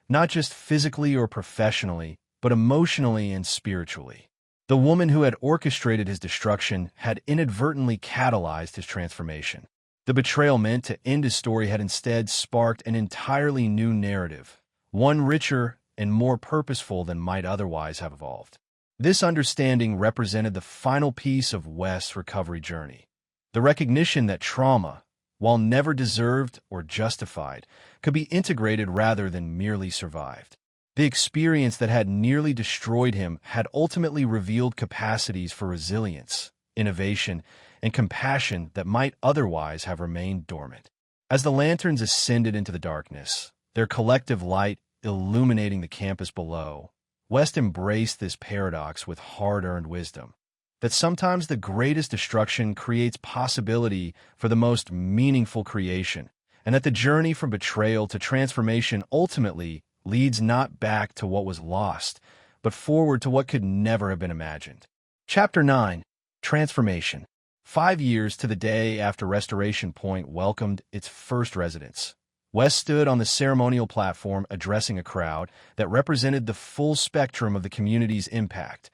not just physically or professionally, but emotionally and spiritually. The woman who had orchestrated his destruction had inadvertently catalyzed his transformation. The betrayal meant to end his story had instead sparked an entirely new narrative, one richer and more purposeful than might otherwise have evolved. This understanding represented the final piece of West's recovery journey, the recognition that trauma, while never deserved or justified, could be integrated rather than merely survived. The experience that had nearly destroyed him had ultimately revealed capacities for resilience, innovation, and compassion that might otherwise have remained dormant. As the lanterns ascended into the darkness, their collective light illuminating the campus below, West embraced this paradox with hard-earned wisdom, that sometimes the greatest destruction creates possibility for the most meaningful creation, and that the journey from betrayal to transformation ultimately leads not back to what was lost, but forward to what could never have been imagined. Chapter 9. Transformation. 5 years to the day after Restoration Point welcomed its first residents, West stood on the ceremonial platform addressing a crowd that represented the full spectrum of the community's impact: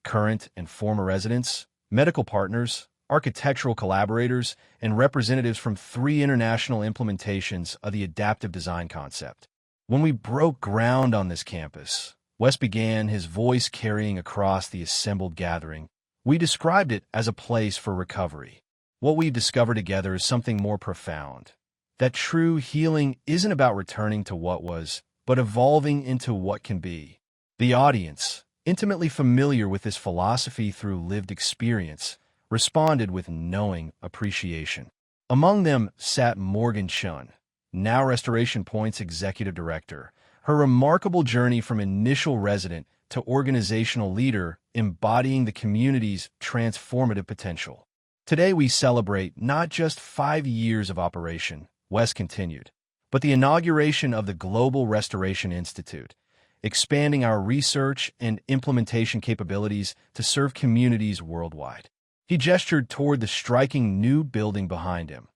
current and former residents, medical partners, architectural collaborators, and representatives from 3 international implementations of the adaptive design concept. When we broke ground on this campus, West began, his voice carrying across the assembled gathering. We described it as a place for recovery. What we've discovered together is something more profound. That true healing isn't about returning to what was, but evolving into what can be. The audience, intimately familiar with this philosophy through lived experience, responded with knowing appreciation. Among them sat Morgan Chun, now Restoration Point's executive director. Her remarkable journey from initial resident to organizational leader, embodying the community's transformative potential. Today we celebrate not just 5 years of operation, West continued, but the inauguration of the Global Restoration Institute, expanding our research and implementation capabilities to serve communities worldwide. He gestured toward the striking new building behind him,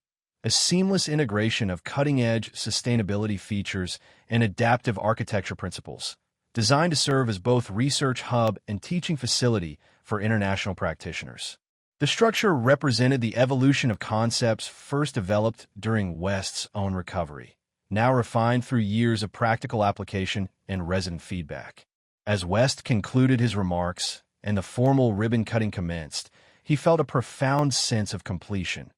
a seamless integration of cutting-edge sustainability features and adaptive architecture principles, designed to serve as both research hub and teaching facility for international practitioners. The structure represented the evolution of concepts first developed during West's own recovery, now refined through years of practical application and resident feedback. As West concluded his remarks and the formal ribbon-cutting commenced, he felt a profound sense of completion,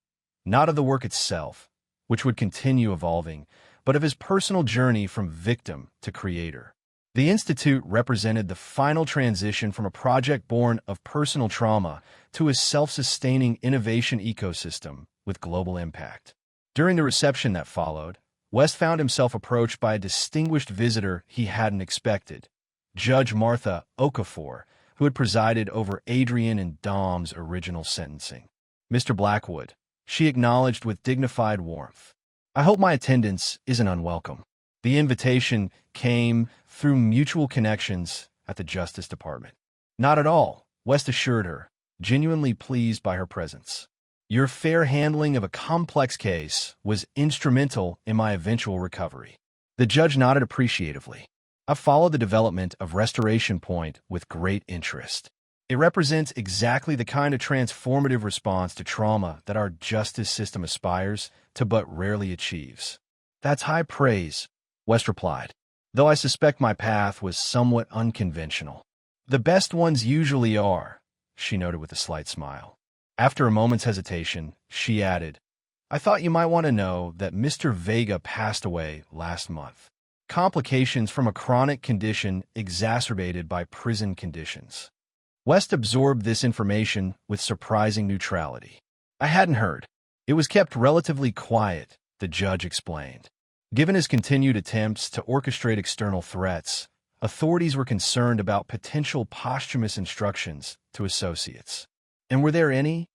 not of the work itself, which would continue evolving, but of his personal journey from victim to creator. The Institute represented the final transition from a project born of personal trauma to a self-sustaining innovation ecosystem with global impact. During the reception that followed, West found himself approached by a distinguished visitor he hadn't expected, Judge Martha Okafor, who had presided over Adrian and Dom's original sentencing. "Mr. Blackwood," she acknowledged with dignified warmth, "I hope my attendance isn't unwelcome." The invitation came through mutual connections at the Justice Department. "Not at all," West assured her, genuinely pleased by her presence. "Your fair handling of a complex case was instrumental in my eventual recovery." The judge nodded appreciatively. I followed the development of Restoration Point with great interest. It represents exactly the kind of transformative response to trauma that our justice system aspires to but rarely achieves. That's high praise, West replied, though I suspect my path was somewhat unconventional. The best ones usually are, she noted with a slight smile. After a moment's hesitation, she added, I thought you might want to know that Mr. Vega passed away last month. Complications from a chronic condition exacerbated by prison conditions. West absorbed this information with surprising neutrality. I hadn't heard. It was kept relatively quiet, the judge explained. Given his continued attempts to orchestrate external threats, authorities were concerned about potential posthumous instructions to associates. And were there any?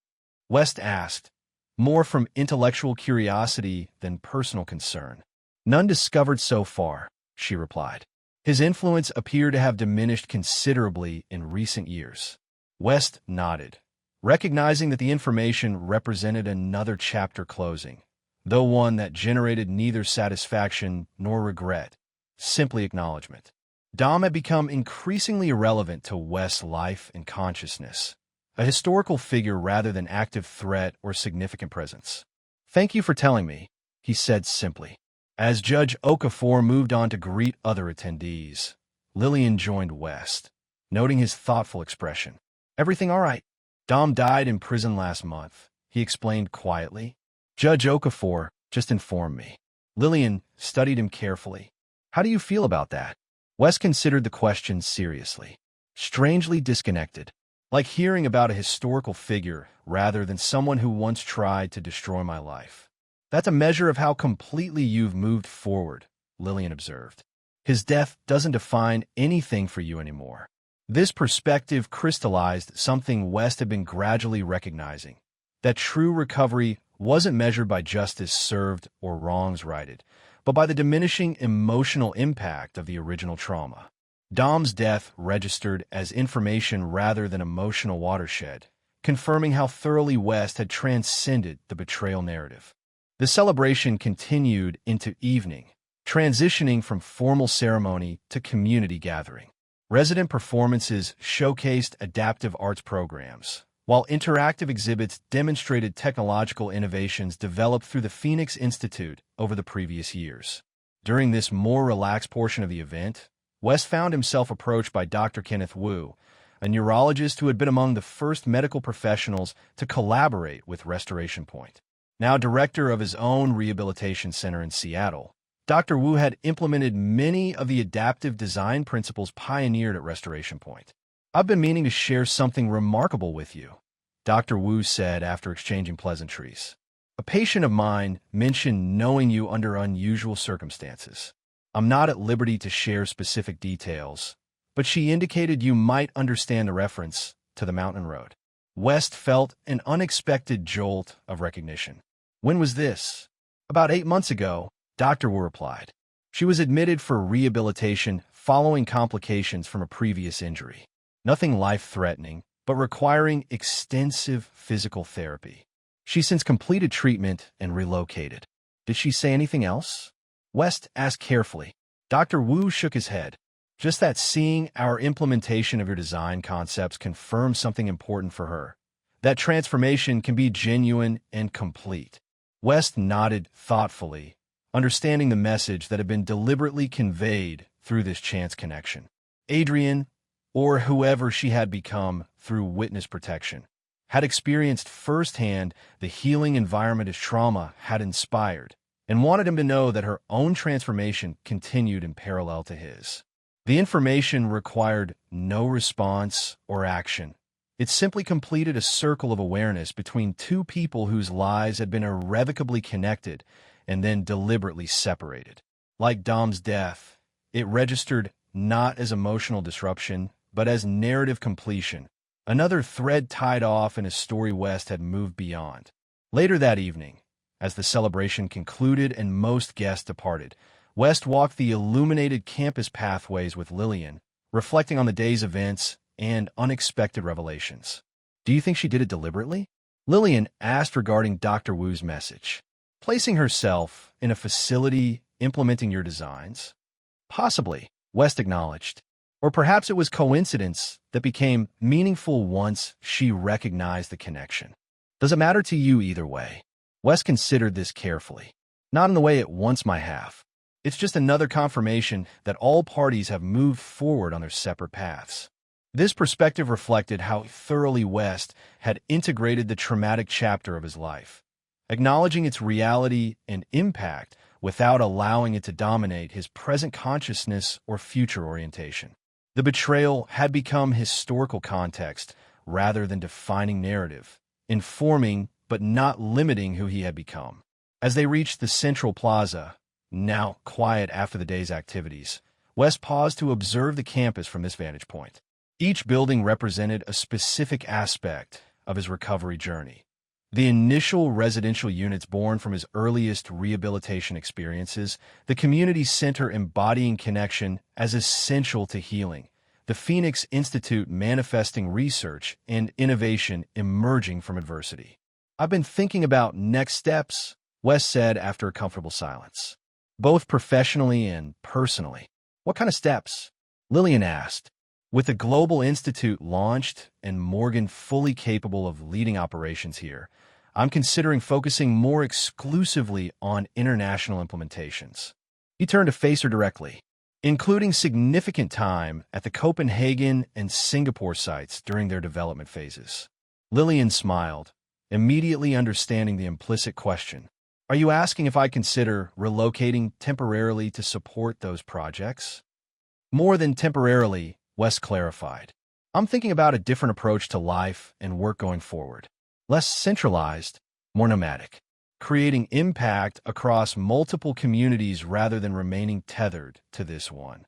West asked, more from intellectual curiosity than personal concern. None discovered so far, she replied. His influence appeared to have diminished considerably in recent years. West nodded, recognizing that the information represented another chapter closing, though one that generated neither satisfaction nor regret, simply acknowledgement. Dom had become increasingly irrelevant to West's life and consciousness, a historical figure rather than active threat or significant presence. Thank you for telling me, he said simply. As Judge Okafor moved on to greet other attendees, Lillian joined West, noting his thoughtful expression. Everything all right? Dom died in prison last month, he explained quietly. Judge Okafor just informed me. Lillian studied him carefully. How do you feel about that? West considered the question seriously. Strangely disconnected, like hearing about a historical figure rather than someone who once tried to destroy my life. That's a measure of how completely you've moved forward, Lillian observed. His death doesn't define anything for you anymore. This perspective crystallized something West had been gradually recognizing, that true recovery wasn't measured by justice served or wrongs righted, but by the diminishing emotional impact of the original trauma. Dom's death registered as information rather than emotional watershed, confirming how thoroughly West had transcended the betrayal narrative. The celebration continued into evening, transitioning from formal ceremony to community gathering. Resident performances showcased adaptive arts programs, while interactive exhibits demonstrated technological innovations developed through the Phoenix Institute over the previous years. During this more relaxed portion of the event, West found himself approached by Dr. Kenneth Wu, a neurologist who had been among the first medical professionals to collaborate with Restoration Point. Now director of his own rehabilitation center in Seattle, Dr. Wu had implemented many of the adaptive design principles pioneered at Restoration Point. I've been meaning to share something remarkable with you, Dr. Wu said after exchanging pleasantries. A patient of mine mentioned knowing you under unusual circumstances. I'm not at liberty to share specific details, but she indicated you might understand the reference to the mountain road. West felt an unexpected jolt of recognition. When was this? About 8 months ago, Dr. Wu replied. She was admitted for rehabilitation following complications from a previous injury. Nothing life-threatening, but requiring extensive physical therapy. She's since completed treatment and relocated. Did she say anything else? West asked carefully. Dr. Wu shook his head. Just that seeing our implementation of your design concepts confirms something important for her. That transformation can be genuine and complete. West nodded thoughtfully, understanding the message that had been deliberately conveyed through this chance connection. Adrian, or whoever she had become through witness protection, had experienced firsthand the healing environment his trauma had inspired, and wanted him to know that her own transformation continued in parallel to his. The information required no response or action. It simply completed a circle of awareness between two people whose lives had been irrevocably connected and then deliberately separated. Like Dom's death, it registered not as emotional disruption, but as narrative completion, another thread tied off in a story West had moved beyond. Later that evening, as the celebration concluded and most guests departed, West walked the illuminated campus pathways with Lillian, reflecting on the day's events and unexpected revelations. Do you think she did it deliberately? Lillian asked regarding Dr. Wu's message. Placing herself in a facility implementing your designs? Possibly, West acknowledged. Or perhaps it was coincidence that became meaningful once she recognized the connection. Does it matter to you either way? West considered this carefully. Not in the way it once might have. It's just another confirmation that all parties have moved forward on their separate paths. This perspective reflected how thoroughly West had integrated the traumatic chapter of his life, acknowledging its reality and impact without allowing it to dominate his present consciousness or future orientation. The betrayal had become historical context rather than defining narrative, informing but not limiting who he had become. As they reached the central plaza, now quiet after the day's activities, West paused to observe the campus from this vantage point. Each building represented a specific aspect of his recovery journey. The initial residential units born from his earliest rehabilitation experiences, the community center embodying connection as essential to healing, the Phoenix Institute manifesting research and innovation emerging from adversity. I've been thinking about next steps, West said after a comfortable silence. Both professionally and personally. What kind of steps? Lillian asked. With the Global Institute launched and Morgan fully capable of leading operations here, I'm considering focusing more exclusively on international implementations. He turned to face her directly, including significant time at the Copenhagen and Singapore sites during their development phases. Lillian smiled, immediately understanding the implicit question. Are you asking if I consider relocating temporarily to support those projects? More than temporarily, West clarified. I'm thinking about a different approach to life and work going forward. Less centralized, more nomadic, creating impact across multiple communities rather than remaining tethered to this one.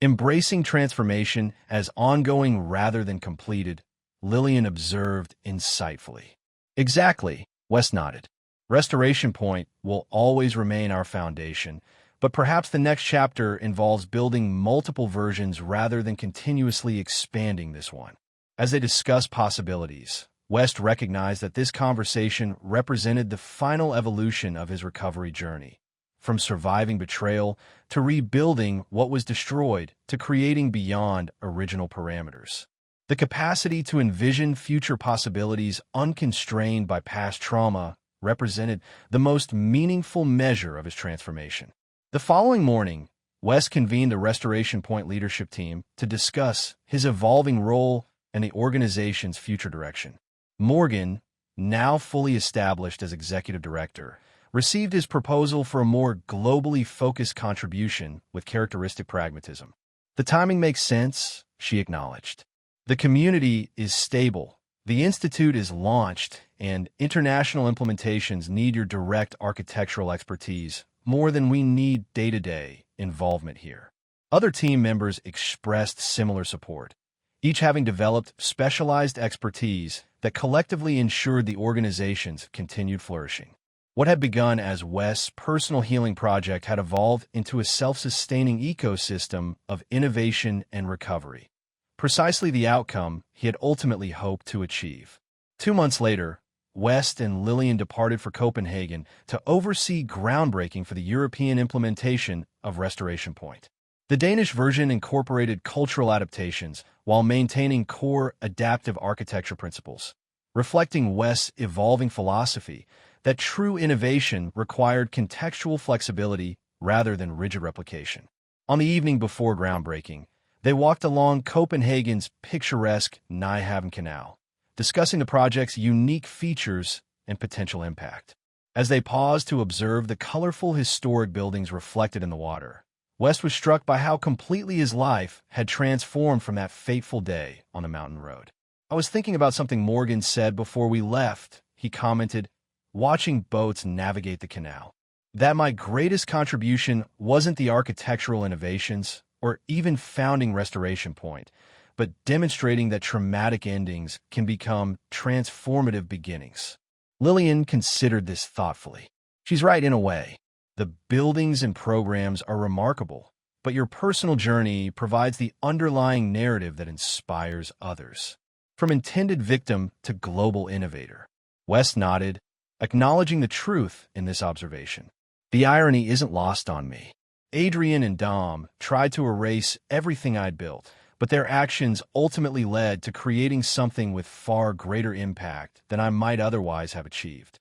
Embracing transformation as ongoing rather than completed, Lillian observed insightfully. Exactly, West nodded. Restoration Point will always remain our foundation, but perhaps the next chapter involves building multiple versions rather than continuously expanding this one. As they discussed possibilities, West recognized that this conversation represented the final evolution of his recovery journey, from surviving betrayal to rebuilding what was destroyed to creating beyond original parameters. The capacity to envision future possibilities unconstrained by past trauma represented the most meaningful measure of his transformation. The following morning, West convened the Restoration Point leadership team to discuss his evolving role and the organization's future direction. Morgan, now fully established as executive director, received his proposal for a more globally focused contribution with characteristic pragmatism. The timing makes sense, she acknowledged. The community is stable, the institute is launched, and international implementations need your direct architectural expertise more than we need day-to-day involvement here. Other team members expressed similar support, each having developed specialized expertise that collectively ensured the organization's continued flourishing. What had begun as West's personal healing project had evolved into a self-sustaining ecosystem of innovation and recovery, precisely the outcome he had ultimately hoped to achieve. 2 months later, West and Lillian departed for Copenhagen to oversee groundbreaking for the European implementation of Restoration Point. The Danish version incorporated cultural adaptations while maintaining core adaptive architecture principles, reflecting West's evolving philosophy that true innovation required contextual flexibility rather than rigid replication. On the evening before groundbreaking, they walked along Copenhagen's picturesque Nyhavn Canal, discussing the project's unique features and potential impact. As they paused to observe the colorful historic buildings reflected in the water, West was struck by how completely his life had transformed from that fateful day on the mountain road. I was thinking about something Morgan said before we left, he commented, watching boats navigate the canal. That my greatest contribution wasn't the architectural innovations or even founding Restoration Point, but demonstrating that traumatic endings can become transformative beginnings. Lillian considered this thoughtfully. She's right in a way. The buildings and programs are remarkable, but your personal journey provides the underlying narrative that inspires others. From intended victim to global innovator. West nodded, acknowledging the truth in this observation. The irony isn't lost on me. Adrian and Dom tried to erase everything I'd built, but their actions ultimately led to creating something with far greater impact than I might otherwise have achieved.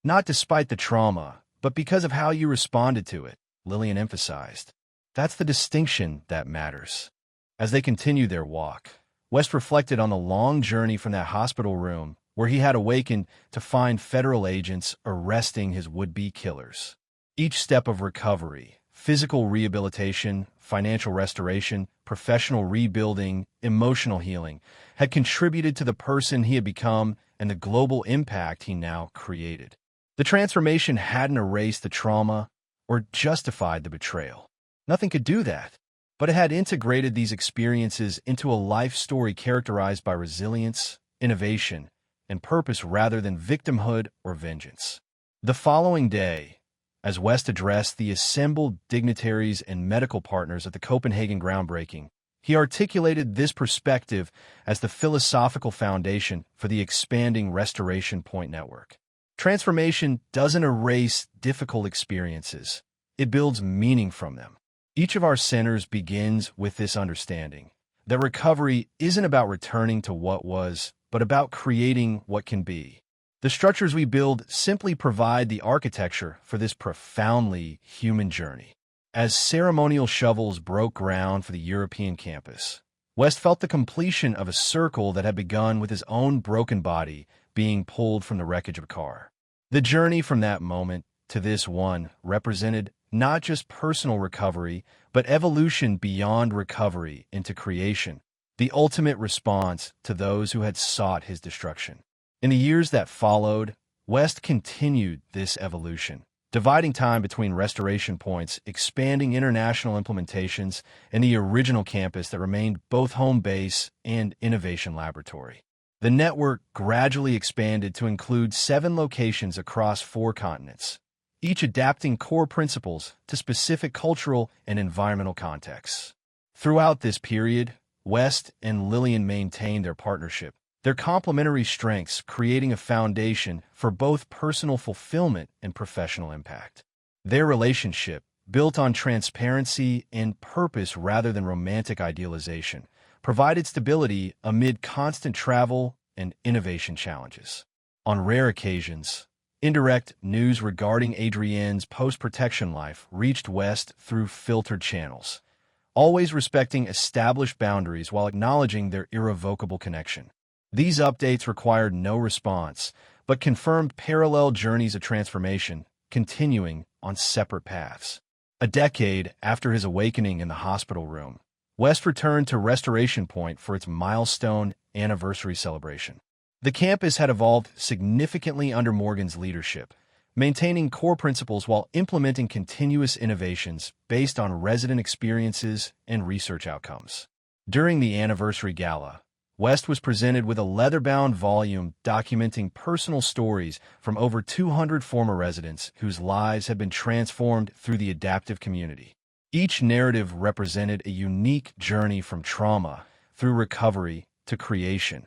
Not despite the trauma, but because of how you responded to it, Lillian emphasized. That's the distinction that matters. As they continued their walk, West reflected on the long journey from that hospital room where he had awakened to find federal agents arresting his would-be killers. Each step of recovery, physical rehabilitation, financial restoration, professional rebuilding, emotional healing, had contributed to the person he had become and the global impact he now created. The transformation hadn't erased the trauma or justified the betrayal. Nothing could do that, but it had integrated these experiences into a life story characterized by resilience, innovation, and purpose rather than victimhood or vengeance. The following day, as West addressed the assembled dignitaries and medical partners at the Copenhagen groundbreaking, he articulated this perspective as the philosophical foundation for the expanding Restoration Point network. Transformation doesn't erase difficult experiences. It builds meaning from them. Each of our centers begins with this understanding that recovery isn't about returning to what was, but about creating what can be. The structures we build simply provide the architecture for this profoundly human journey. As ceremonial shovels broke ground for the European campus, West felt the completion of a circle that had begun with his own broken body being pulled from the wreckage of a car. The journey from that moment to this one represented not just personal recovery, but evolution beyond recovery into creation, the ultimate response to those who had sought his destruction. In the years that followed, West continued this evolution, dividing time between restoration points, expanding international implementations, and the original campus that remained both home base and innovation laboratory. The network gradually expanded to include 7 locations across 4 continents, each adapting core principles to specific cultural and environmental contexts. Throughout this period, West and Lillian maintained their partnership, their complementary strengths creating a foundation for both personal fulfillment and professional impact. Their relationship, built on transparency and purpose rather than romantic idealization, provided stability amid constant travel and innovation challenges. On rare occasions, indirect news regarding Adrienne's post-protection life reached West through filtered channels, always respecting established boundaries while acknowledging their irrevocable connection. These updates required no response, but confirmed parallel journeys of transformation, continuing on separate paths. A decade after his awakening in the hospital room, West returned to Restoration Point for its milestone anniversary celebration. The campus had evolved significantly under Morgan's leadership, maintaining core principles while implementing continuous innovations based on resident experiences and research outcomes. During the anniversary gala, West was presented with a leather-bound volume documenting personal stories from over 200 former residents whose lives had been transformed through the adaptive community. Each narrative represented a unique journey from trauma through recovery to creation,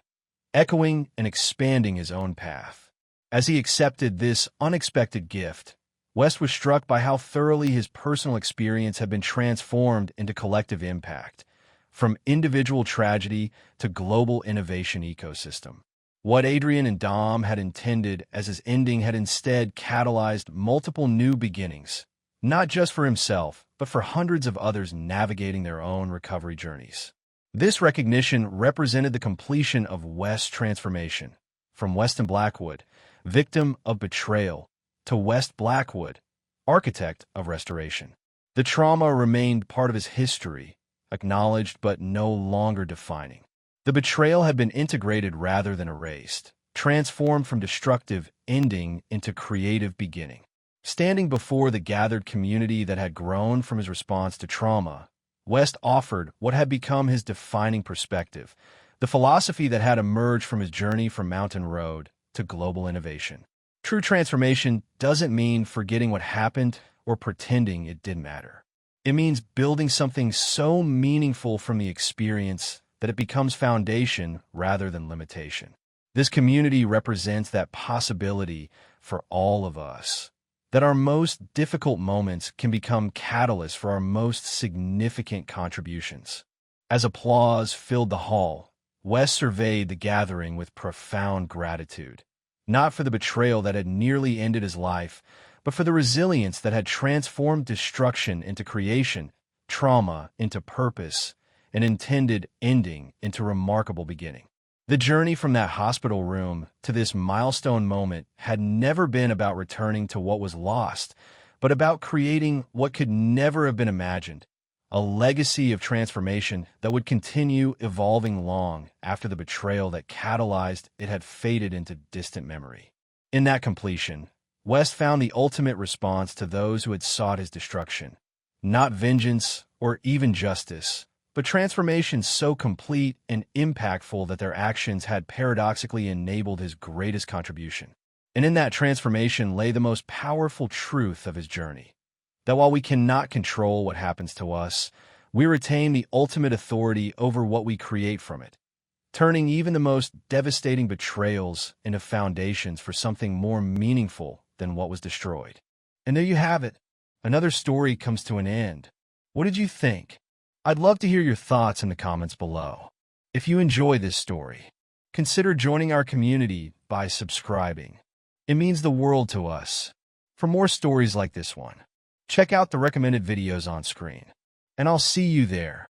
echoing and expanding his own path. As he accepted this unexpected gift, West was struck by how thoroughly his personal experience had been transformed into collective impact, from individual tragedy to global innovation ecosystem. What Adrian and Dom had intended as his ending had instead catalyzed multiple new beginnings, not just for himself, but for hundreds of others navigating their own recovery journeys. This recognition represented the completion of West's transformation, from Weston Blackwood, victim of betrayal, to West Blackwood, architect of restoration. The trauma remained part of his history, acknowledged but no longer defining. The betrayal had been integrated rather than erased, transformed from destructive ending into creative beginning. Standing before the gathered community that had grown from his response to trauma, West offered what had become his defining perspective, the philosophy that had emerged from his journey from Mountain Road to global innovation. True transformation doesn't mean forgetting what happened or pretending it didn't matter. It means building something so meaningful from the experience that it becomes foundation rather than limitation. This community represents that possibility for all of us. that our most difficult moments can become catalysts for our most significant contributions. As applause filled the hall, West surveyed the gathering with profound gratitude, not for the betrayal that had nearly ended his life, but for the resilience that had transformed destruction into creation, trauma into purpose, and intended ending into remarkable beginning. The journey from that hospital room to this milestone moment had never been about returning to what was lost, but about creating what could never have been imagined, a legacy of transformation that would continue evolving long after the betrayal that catalyzed it had faded into distant memory. In that completion, West found the ultimate response to those who had sought his destruction. Not vengeance or even justice, but transformation so complete and impactful that their actions had paradoxically enabled his greatest contribution. And in that transformation lay the most powerful truth of his journey, that while we cannot control what happens to us, we retain the ultimate authority over what we create from it, turning even the most devastating betrayals into foundations for something more meaningful than what was destroyed. And there you have it. Another story comes to an end. What did you think? I'd love to hear your thoughts in the comments below. If you enjoy this story, consider joining our community by subscribing. It means the world to us. For more stories like this one, check out the recommended videos on screen, and I'll see you there.